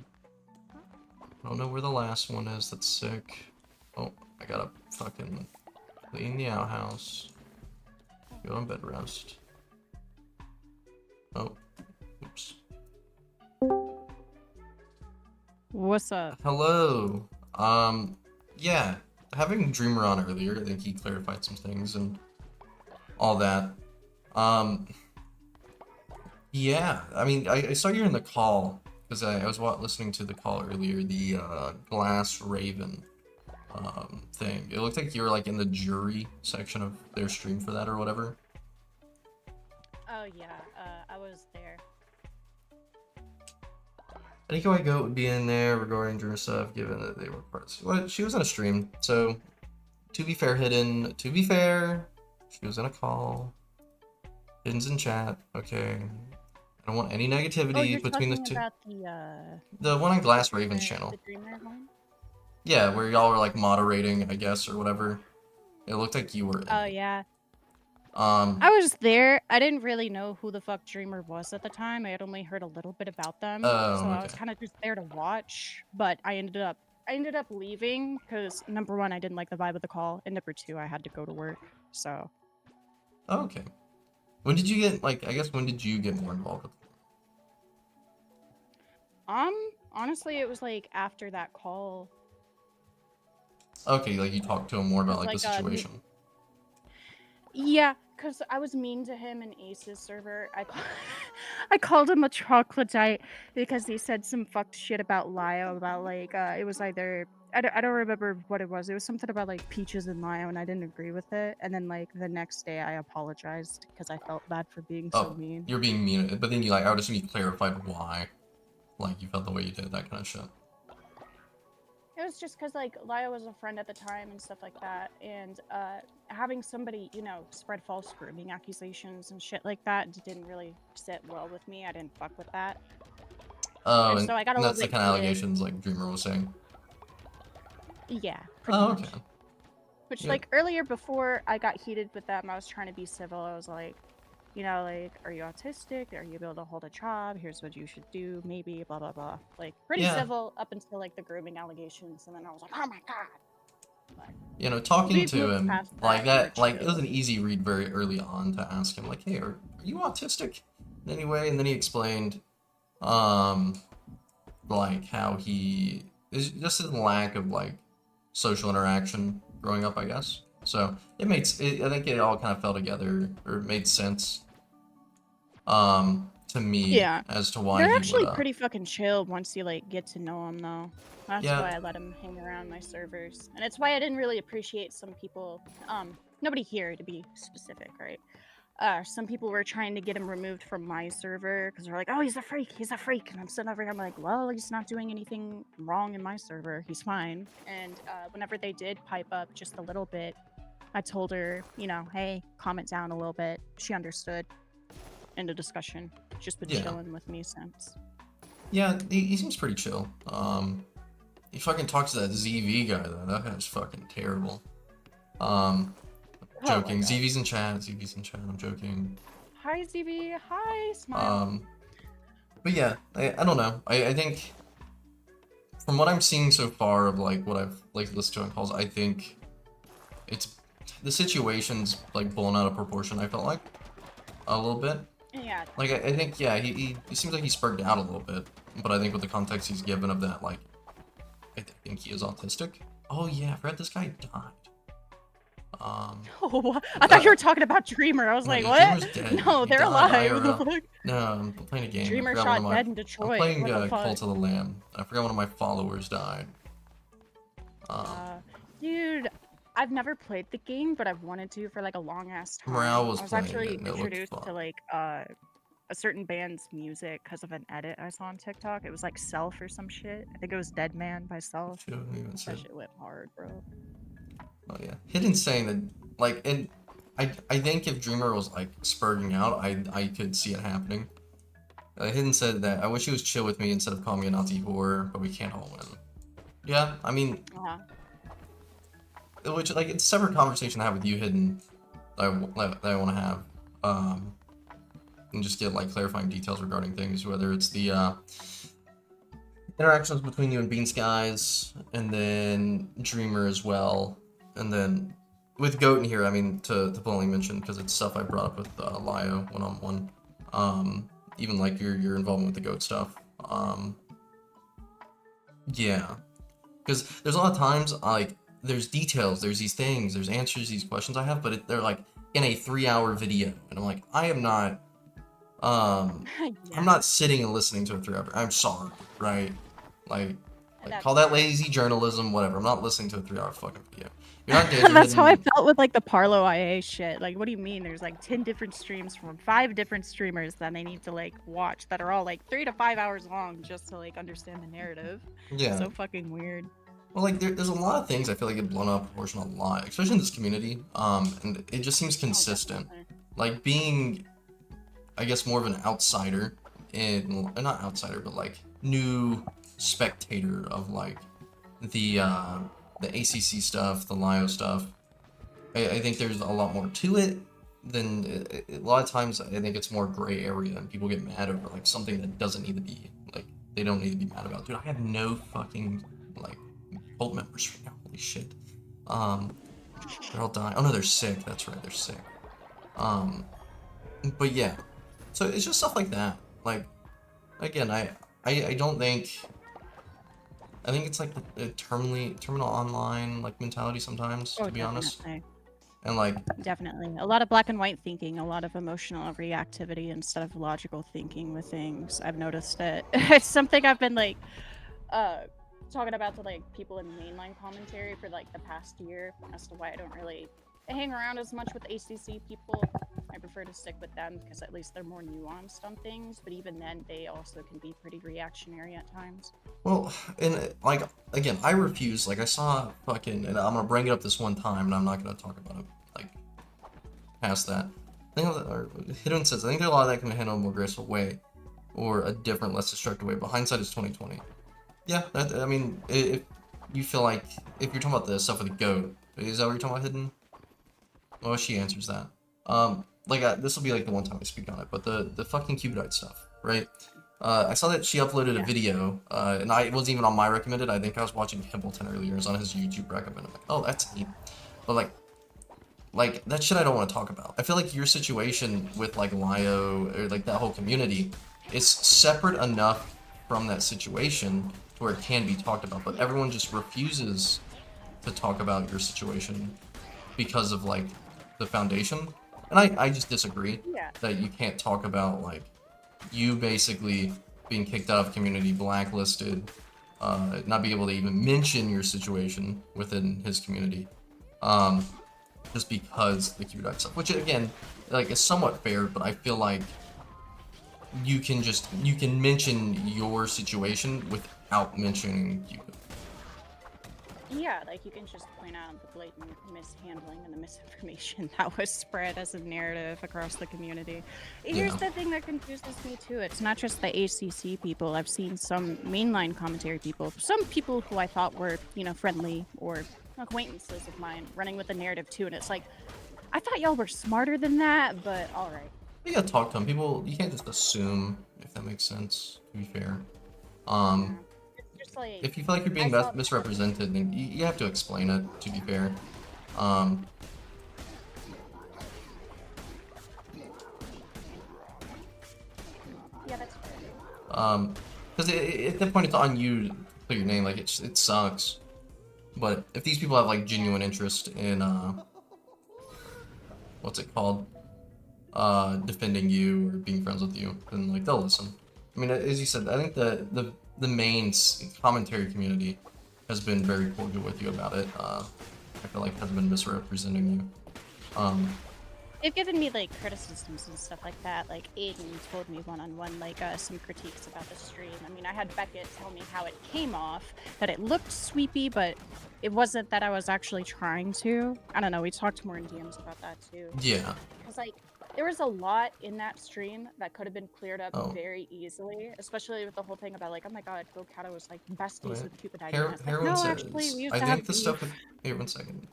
I don't know where the last one is that's sick. Oh, I gotta fucking clean the outhouse. Go on bed rest. Oh, oops. What's up? Hello. Yeah, having Dreamer on earlier, I think he clarified some things and all that. Yeah, I mean, I saw you in the call, because I was listening to the call earlier, the Glass Raven thing. It looked like you were like in the jury section of their stream for that or whatever. Oh yeah, I was there. I think my goat would be in there regarding Dreamer stuff, given that they were parts. Well, she was in a stream, so to be fair, Hidden. To be fair, she was in a call. Hidden's in chat. Okay. I don't want any negativity between the two. About the one on Glass Raven's channel. The Dreamer one? Yeah, where y'all were like moderating, I guess, or whatever. It looked like you were in. Oh yeah. I was there. I didn't really know who the fuck Dreamer was at the time. I had only heard a little bit about them, so I was kind of just there to watch. But I ended up leaving because number one, I didn't like the vibe of the call, and number two, I had to go to work. So. Oh, okay. When did you get like? I guess when did you get more involved with? Honestly, it was like after that call. Okay, like you talked to him more about like the situation. Yeah, because I was mean to him in Ace's server. I called him a troglodyte because he said some fucked shit about Lio, about like, it was either, I don't remember what it was. It was something about like peaches and Lio, and I didn't agree with it. And then like the next day I apologized because I felt bad for being so mean. You're being mean, but then you like, I would assume you clarified why, like you felt the way you did, that kind of shit. It was just because, like, Lio was a friend at the time and stuff like that, and having somebody, you know, spread false grooming accusations and shit like that didn't really sit well with me. I didn't fuck with that. Oh, and so I got a that's little the kind of allegations, like, Dreamer was saying? Yeah, pretty much. Okay. Which, like, earlier before I got heated with them, I was trying to be civil. I was like, you know, like, are you autistic? Are you able to hold a job? Here's what you should do, maybe, blah, blah, blah. Like, pretty civil up until, like, the grooming allegations, and then I was like, oh my god. But, you know, talking to him, like that, like, it was an easy read very early on to ask him, like, hey, are you autistic in any way? And then he explained, like, how he, is just his lack of, like, social interaction growing up, I guess. So, I think it all kind of fell together, or made sense. To me, as to why they're actually pretty fucking chill once you like get to know them, though. That's why I let them hang around my servers, and it's why I didn't really appreciate some people. Nobody here to be specific, right? Some people were trying to get him removed from my server because they're like, "Oh, he's a freak, and I'm sitting over here, I'm like, "Well, he's not doing anything wrong in my server. He's fine." And whenever they did pipe up just a little bit, I told her, you know, hey, calm it down a little bit. She understood. End of discussion. Just been chilling with me since. Yeah, he seems pretty chill. He fucking talks to that ZV guy though. That guy's fucking terrible. Joking. ZV's in chat. I'm joking. Hi ZV. Hi Smile. But yeah, I don't know. I think from what I'm seeing so far of like what I've like listened to on calls, I think it's the situation's like blown out of proportion. I felt like a little bit. Yeah. Like I think he seems like he spurred out a little bit, but I think with the context he's given of that, like I think he is autistic. Oh yeah, I forgot this guy died. Oh, I thought you were talking about Dreamer. I was like, what? No, they're alive. No, I'm playing a game. Dreamer shot dead in Detroit. I'm playing Cult of the Lamb. I forgot one of my followers died. Dude, I've never played the game, but I've wanted to for like a long ass time. Morale was I was playing actually it, and it introduced looked to like a certain band's music because of an edit I saw on TikTok. It was like Self or some shit. I think it was Dead Man by Self. That shit went hard, bro. Oh yeah, Hidden saying that like, and I think if Dreamer was like spurting out, I could see it happening. Hidden said that I wish he was chill with me instead of calling me a Nazi whore, but we can't all win. Yeah, I mean, which like it's a separate conversation I have with you, Hidden, that I want to have, and just get like clarifying details regarding things, whether it's the interactions between you and Bean Skies, and then Dreamer as well, and then with Goat in here, I mean, to only mention, because it's stuff I brought up with Lio one-on-one, even like your involvement with the Goat stuff, yeah, because there's a lot of times, like, there's details, there's these things, there's answers to these questions I have, but they're like in a 3-hour video, and I'm like, I am not, I'm not sitting and listening to a 3-hour, I'm sorry, right? Like call that lazy journalism, whatever. I'm not listening to a 3-hour fucking video. You're not danger That's how I hidden. felt with like the Parlo IA shit. Like, what do you mean? There's like 10 different streams from 5 different streamers that they need to like watch that are all like 3 to 5 hours long just to like understand the narrative. Yeah. So fucking weird. Well, like there's a lot of things I feel like get blown up proportion a lot, especially in this community. And it just seems consistent. Like being, I guess, more of an outsider, not outsider, but like new spectator of like the ACC stuff, the Lio stuff. I think there's a lot more to it than a lot of times. I think it's more gray area, and people get mad over like something that doesn't need to be like they don't need to be mad about. Dude, I have no fucking like cult members right now. Holy shit. They're all dying. Oh no, they're sick. That's right, they're sick. But yeah, so it's just stuff like that. Like, again, I don't think. I think it's like the terminal online like mentality sometimes, to be honest. And like Definitely. A lot of black and white thinking, a lot of emotional reactivity instead of logical thinking with things. I've noticed it. It's something I've been like talking about to like people in mainline commentary for like the past year as to why I don't really hang around as much with ACC people. I prefer to stick with them because at least they're more nuanced on things, but even then they also can be pretty reactionary at times. Well, and like again, I refuse. Like I saw fucking, and I'm gonna bring it up this one time, and I'm not gonna talk about it like past that. I think, or Hidden says, I think a lot of that can be handled in a more graceful way, or a different, less destructive way. But hindsight is 2020. Yeah, I mean, if you feel like if you're talking about the stuff with the goat, is that what you're talking about, Hidden? Well, she answers that. This will be like the one time I speak on it, but the fucking Cubedite stuff, right? I saw that she uploaded a video, and it wasn't even on my recommended. I think I was watching Templeton earlier. It was on his YouTube recommended. I'm like, oh, that's neat. But like that shit I don't want to talk about. I feel like your situation with like Lio or like that whole community is separate enough from that situation to where it can be talked about, but everyone just refuses to talk about your situation because of like the foundation. And I just disagree that you can't talk about like you basically being kicked out of community, blacklisted, not be able to even mention your situation within his community, just because the Cubedite stuff, which again, like is somewhat fair, but I feel like you can mention your situation without mentioning Cubed. Yeah, like you can just point out the blatant mishandling and the misinformation that was spread as a narrative across the community. Here's the thing that confuses me too. It's not just the ACC people. I've seen some mainline commentary people, some people who I thought were, friendly or acquaintances of mine running with the narrative too. And it's like, I thought y'all were smarter than that, but all right. You gotta talk to them. People, you can't just assume, if that makes sense, to be fair. Like, if you feel like you're being misrepresented, then you have to explain it, to be fair. Yeah, that's fair. Because at that point, it's on you to clear your name. Like, it sucks. But if these people have, like, genuine interest in, what's it called? Defending you or being friends with you, then, like, they'll listen. I mean, as you said, I think the main commentary community has been very cordial with you about it. I feel like has been misrepresenting you. They've given me like criticisms and stuff like that. Like Aiden told me one-on-one like some critiques about the stream. I mean, I had Beckett tell me how it came off, that it looked sweepy, but it wasn't that I was actually trying to. I don't know. We talked more in DMs about that too. Yeah. Because like there was a lot in that stream that could have been cleared up very easily, especially with the whole thing about like, oh my god, Go Kato was like besties with Cupidite. Heroin says, I think the stuff with... Here, one second.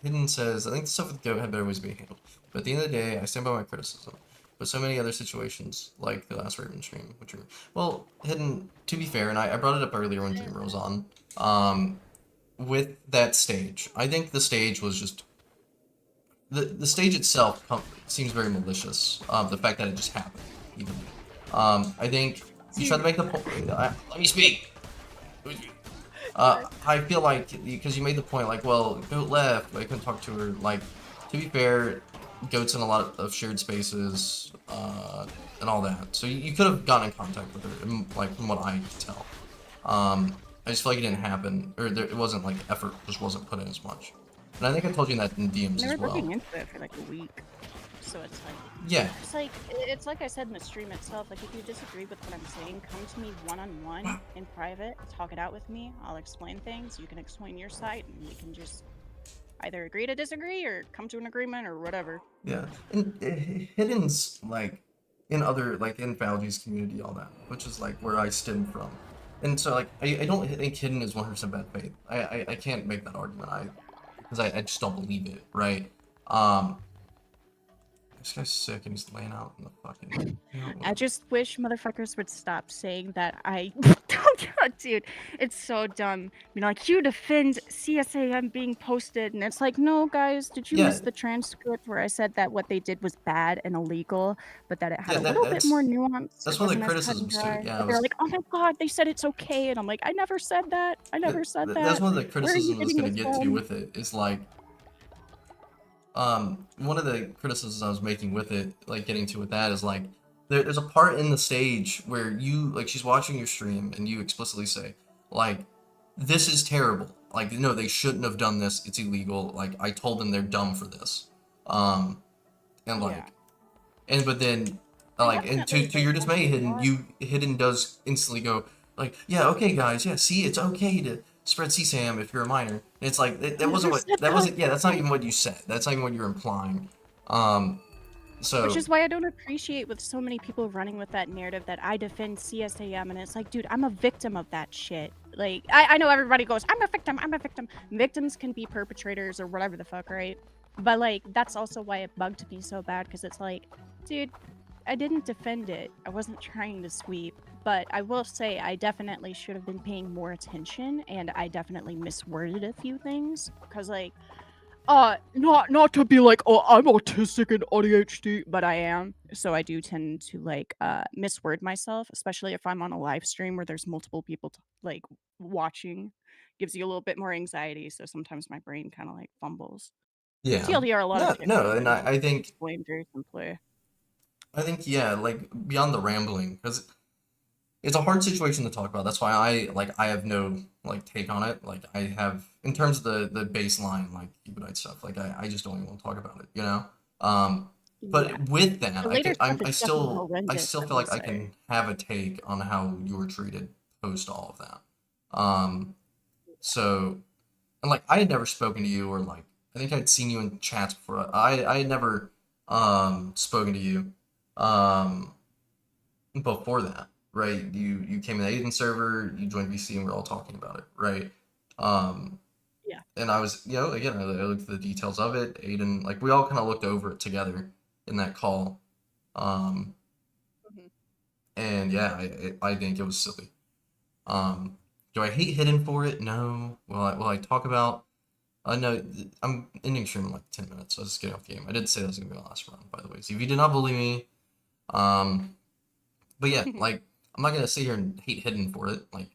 Hidden says, I think the stuff with Goat had better ways to be handled. But at the end of the day, I stand by my criticism. But so many other situations, like the last Raven stream, which are, well, Hidden, to be fair, and I brought it up earlier when Dreamer was on, with that stage, I think the stage was just, the stage itself seems very malicious. The fact that it just happened, even. I think you tried to make the point, let me speak! I feel like, because you made the point, like, well, Goat left, but I couldn't talk to her, like, to be fair, Goat's in a lot of shared spaces, and all that, so you could have gotten in contact with her, like, from what I could tell. I just feel like it didn't happen, or it wasn't, like, effort just wasn't put in as much. And I think I told you that in DMs as well. They were looking into it for, like, a week. So it's like, yeah, it's like I said in the stream itself, like if you disagree with what I'm saying, come to me one-on-one in private, talk it out with me, I'll explain things, you can explain your side, and we can just either agree to disagree or come to an agreement or whatever. Yeah, and Hidden's like in other, like in Falgy's community, all that, which is like where I stem from. And so like I don't think Hidden is 100% bad faith. I can't make that argument, because I just don't believe it, right? This guy's sick and he's laying out in the fucking... I just wish motherfuckers would stop saying that I... Dude, it's so dumb. You know, like, you defend CSAM being posted, and it's like, no, guys, did you miss the transcript where I said that what they did was bad and illegal, but that it had a little bit more nuance? That's one of the criticisms, too. Yeah, they're like, oh my god, they said it's okay, and I'm like, I never said that. I never said that. That's one of the criticisms I was going to get to with it, is like... one of the criticisms I was making with it, like getting to with that, is like there's a part in the stage where you, like, she's watching your stream and you explicitly say, like, this is terrible, like, no, they shouldn't have done this, it's illegal, like, I told them they're dumb for this, and like, and but then like, and to your dismay, Hidden does instantly go like, yeah, okay guys, yeah, see, it's okay to spread CSAM if you're a minor. And it's like, that wasn't what, yeah, that's not even what you said. That's not even what you're implying. So... Which is why I don't appreciate with so many people running with that narrative that I defend CSAM, and it's like, dude, I'm a victim of that shit. Like, I know everybody goes, I'm a victim, I'm a victim. Victims can be perpetrators or whatever the fuck, right? But, like, that's also why it bugged me so bad, because it's like, dude, I didn't defend it. I wasn't trying to sweep. But I will say I definitely should have been paying more attention, and I definitely misworded a few things, because, like, not to be like, oh, I'm autistic and ADHD, but I am, so I do tend to, like, misword myself, especially if I'm on a live stream where there's multiple people, like, watching. Gives you a little bit more anxiety, so sometimes my brain kind of, like, fumbles. Yeah. TLDR, a lot of no, and I think... explained very simply. I think, yeah, like, beyond the rambling, because... It's a hard situation to talk about. That's why I have no, like, take on it. Like, I have, in terms of the baseline, like, Ebonite stuff, like, I just don't even want to talk about it, you know? But with that, I still feel like I can have a take on how you were treated post all of that. So, and, like, I had never spoken to you, or, like, I think I'd seen you in chats before. I had never, spoken to you, before that. Right, you came in the Aiden server, you joined VC, and we're all talking about it, right? Yeah. And I was, you know, again, I looked at the details of it. Aiden, like, we all kind of looked over it together in that call. And yeah, I think it was silly. Do I hate Hidden for it? No. Will I talk about? No, I'm ending stream in like 10 minutes, so let's just get off the game. I did say that was gonna be my last run, by the way. So if you did not believe me, but yeah, like, I'm not gonna sit here and hate Hidden for it. Like,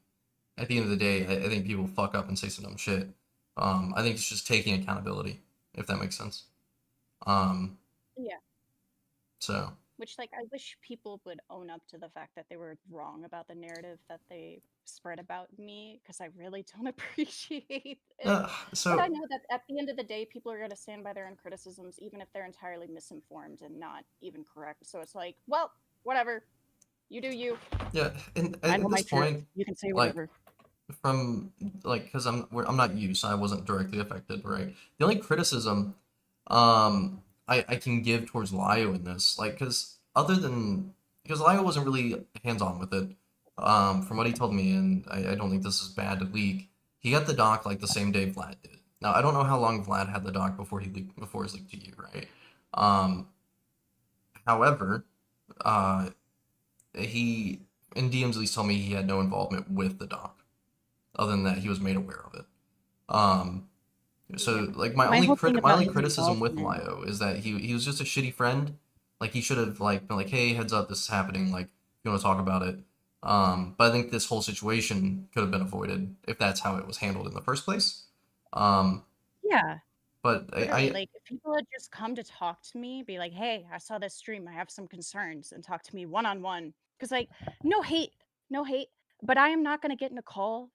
at the end of the day, I think people fuck up and say some dumb shit. I think it's just taking accountability, if that makes sense. Yeah. So. Which, like, I wish people would own up to the fact that they were wrong about the narrative that they spread about me, because I really don't appreciate it. But I know that at the end of the day, people are gonna stand by their own criticisms, even if they're entirely misinformed and not even correct. So it's like, well, whatever. You do you. Yeah, and at this point, you can say whatever. Like, from, like, because I'm not you, so I wasn't directly affected, right? The only criticism I can give towards Lio in this, like, because Lio wasn't really hands-on with it, from what he told me, and I don't think this is bad to leak. He got the doc like the same day Vlad did. Now I don't know how long Vlad had the doc before he was leaked to you, right? However, he in DMs at least told me he had no involvement with the doc, other than that he was made aware of it. So like my only criticism with Lio is that he was just a shitty friend. Like he should have like been like, hey, heads up, this is happening. Like you want to talk about it. But I think this whole situation could have been avoided if that's how it was handled in the first place. Yeah. But Literally, like if people had just come to talk to me, be like, "Hey, I saw this stream. I have some concerns," and talk to me one-on-one. Because like, no hate, but I am not going to get in a call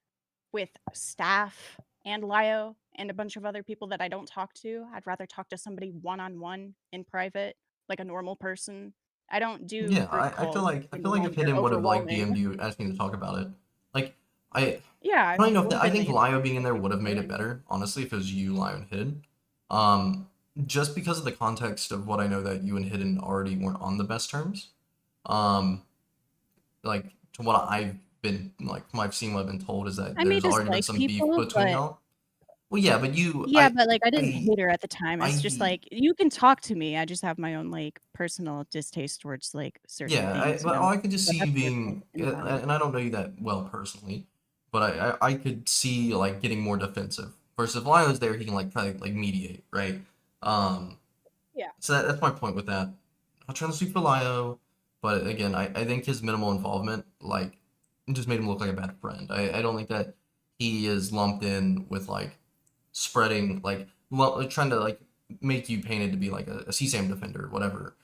with staff and Lio and a bunch of other people that I don't talk to. I'd rather talk to somebody one-on-one in private, like a normal person. I don't do yeah, group I feel calls. like if Hidden would have like DM'd you asking to talk about it, like Yeah, I don't know if I think openly Lio being in there would have made it better, honestly, if it was you, Lio, and Hidden. Just because of the context of what I know that you and Hidden already weren't on the best terms. Like to what I've been like, from what I've seen, what I've been told is that I may there's already been dislike some beef people, between but y'all. Well, yeah, but yeah, but like I didn't hate her at the time. It's I- just like you can talk to me. I just have my own like personal distaste towards like certain Yeah, things. but I could just But see you that's being, personal. and I don't know you that well personally, but I could see like getting more defensive. Versus if Lio's there, he can like kind of like mediate, right? Yeah. So that's my point with that. I'll try to speak for Lio, but again, I think his minimal involvement like just made him look like a bad friend. I don't think that he is lumped in with like spreading like trying to like make you painted to be like a CSAM defender, whatever.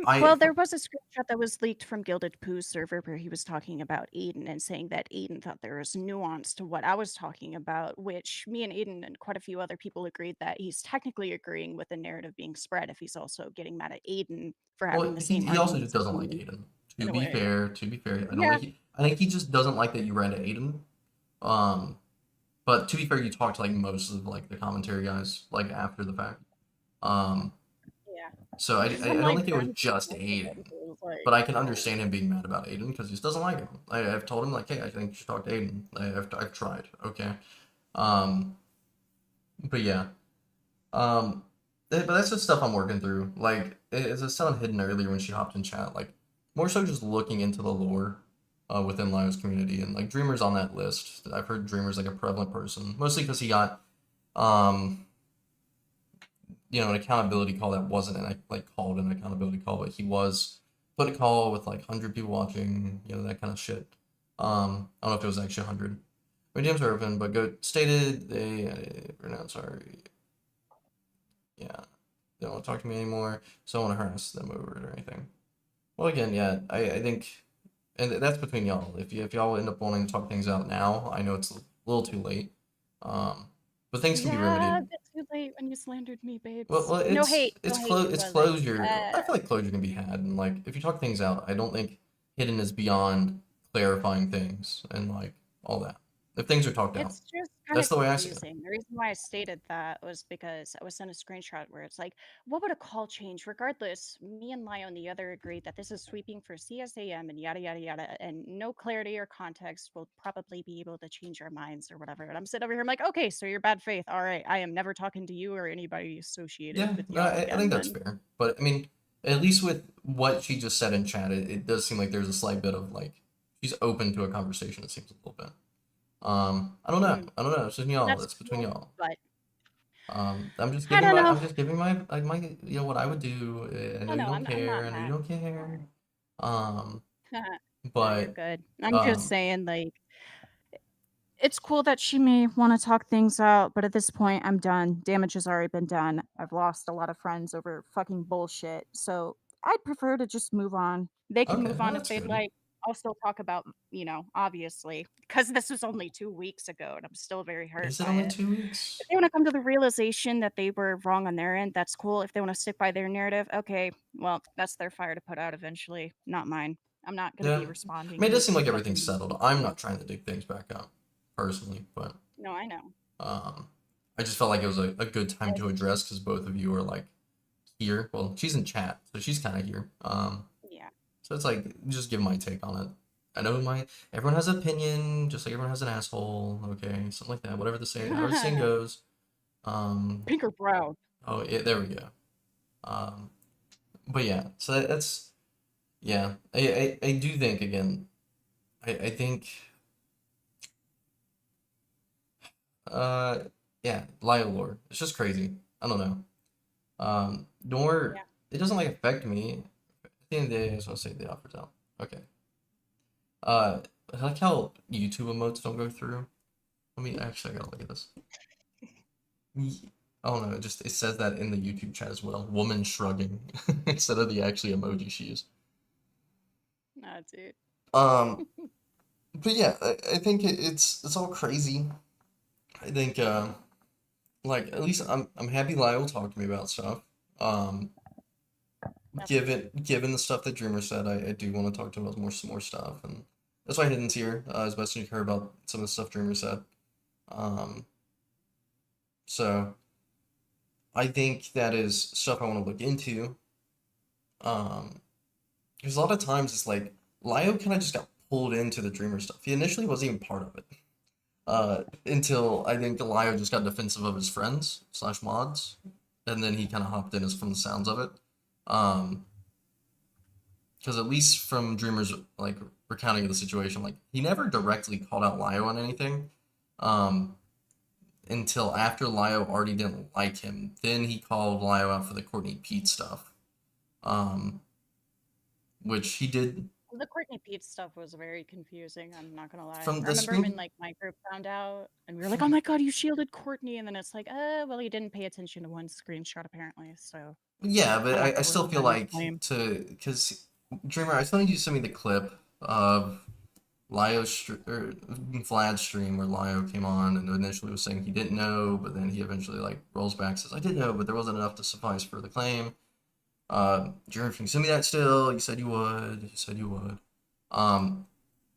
Well, there was a screenshot that was leaked from Gilded Pooh's server where he was talking about Aiden and saying that Aiden thought there was nuance to what I was talking about, which me and Aiden and quite a few other people agreed that he's technically agreeing with the narrative being spread if he's also getting mad at Aiden for having Well, the same he also arguments just as doesn't like me, Aiden. in a way. To be fair, Yeah. I think he just doesn't like that you ran to Aiden. But to be fair, you talked to like most of like the commentary guys like after the fact. Yeah. So I Because I'm, don't like, think it was friends just with Aiden, him, so it was like, but I can understand him being mad about Aiden because he just doesn't like him. I've told him like, hey, I think you should talk to Aiden. I've tried. Okay. But yeah. But that's just stuff I'm working through. Like, as I said on Hidden earlier when she hopped in chat, like, more so just looking into the lore within Lio's community. And, like, Dreamer's on that list. I've heard Dreamer's, like, a prevalent person. Mostly because he got, an accountability call that wasn't, called an accountability call, but he was put a call with, like, 100 people watching, that kind of shit. I don't know if it was actually 100. My DMs are open, but Goat stated they pronounced sorry. Yeah, they don't want to talk to me anymore, so I don't want to harass them over it or anything. Well, again, yeah, I think, and that's between y'all. If y'all end up wanting to talk things out now, I know it's a little too late, but things can be remedied. A bit too late when you slandered me, babes. Well, it's no hate. it's no close. hate, It's but, closure. Like, I feel like closure can be had, and like if you talk things out, I don't think Hidden is beyond clarifying things and like all that. If things are talked out, it's just kind that's of the way I see it. confusing. The reason why I stated that was because I was sent a screenshot where it's like, what would a call change? Regardless, me and Lio and the other agreed that this is sweeping for CSAM and yada yada yada, and no clarity or context will probably be able to change our minds or whatever. And I'm sitting over here, I'm like, okay, so you're bad faith. All right, I am never talking to you or anybody associated Yeah, with no, y'all I again. think that's fair. But I mean, at least with what she just said in chat, it does seem like there's a slight bit of like she's open to a conversation. It seems a little bit. I don't know. I don't know. It's between y'all. It's between y'all. But I'm just I giving don't my know. I'm just giving my what I would do. I know you don't I'm care. not I know mad. you don't care. No, you're But good. I'm just saying, like, it's cool that she may want to talk things out, but at this point, I'm done. Damage has already been done. I've lost a lot of friends over fucking bullshit. So I'd prefer to just move on. They can Okay, move well, on if that's they'd good. like. I'll still talk about, obviously, because this was only 2 weeks ago, and I'm still very hurt Is it by only it. 2 weeks? If they want to come to the realization that they were wrong on their end, that's cool. If they want to stick by their narrative, okay, well, that's their fire to put out eventually, not mine. I'm not going to be I responding. mean, it does to seem like fucking everything's settled. I'm not trying to dig things back up, personally, but No, I know. I just felt like it was a good time to address because both of you are like here. Well, she's in chat, so she's kind of here. Yeah. So it's like just give my take on it. I know everyone has an opinion, just like everyone has an asshole. Okay, something like that. Whatever the saying, however the saying goes. Pink or brown. Oh yeah, there we go. But yeah, so that's yeah. I do think again. I think yeah, Lyle lore. It's just crazy. I don't know. Nor Yeah. it doesn't like affect me. At the end of the day, I just want to say the offer's out. Okay. I like how YouTube emotes don't go through. Let me actually I gotta look at this. Oh no, it says that in the YouTube chat as well. Woman shrugging instead of the actually emoji she used. Nah, dude. But yeah, I think it's all crazy. I think like at least I'm happy Lyle talked to me about stuff. Given the stuff that Dreamer said, I do want to talk to him about some more stuff, and that's why I didn't hear. I was messaging her about some of the stuff Dreamer said. So I think that is stuff I want to look into. Because a lot of times it's like Lio kind of just got pulled into the Dreamer stuff. He initially wasn't even part of it. Until I think Lio just got defensive of his friends / mods, and then he kind of hopped in as from the sounds of it. Because at least from Dreamer's like recounting of the situation, like he never directly called out Lio on anything. Until after Lio already didn't like him, then he called Lio out for the Courtney Pete stuff. Which he did. The Courtney Pete stuff was very confusing. I'm not gonna lie. From I the remember screen- when like my group found out, and we were like, "Oh my god, you shielded Courtney!" And then it's like, well, he didn't pay attention to one screenshot apparently. So Yeah, but I'm not I still gonna feel really like blame. because Dreamer, I still need you to send me the clip of Vlad's stream where Lio came on and initially was saying he didn't know, but then he eventually like rolls back and says I did know, but there wasn't enough to suffice for the claim. Dreamer, can you send me that still? You said you would. You said you would. I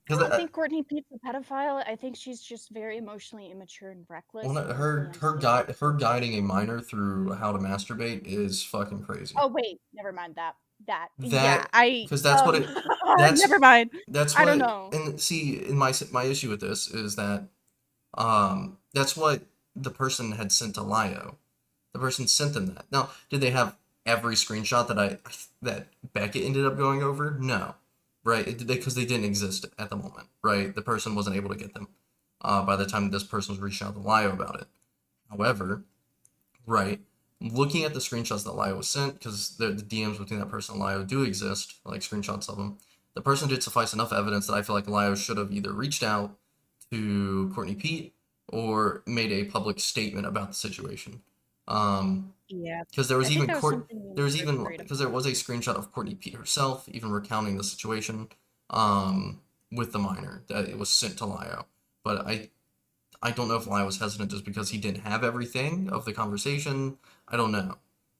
don't think Courtney Pete's a pedophile. I think she's just very emotionally immature and reckless. Well, her guiding a minor through how to masturbate is fucking crazy. Oh wait, never mind that. That because never mind. That's I what, don't know. and see, in my issue with this is that that's what the person had sent to Lio. The person sent them that. Now, did they have every screenshot that Beckett ended up going over? No, right? Because they didn't exist at the moment, right? The person wasn't able to get them by the time this person was reaching out to Lio about it. However, right, looking at the screenshots that Lio was sent, because the DMs between that person and Lio do exist, like screenshots of them, the person did suffice enough evidence that I feel like Lio should have either reached out to Courtney Pete or made a public statement about the situation. Yeah. Because there was I think there was even because there was a screenshot of Courtney Pete herself even recounting the situation with the minor that it was sent to Lio. But I don't know if Lio was hesitant just because he didn't have everything of the conversation. I don't know.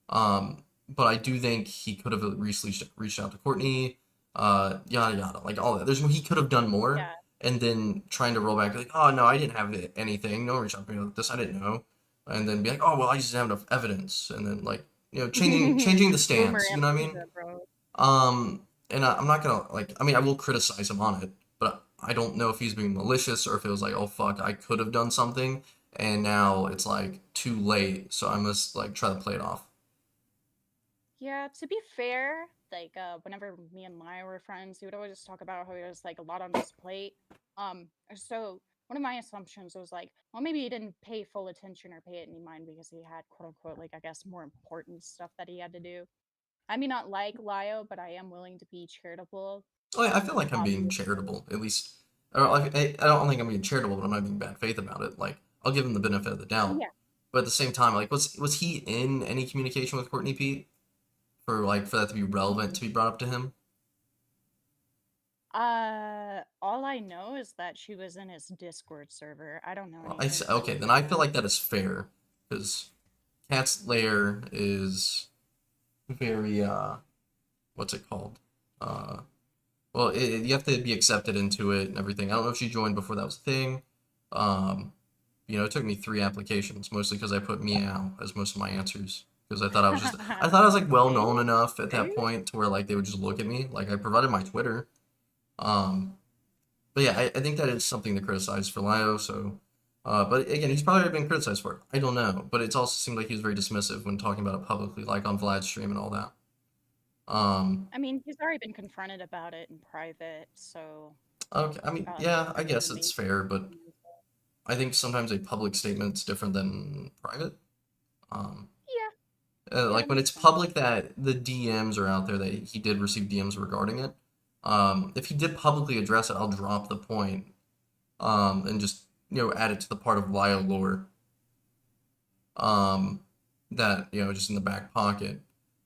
But I do think he could have at least reached out to Courtney, yada yada, like all that. He could have done more, Yeah. and then trying to roll back like, oh no, I didn't have anything. No one reached out to me like this. I didn't know, and then be like, oh well, I just didn't have enough evidence, and then like changing the stance. You know what I mean? And I'm not gonna like. I mean, I will criticize him on it, but I don't know if he's being malicious or if it was like, oh fuck, I could have done something, and now it's like too late, so I must like try to play it off. Yeah, to be fair, like whenever me and Maya were friends, he would always just talk about how he has like a lot on his plate. So one of my assumptions was like, well, maybe he didn't pay full attention or pay it any mind because he had quote unquote like I guess more important stuff that he had to do. I may not like Lio, but I am willing to be charitable. Oh yeah, I feel like I'm being charitable, at least. I don't think I'm being charitable, but I'm not being bad faith about it. Like I'll give him the benefit of the doubt. Yeah. But at the same time, like was he in any communication with Courtney Pete for that to be relevant to be brought up to him? All I know is that she was in his Discord server. I don't know. Well, okay, then I feel like that is fair because Cat's Lair is very what's it called? Well, you have to be accepted into it and everything. I don't know if she joined before that was a thing. It took me 3 applications, mostly because I put meow as most of my answers. Because I thought I was like well known enough at that point to where like they would just look at me. Like I provided my Twitter. But yeah, I think that is something to criticize for Lio. So, but again, he's probably been criticized for it. I don't know, but it's also seemed like he was very dismissive when talking about it publicly, like on Vlad's stream and all that. I mean, he's already been confronted about it in private, so. Okay, I mean, yeah, I guess it's fair, but I think sometimes a public statement's different than private. Yeah. Like when it's public that the DMs are out there that he did receive DMs regarding it. If he did publicly address it, I'll drop the point, and just add it to the part of Lio lore. That just in the back pocket.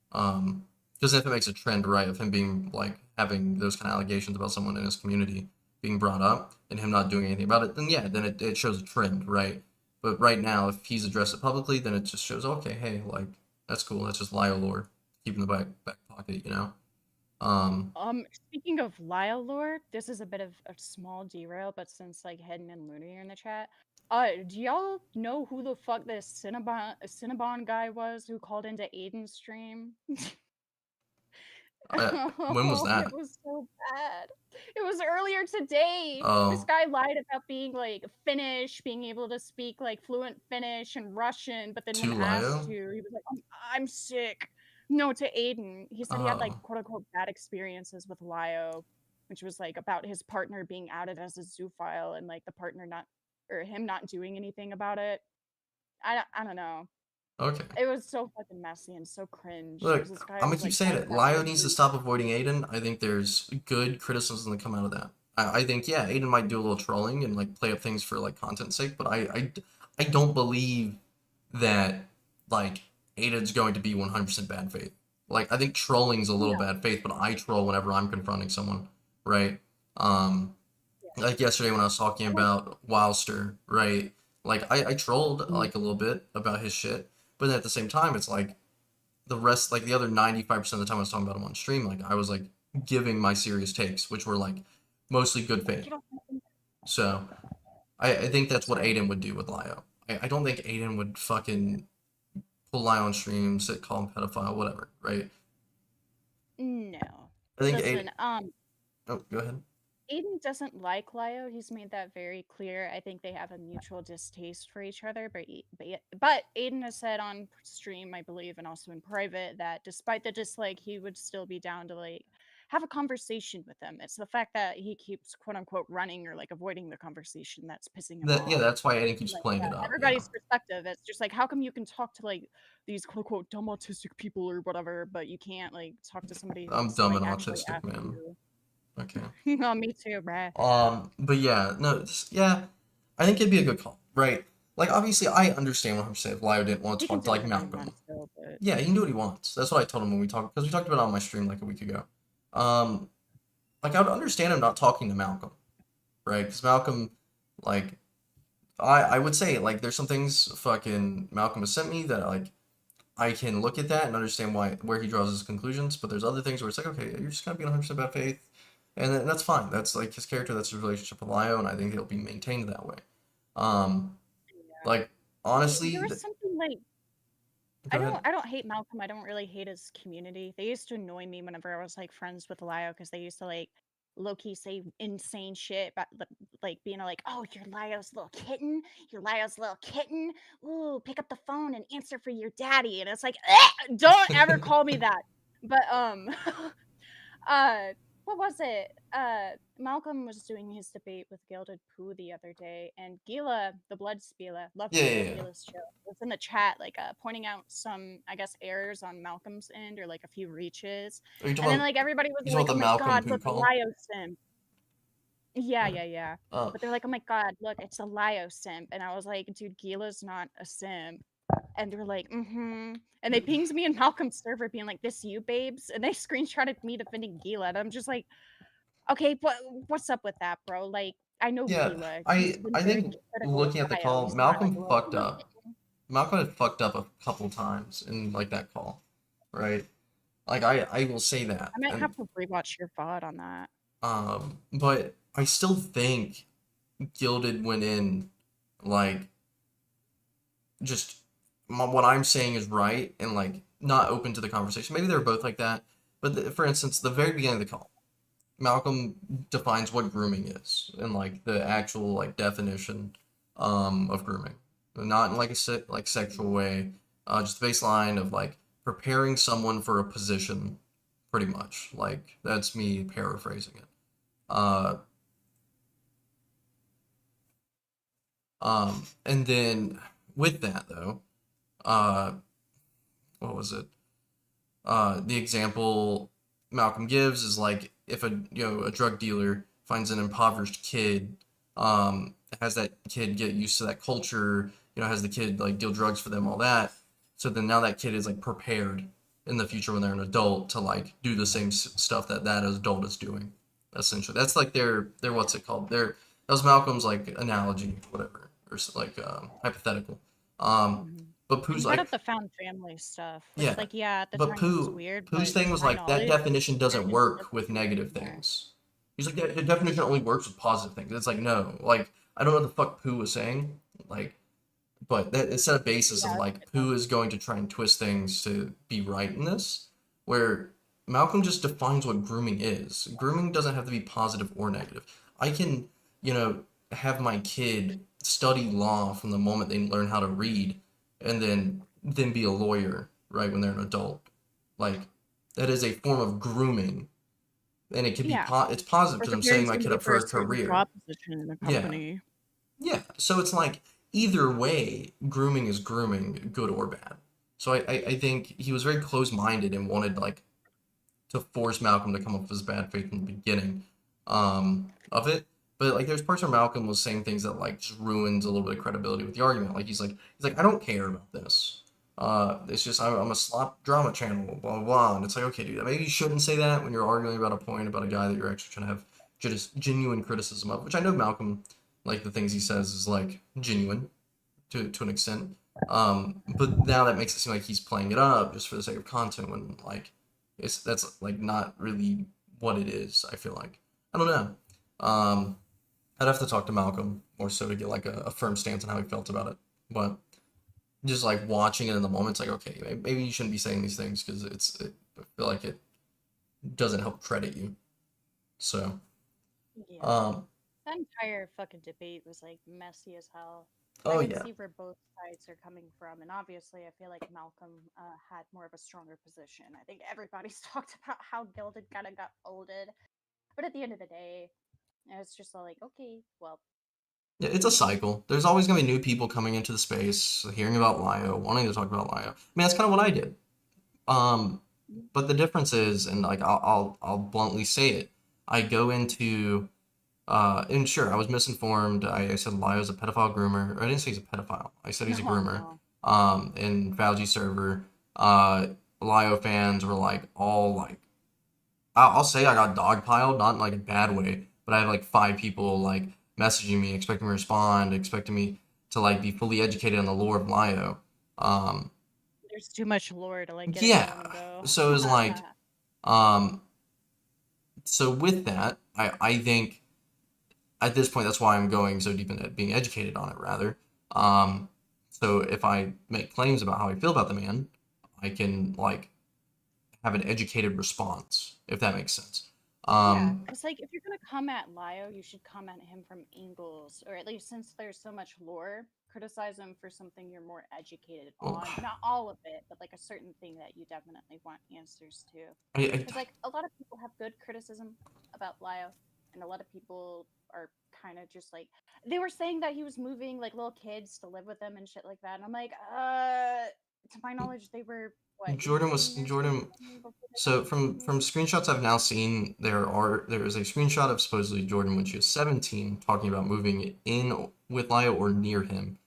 Because if it makes a trend, right, of him being like having those kind of allegations about someone in his community being brought up and him not doing anything about it, then yeah, then it shows a trend, right? But right now, if he's addressed it publicly, then it just shows, okay, hey, like, that's cool. That's just Lio lore. Keep in the back pocket, Speaking of Lio lore, this is a bit of a small derail, but since like Hedden and Looney are in the chat, do y'all know who the fuck this Cinnabon guy was who called into Aiden's stream? When was that? It was so bad. It was earlier today. This guy lied about being like Finnish, being able to speak like fluent Finnish and Russian, but then when asked to, he was like, I'm sick. No, to Aiden. He said he had like quote unquote bad experiences with Lio, which was like about his partner being outed as a zoophile and like the partner him not doing anything about it. I don't know. Okay. It was so fucking messy and so cringe. Look, I'm gonna keep saying it. Lio needs to stop avoiding Aiden. I think there's good criticism that come out of that. I think, yeah, Aiden might do a little trolling and like play up things for like content's sake, but I don't believe that like Aiden's going to be 100% bad faith. Like I think trolling's a little bad faith, but I troll whenever I'm confronting someone, right? Like yesterday when I was talking about Wilster, right? Like I trolled like a little bit about his shit. But then at the same time, it's like the rest, like the other 95% of the time I was talking about him on stream, like I was like giving my serious takes, which were like mostly good faith. So I think that's what Aiden would do with Lio. I don't think Aiden would fucking pull Lio on stream, call him pedophile, whatever, right? No. I think Listen, oh, go ahead. Aiden doesn't like Lio. He's made that very clear. I think they have a mutual distaste for each other. But Aiden has said on stream, I believe, and also in private, that despite the dislike, he would still be down to like have a conversation with them. It's the fact that he keeps quote unquote running or like avoiding the conversation that's pissing him off. Yeah, that's why Aiden keeps like, playing it up. Everybody's perspective. It's just like, how come you can talk to like these quote unquote dumb autistic people or whatever, but you can't like talk to somebody who's I'm dumb like, and autistic, man. You. Okay. No, me too, bruh. But yeah, no, yeah, I think it'd be a good call, right? Like, obviously, I understand what I'm saying. If Lio didn't want to talk to, like, Malcolm. Yeah, he can do what he wants. That's what I told him when we talked, because we talked about it on my stream, like, a week ago. Like, I would understand him not talking to Malcolm, right? Because Malcolm, like, I would say, like, there's some things fucking Malcolm has sent me that, like, I can look at that and understand where he draws his conclusions, but there's other things where it's like, okay, you're just gonna be 100% bad faith. And that's fine. That's like his character. That's his relationship with Lio, and I think it'll be maintained that way. Like honestly, there was something like I don't hate Malcolm. I don't really hate his community. They used to annoy me whenever I was like friends with Lio because they used to like low-key say insane shit about like being like, oh, you're Lio's little kitten. You're Lio's little kitten. Ooh, pick up the phone and answer for your daddy. And it's like, don't ever call me that. But what was it? Malcolm was doing his debate with Gilded Pooh the other day, and Gila, the Blood Spila, love Gila's show, was in the chat, like pointing out some, I guess, errors on Malcolm's end or like a few reaches, and then like everybody was like, "Oh my god, look, Lio simp." Yeah. But they're like, "Oh my god, look, it's a Lio simp," and I was like, "Dude, Gila's not a simp." And they're like, and they pinged me in Malcolm's server being like, this you, babes? And they screenshotted me defending Gila. And I'm just like, okay, what's up with that, bro? Like, I know Gila. I think looking at the call, Malcolm fucked up. Malcolm had fucked up a couple times in like that call, right? Like I will say that. I might have to rewatch your VOD on that. But I still think Gilded went in like just what I'm saying is right and like not open to the conversation. Maybe they're both like that. But for instance, the very beginning of the call, Malcolm defines what grooming is and like the actual like definition of grooming, not in like a like sexual way, just baseline of like preparing someone for a position, pretty much. Like that's me paraphrasing it. And then with that though, what was it? The example Malcolm gives is like if a drug dealer finds an impoverished kid, has that kid get used to that culture, has the kid like deal drugs for them, all that. So then now that kid is like prepared in the future when they're an adult to like do the same stuff that adult is doing. Essentially, that's like their what's it called? That was Malcolm's like analogy, whatever, or like hypothetical. But Pooh's brought like up the found family stuff. Which, yeah, like, yeah, at the but time it was weird. Pooh's but thing was to my like that knowledge, definition doesn't it work doesn't with really negative matter. things. He's like the definition only works with positive things. It's like no, like I don't know what the fuck Pooh was saying, like, but that it set a basis of like Pooh is going to try and twist things to be right in this, where Malcolm just defines what grooming is. Grooming doesn't have to be positive or negative. I can, have my kid study law from the moment they learn how to read, and then be a lawyer, right, when they're an adult. Like, that is a form of grooming. And it can be, it's positive because I'm setting my kid up for a career. In the Yeah. company. Yeah. So it's like, either way, grooming is grooming, good or bad. So I think he was very close-minded and wanted, like, to force Malcolm to come up with his bad faith in the beginning of it. But like, there's parts where Malcolm was saying things that like just ruins a little bit of credibility with the argument. Like he's like I don't care about this. It's just I'm a slop drama channel, blah blah blah. And it's like, okay, dude, maybe you shouldn't say that when you're arguing about a point about a guy that you're actually trying to have just genuine criticism of. Which I know Malcolm, like the things he says is like genuine to an extent. But now that makes it seem like he's playing it up just for the sake of content when like that's like not really what it is. I feel like I don't know. I'd have to talk to Malcolm more so to get like a firm stance on how he felt about it. But just like watching it in the moment, it's like, okay, maybe you shouldn't be saying these things because I feel like it doesn't help credit you. So, that entire fucking debate was like messy as hell. Oh, I can yeah. see where both sides are coming from, and obviously, I feel like Malcolm had more of a stronger position. I think everybody's talked about how Gilded kind of got folded, but at the end of the day, it's just like, okay, well, yeah, it's a cycle. There's always gonna be new people coming into the space, hearing about Lio, wanting to talk about Lio. I mean, that's kind of what I did. But the difference is, and like I'll bluntly say it, I go into and sure, I was misinformed. I said Lio's a pedophile groomer. Or I didn't say he's a pedophile. I said he's a groomer. In Fauci server, Lio fans were like all like, I'll say I got dogpiled, not in like a bad way, but I had like 5 people like messaging me, expecting me to respond, expecting me to like be fully educated on the lore of Lio. there's too much lore to like get Yeah. in and go. So it was like, so with that, I think at this point, that's why I'm going so deep into being educated on it, rather. So if I make claims about how I feel about the man, I can, like, have an educated response, if that makes sense. Yeah, because like if you're gonna come at Lio, you should come at him from angles, or at least since there's so much lore, criticize him for something you're more educated on. Not all of it, but like a certain thing that you definitely want answers to. Because like a lot of people have good criticism about Lio, and a lot of people are kind of just like they were saying that he was moving like little kids to live with them and shit like that, and I'm like, to my knowledge, they were what? Jordan. So from screenshots I've now seen, there is a screenshot of supposedly Jordan when she was 17 talking about moving in with Lio or near him.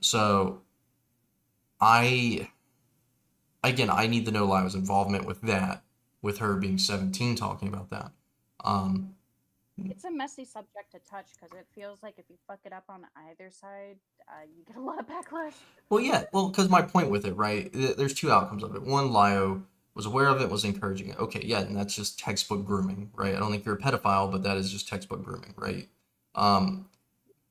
So I need to know Lio's involvement with that, with her being 17 talking about that. It's a messy subject to touch because it feels like if you fuck it up on either side, you get a lot of backlash. Well, yeah, because my point with it, right? There's 2 outcomes of it. One, Lio was aware of it, was encouraging it. Okay, yeah, and that's just textbook grooming, right? I don't think you're a pedophile, but that is just textbook grooming, right?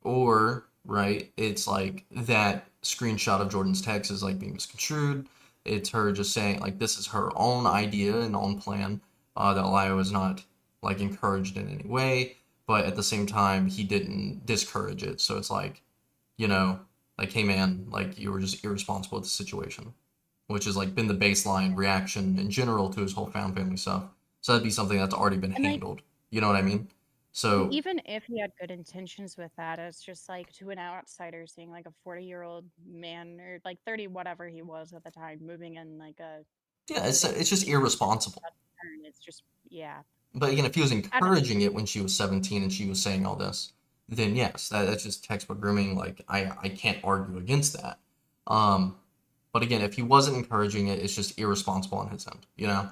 Or, right, it's like that screenshot of Jordan's text is like being misconstrued. It's her just saying like this is her own idea and own plan, that Lio is not like encouraged in any way, but at the same time he didn't discourage it. So it's like, you know, like, hey man, like you were just irresponsible with the situation, which has like been the baseline reaction in general to his whole found family stuff. So that'd be something that's already been And, like, handled. You know what I mean? So even if he had good intentions with that, it's just like to an outsider seeing like a 40-year-old man or like 30 whatever he was at the time moving in like a yeah, it's just irresponsible. It's just, yeah. But again, if he was I don't know. encouraging it when she was 17 and she was saying all this, then yes, that's just textbook grooming. Like I can't argue against that. But again, if he wasn't encouraging it, it's just irresponsible on his end, you know?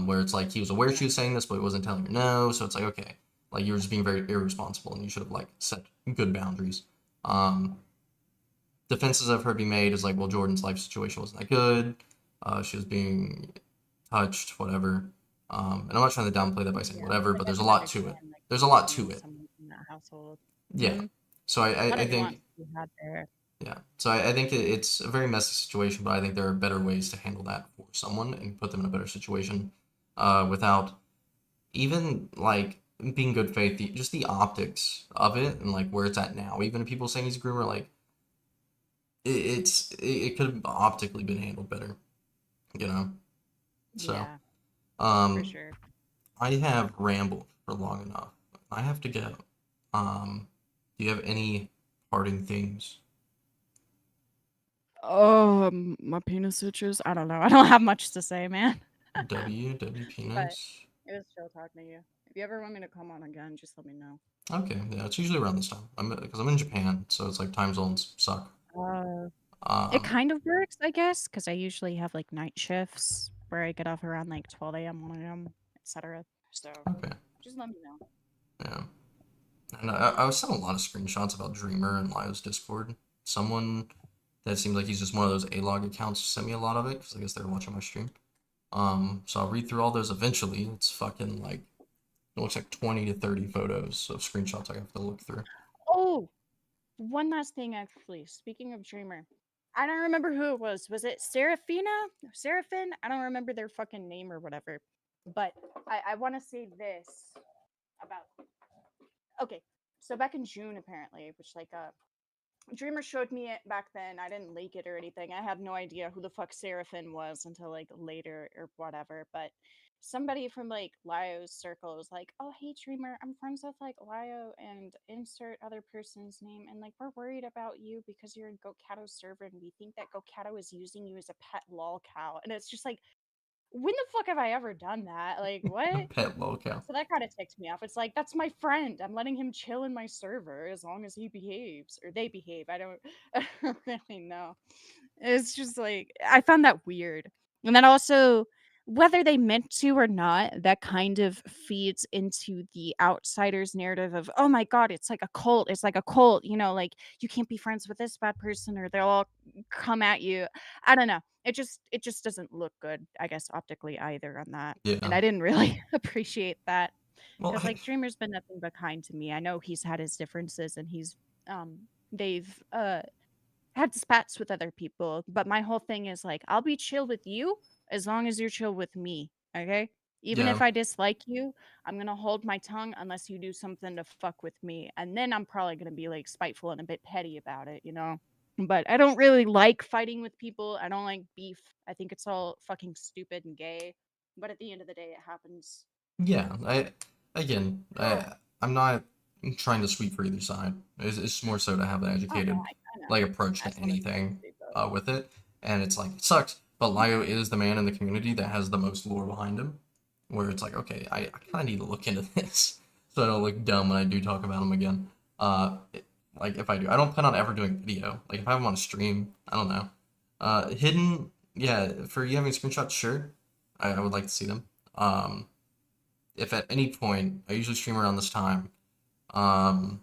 Where it's like he was aware she was saying this, but he wasn't telling her no. So it's like, okay, like you were just being very irresponsible, and you should have like set good boundaries. Defenses I've heard be made is like, well, Jordan's life situation wasn't that good. She was being touched, whatever. And I'm not trying to downplay that by saying whatever, but there's a lot to it. There's a lot to it. In that household. Yeah. So I think. There. Yeah. So I think it's a very messy situation, but I think there are better ways to handle that for someone and put them in a better situation, without even like being good faith. Just the optics of it and like where it's at now. Even if people saying he's a groomer, like it could have optically been handled better, you know. So, Yeah, for sure. I have rambled for long enough. I have to go. Do you have any parting things? My penis itches. I don't know. I don't have much to say, man. W But penis. it was chill talking to you. If you ever want me to come on again, just let me know. Okay, yeah, it's usually around this time. Because I'm in Japan, so it's like time zones suck. It kind of works, I guess, because I usually have like night shifts where I get off around like 12 a.m., 1 a.m., etc. So Okay. just let me know. Yeah. And I was sent a lot of screenshots about Dreamer and Lio's Discord. Someone that seems like he's just one of those A-log accounts sent me a lot of it, because I guess they were watching my stream. So I'll read through all those eventually. It's fucking like, it looks like 20 to 30 photos of screenshots I have to look through. Oh, one last thing, actually. Speaking of Dreamer, I don't remember who it was. Was it Serafina? Seraphin? I don't remember their fucking name or whatever. But I want to say this about. Okay, so back in June, apparently, which like Dreamer showed me it back then. I didn't leak it or anything. I had no idea who the fuck Seraphin was until like later or whatever. But somebody from like Lio's circle was like, "Oh, hey Dreamer, I'm friends with like Lio and insert other person's name, and like we're worried about you because you're in Gokato's server, and we think that Gokato is using you as a pet lol cow." And it's just like, when the fuck have I ever done that? Like, what? Pet lolcow. So that kind of ticks me off. It's like, that's my friend. I'm letting him chill in my server as long as he behaves or they behave. I don't really know. It's just like, I found that weird. And then also, whether they meant to or not, that kind of feeds into the outsider's narrative of, oh my God, it's like a cult. It's like a cult. You know, like you can't be friends with this bad person or they'll all come at you. I don't know. It just doesn't look good, I guess, optically either on that. And Yeah. I didn't really appreciate that. Well, Because like Dreamer's been nothing but kind to me. I know he's had his differences and they've had spats with other people, but my whole thing is like, I'll be chill with you as long as you're chill with me, okay? Even if yeah. I dislike you, I'm gonna hold my tongue unless you do something to fuck with me, and then I'm probably gonna be like spiteful and a bit petty about it, you know? But I don't really like fighting with people. I don't like beef. I think it's all fucking stupid and gay. But at the end of the day, it happens. Yeah. I'm not trying to sweep for either side. It's more so to have an educated I know. like approach to anything with it. And it's like, it sucks, but Lio is the man in the community that has the most lore behind him, where it's like, okay, I kind of need to look into this so I don't look dumb when I do talk about him again. Like if I do, I don't plan on ever doing video. Like if I have him on a stream, I don't know. Hidden, yeah, for you having screenshots, sure. I would like to see them. If at any point, I usually stream around this time, on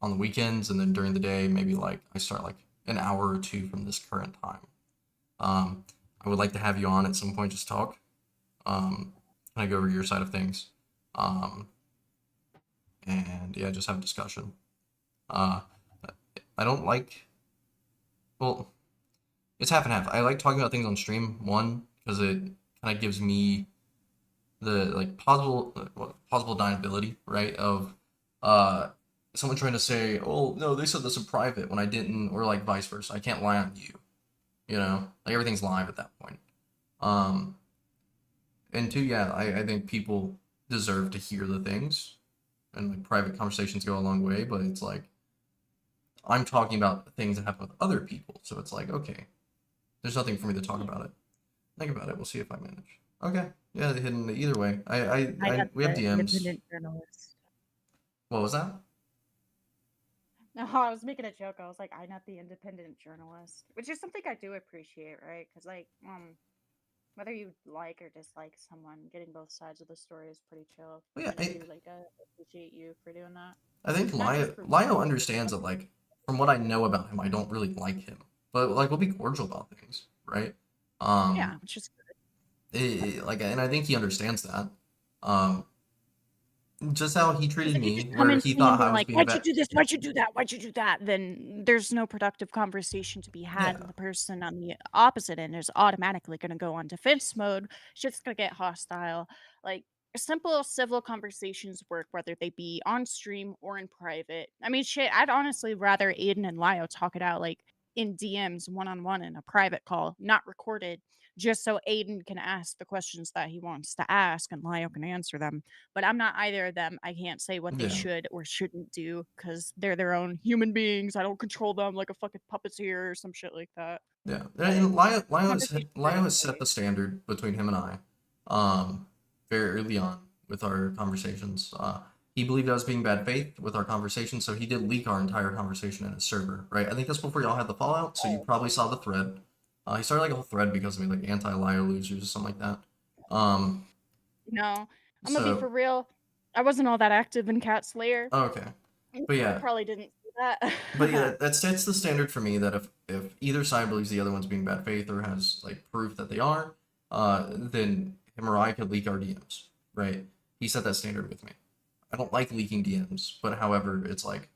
the weekends, and then during the day, maybe like I start like an hour or two from this current time. I would like to have you on at some point, just talk. Kind of go over your side of things. And yeah, just have a discussion. I don't like, well, it's half and half. I like talking about things on stream, one, because it kind of gives me the like possible deniability, right? Of someone trying to say, oh no, they said this in private when I didn't, or like vice versa. I can't lie on you. You know, like everything's live at that point. And two, yeah, I think people deserve to hear the things, and like private conversations go a long way. But it's like I'm talking about things that happen with other people, so it's like okay, there's nothing for me to talk about it. Think about it. We'll see if I manage. Okay, yeah, the hidden. Either way, we have DMs. Journalist. What was that? No, I was making a joke. I was like, I'm not the independent journalist, which is something I do appreciate, right? Because like, whether you like or dislike someone, getting both sides of the story is pretty chill. Well, yeah, and I do like appreciate you for doing that. I think Lio understands that, like, from what I know about him, I don't really like him, but like we'll be cordial about things, right? Yeah, which is good. Like, and I think he understands that. Just how he treated If you me, just come where in he and thought I being was like, being why'd you do this? Why'd you do that? Why'd you do that? Then there's no productive conversation to be had, and the person on the opposite end is automatically going to go on defense mode. Shit's going to get hostile. Like, simple civil conversations work, whether they be on stream or in private. I mean, shit, I'd honestly rather Aiden and Lio talk it out, like, in DMs one-on-one in a private call, not recorded, just so Aiden can ask the questions that he wants to ask and Lio can answer them. But I'm not either of them. I can't say what they Yeah. should or shouldn't do because they're their own human beings. I don't control them like a fucking puppeteer or some shit like that. Yeah, and Lio has set the standard between him and I, very early on with our conversations. He believed I was being bad faith with our conversation, so he did leak our entire conversation in his server, right? I think that's before y'all had the fallout, so you probably saw the thread. He started like a whole thread because of me, like anti-Lio losers or something like that. No, I'm gonna be for real. I wasn't all that active in Cat Slayer. Oh, okay, but yeah, I probably didn't see that. but yeah, that sets the standard for me that if either side believes the other one's being bad faith or has like proof that they are, then him or I could leak our DMs, right? He set that standard with me. I don't like leaking DMs, but however, it's like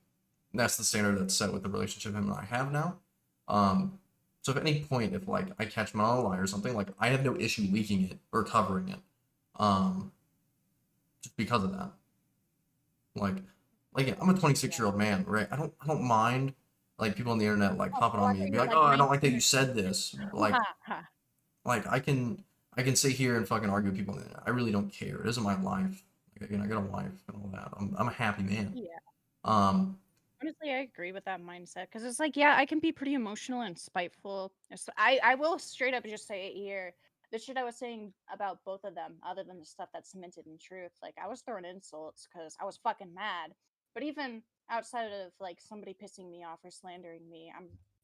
that's the standard that's set with the relationship him and I have now. So if at any point, if like I catch him on a lie or something, like I have no issue leaking it or covering it, just because of that. Like I'm a 26-year-old man, right? I don't mind like people on the internet like hopping on me and be like, oh, I don't like that you said this. Like I can sit here and fucking argue with people on the internet. I really don't care. It isn't my life. Like, I got a wife and all that. I'm a happy man. Yeah. Honestly, I agree with that mindset because it's like, yeah, I can be pretty emotional and spiteful. I will straight up just say it here. The shit I was saying about both of them, other than the stuff that's cemented in truth, like I was throwing insults because I was fucking mad. But even outside of like somebody pissing me off or slandering me,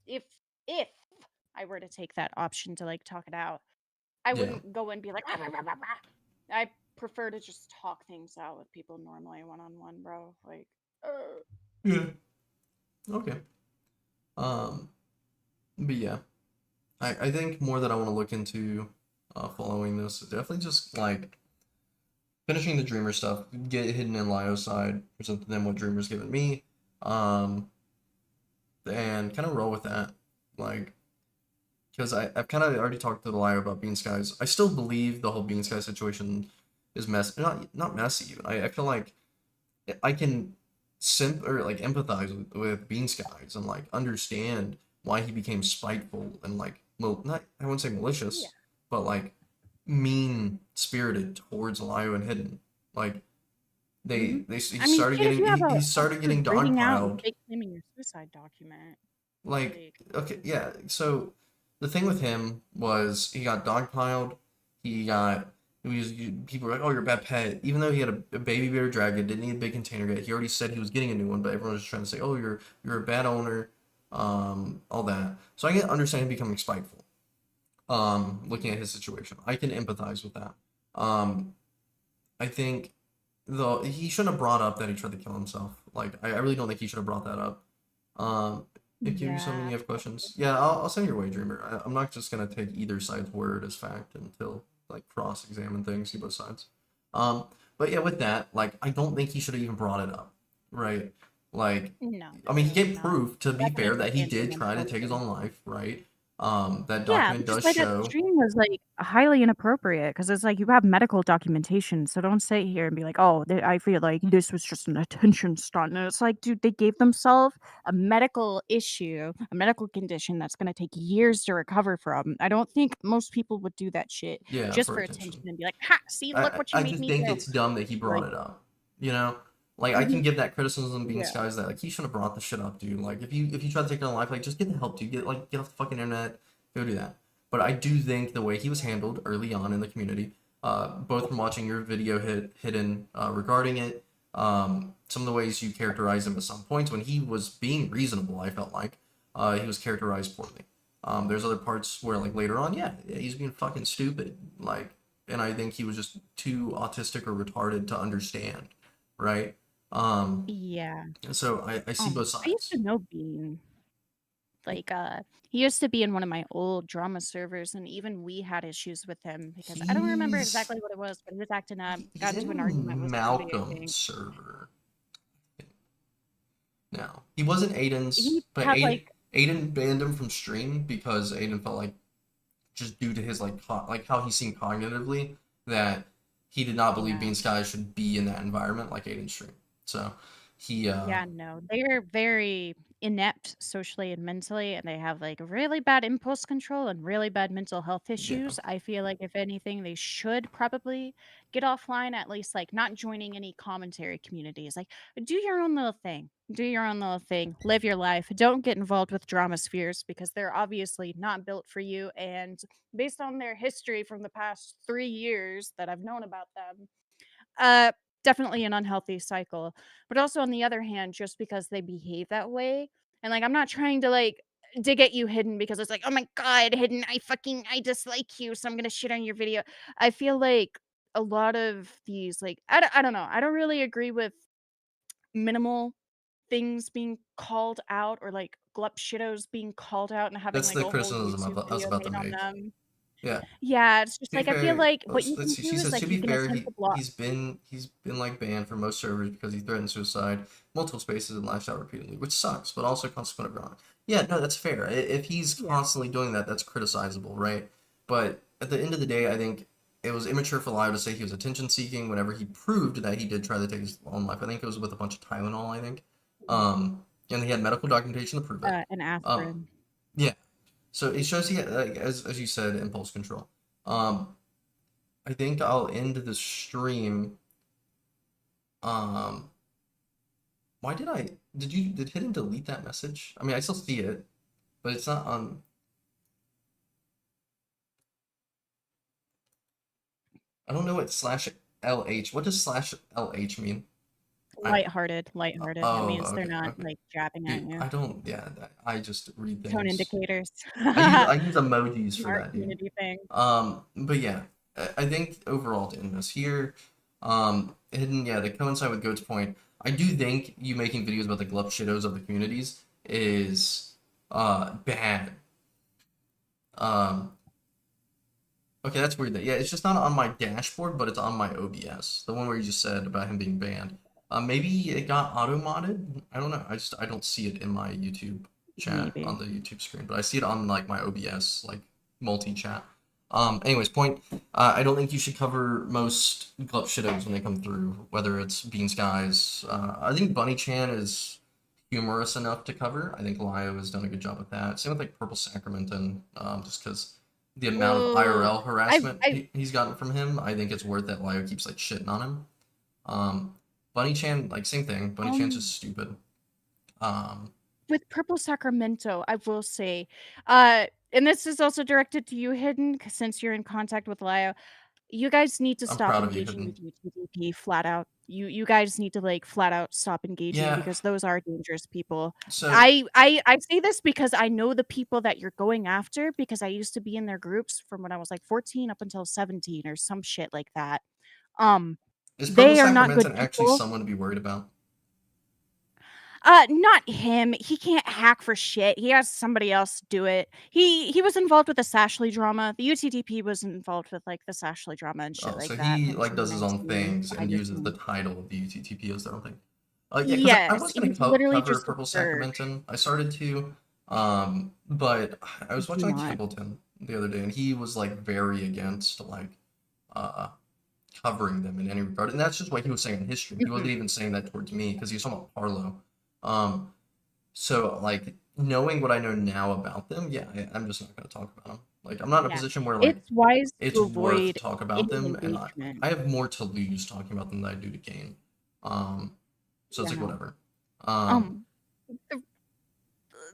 if I were to take that option to like talk it out, I wouldn't go and be like, "Rah, rah, rah, rah, rah." I prefer to just talk things out with people normally one-on-one, bro. Like, yeah. Okay. But yeah, I think more that I want to look into following this is definitely just like finishing the Dreamer stuff, get hidden in Lio's side, present them what Dreamer's given me, and kind of roll with that, like, because I've kind of already talked to the Lio about Bean Skies. I still believe the whole Bean Sky situation is not messy even. I feel like I can empathize with Bean Skies and like understand why he became spiteful and like I wouldn't say malicious, but like mean spirited towards Lio and Hidden. Like he started getting dogpiled. Fake claiming your suicide document. Like okay, yeah. So the thing with him was he got dogpiled. People were like, oh, you're a bad pet. Even though he had a baby bear dragon, didn't need a big container yet. He already said he was getting a new one, but everyone was just trying to say, oh, you're a bad owner, all that. So I can understand him becoming spiteful. Looking at his situation, I can empathize with that. I think though he shouldn't have brought up that he tried to kill himself. Like I really don't think he should have brought that up. If you have questions, yeah, I'll send your way, Dreamer. I'm not just gonna take either side's word as fact until like cross-examine things, see both sides. But yeah, with that, like I don't think he should have even brought it up, right? Like, no. I mean, he gave proof, to be fair, that he did try to take his own life, right? That Yeah, document which is does why that show. stream was like highly inappropriate because it's like you have medical documentation, so don't sit here and be like, "Oh, I feel like this was just an attention stunt." And it's like, dude, they gave themselves a medical issue, a medical condition that's gonna take years to recover from. I don't think most people would do that shit Yeah, just for for attention. attention and be like, "Ha! See, look what you I made just me think do." it's dumb that he brought Like, it up. You know, like I can give that criticism being Yeah. skies that like he shouldn't have brought the shit up, dude. Like if you try to take your own life, like just get the help, dude. Get off the fucking internet, go do that. But I do think the way he was handled early on in the community, both from watching your video hidden regarding it, some of the ways you characterized him at some points when he was being reasonable, I felt like he was characterized poorly. There's other parts where like later on, yeah, he's being fucking stupid, like, and I think he was just too autistic or retarded to understand, right? Yeah. So I see both I used sides. to know Bean. Like, he used to be in one of my old drama servers, and even we had issues with him because I don't remember He's exactly what it was, but he was acting up, got he's into an argument in with somebody, I Malcolm's think. server. No, he wasn't Aiden's, He but had like Aiden banned him from stream because Aiden felt like just due to his like how he seemed cognitively that he did not believe Yeah. Bean Sky should be in that environment like Aiden's stream. So he Yeah, no, they're very inept socially and mentally, and they have like really bad impulse control and really bad mental health issues. I feel like if anything, they should probably get offline, at least like not joining any commentary communities. Like, do your own little thing. Do your own little thing. Live your life. Don't get involved with drama spheres because they're obviously not built for you. And based on their history from the past 3 years that I've known about them, uh, definitely an unhealthy cycle. But also on the other hand, just because they behave that way, and like I'm not trying to like dig at you hidden because it's like, oh my god, hidden, I dislike you, so I'm gonna shit on your video. I feel like a lot of these like I don't know. I don't really agree with minimal things being called out or like glup shittos being called out and having that's like the a whole criticism YouTube I was video about to made on make. them. Yeah. Yeah, it's just To be like I feel fair, like what you let's can see. do She is says like to you be can fair, attempt to block. he's been like banned from most servers because he threatened suicide, multiple spaces, and lashed out repeatedly, which sucks, but also consequent of wrong. Yeah, no, that's fair. If he's constantly doing that, that's criticizable, right? But at the end of the day, I think it was immature for Lio to say he was attention seeking whenever he proved that he did try to take his own life. I think it was with a bunch of Tylenol, I think. And he had medical documentation to prove it. An aspirin. Yeah. So it shows he had, like, as you said, impulse control. I think I'll end the stream. Why did Hidden delete that message? I mean, I still see it, but it's not on. I don't know what /LH. What does /LH mean? Lighthearted. It means they're Okay, not okay. like jabbing at Dude, you. I don't. Yeah, I just read things. Tone indicators. I use emojis for Smart that, dude. community thing. But yeah, I think overall to end this here, Hidden, yeah, to coincide with Goat's point, I do think you making videos about the glup shittos of the communities is bad. Okay, that's weird. Yeah, it's just not on my dashboard, but it's on my OBS. The one where you just said about him being banned. Maybe it got auto-modded? I don't know. I don't see it in my YouTube chat on the YouTube screen, but I see it on like my OBS like multi-chat. Anyways, point. I don't think you should cover most glup shittos when they come through, whether it's Bean Skies. I think Bunny Chan is humorous enough to cover. I think Lio has done a good job with that. Same with like Purple Sacrament and just because the amount of IRL harassment he's gotten from him, I think it's worth that Lio keeps like shitting on him. Bunny Chan, like same thing. Bunny Chan's just stupid. With Purple Sacramento, I will say, and this is also directed to you, Hidden, since you're in contact with Lio. You guys need to stop engaging with UTDP flat out. You guys need to like flat out stop engaging because those are dangerous people. So I say this because I know the people that you're going after because I used to be in their groups from when I was like 14 up until 17 or some shit like that. Is Purple They are not good Sacramento actually people. someone to be worried about? Not him. He can't hack for shit. He has somebody else do it. He was involved with the Sashley drama. The UTDP was involved with like the Sashley drama and shit like so that. he from like does his own 2019 things and behind the uses the scenes. title of the UTTP as their own thing. Yeah, because I Yes, was gonna he's literally cover just a Purple third. Sacramento. I started to, But I was Do watching like not. Templeton the other day, and he was like very against like covering them in any regard, and that's just what he was saying in his stream. He wasn't even saying that towards me because he was talking about Parlo. So like knowing what I know now about them, yeah, I'm just not gonna talk about them. Like I'm not in a Yeah. position where like It's wise it's to worth avoid to talk about any them, and engagement. I have more to lose talking about them than I do to gain. So it's Yeah, like no. whatever.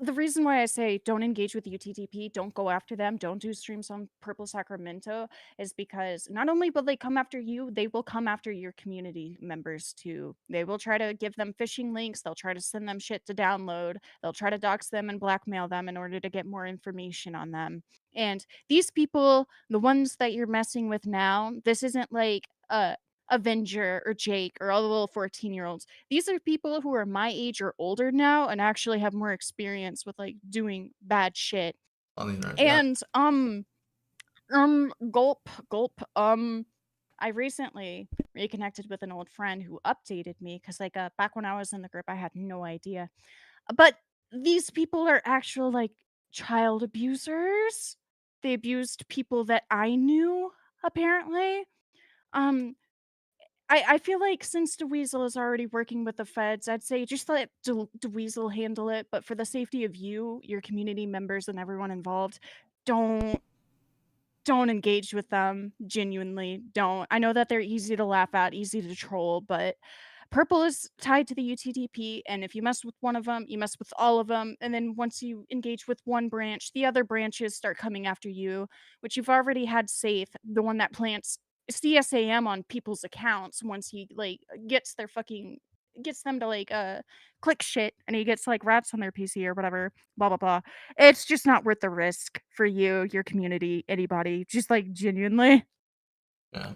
The the reason why I say don't engage with UTTP, don't go after them, don't do streams on Purple Sacramento is because not only will they come after you, they will come after your community members too. They will try to give them phishing links, they'll try to send them shit to download, they'll try to dox them and blackmail them in order to get more information on them. And these people, the ones that you're messing with now, this isn't like Avenger or Jake or all the little 14-year-olds. These are people who are my age or older now and actually have more experience with like doing bad shit. On the internet, yeah. And gulp. I recently reconnected with an old friend who updated me because like back when I was in the group I had no idea. But these people are actual like child abusers. They abused people that I knew apparently. Um I feel like since DeWeasel is already working with the feds, I'd say just let DeWeasel handle it. But for the safety of you, your community members, and everyone involved, don't engage with them. Genuinely, don't. I know that they're easy to laugh at, easy to troll, but Purple is tied to the UTTP, and if you mess with one of them, you mess with all of them. And then once you engage with one branch, the other branches start coming after you, which you've already had Safe, the one that plants CSAM on people's accounts once he like gets them to like click shit and he gets like rats on their PC or whatever, blah blah blah. It's just not worth the risk for you, your community, anybody. Just like genuinely. Yeah.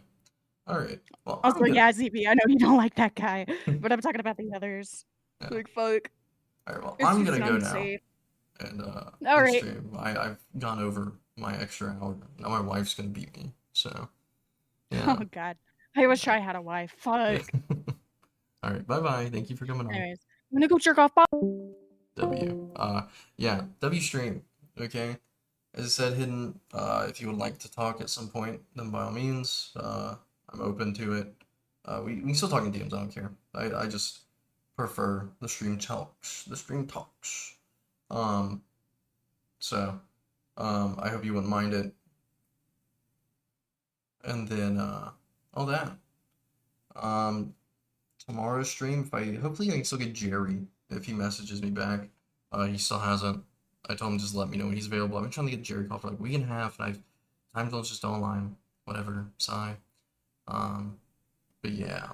All right. Well, Also, yeah, ZB, I know you don't like that guy, but I'm talking about the others. Yeah. Like, fuck. All right. Well, It's I'm just gonna go unsafe. now and All right. stream. I've gone over my extra hour. Now my wife's gonna beat me. So yeah. Oh god. I wish I had a wife. Fuck. All right. Bye bye. Thank you for coming on. Anyways, I'm gonna go jerk off. Bye. W. Yeah. W stream. Okay. As I said, Hidden. If you would like to talk at some point, then by all means, I'm open to it. We can still talk in DMs. I don't care. I just prefer the stream talks. The stream talks. So, I hope you wouldn't mind it. And then, all that. Tomorrow's stream, hopefully I can still get Jerry if he messages me back. He still hasn't. I told him just let me know when he's available. I've been trying to get Jerry called for like a week and a half, and time zones just don't align. Whatever, sigh. But yeah.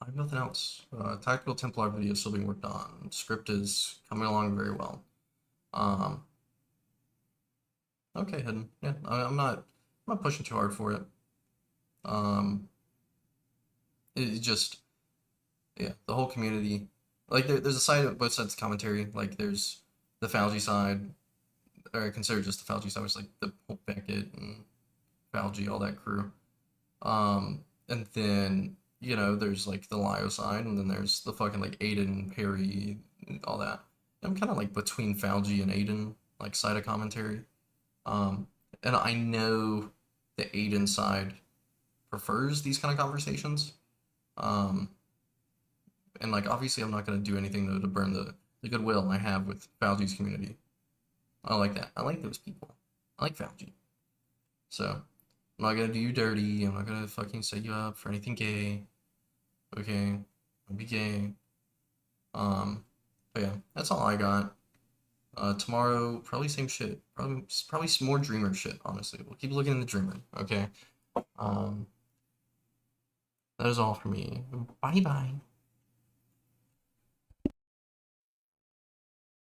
I have nothing else. Tactical Templar video is still being worked on. Script is coming along very well. Okay, Hidden. Yeah, I'm not pushing too hard for it. It just, yeah, the whole community. Like there's a side of both sides of commentary. Like there's the Falgi side, or I consider just the Falgi side, which is like the whole Beckett and Falgi, all that crew. And then there's like the Lio side, and then there's the fucking like Aiden, Perry, all that. I'm kind of like between Falgi and Aiden, like side of commentary. And I know the Aiden side prefers these kind of conversations. And like obviously I'm not gonna do anything though to burn the goodwill I have with Falgi's community. I like that. I like those people. I like Falgi. So I'm not gonna do you dirty. I'm not gonna fucking set you up for anything gay. Okay, I'll be gay. But yeah, that's all I got. Tomorrow probably same shit. Probably some more Dreamer shit. Honestly, we'll keep looking in the Dreamer. Okay. That is all for me. Bye bye.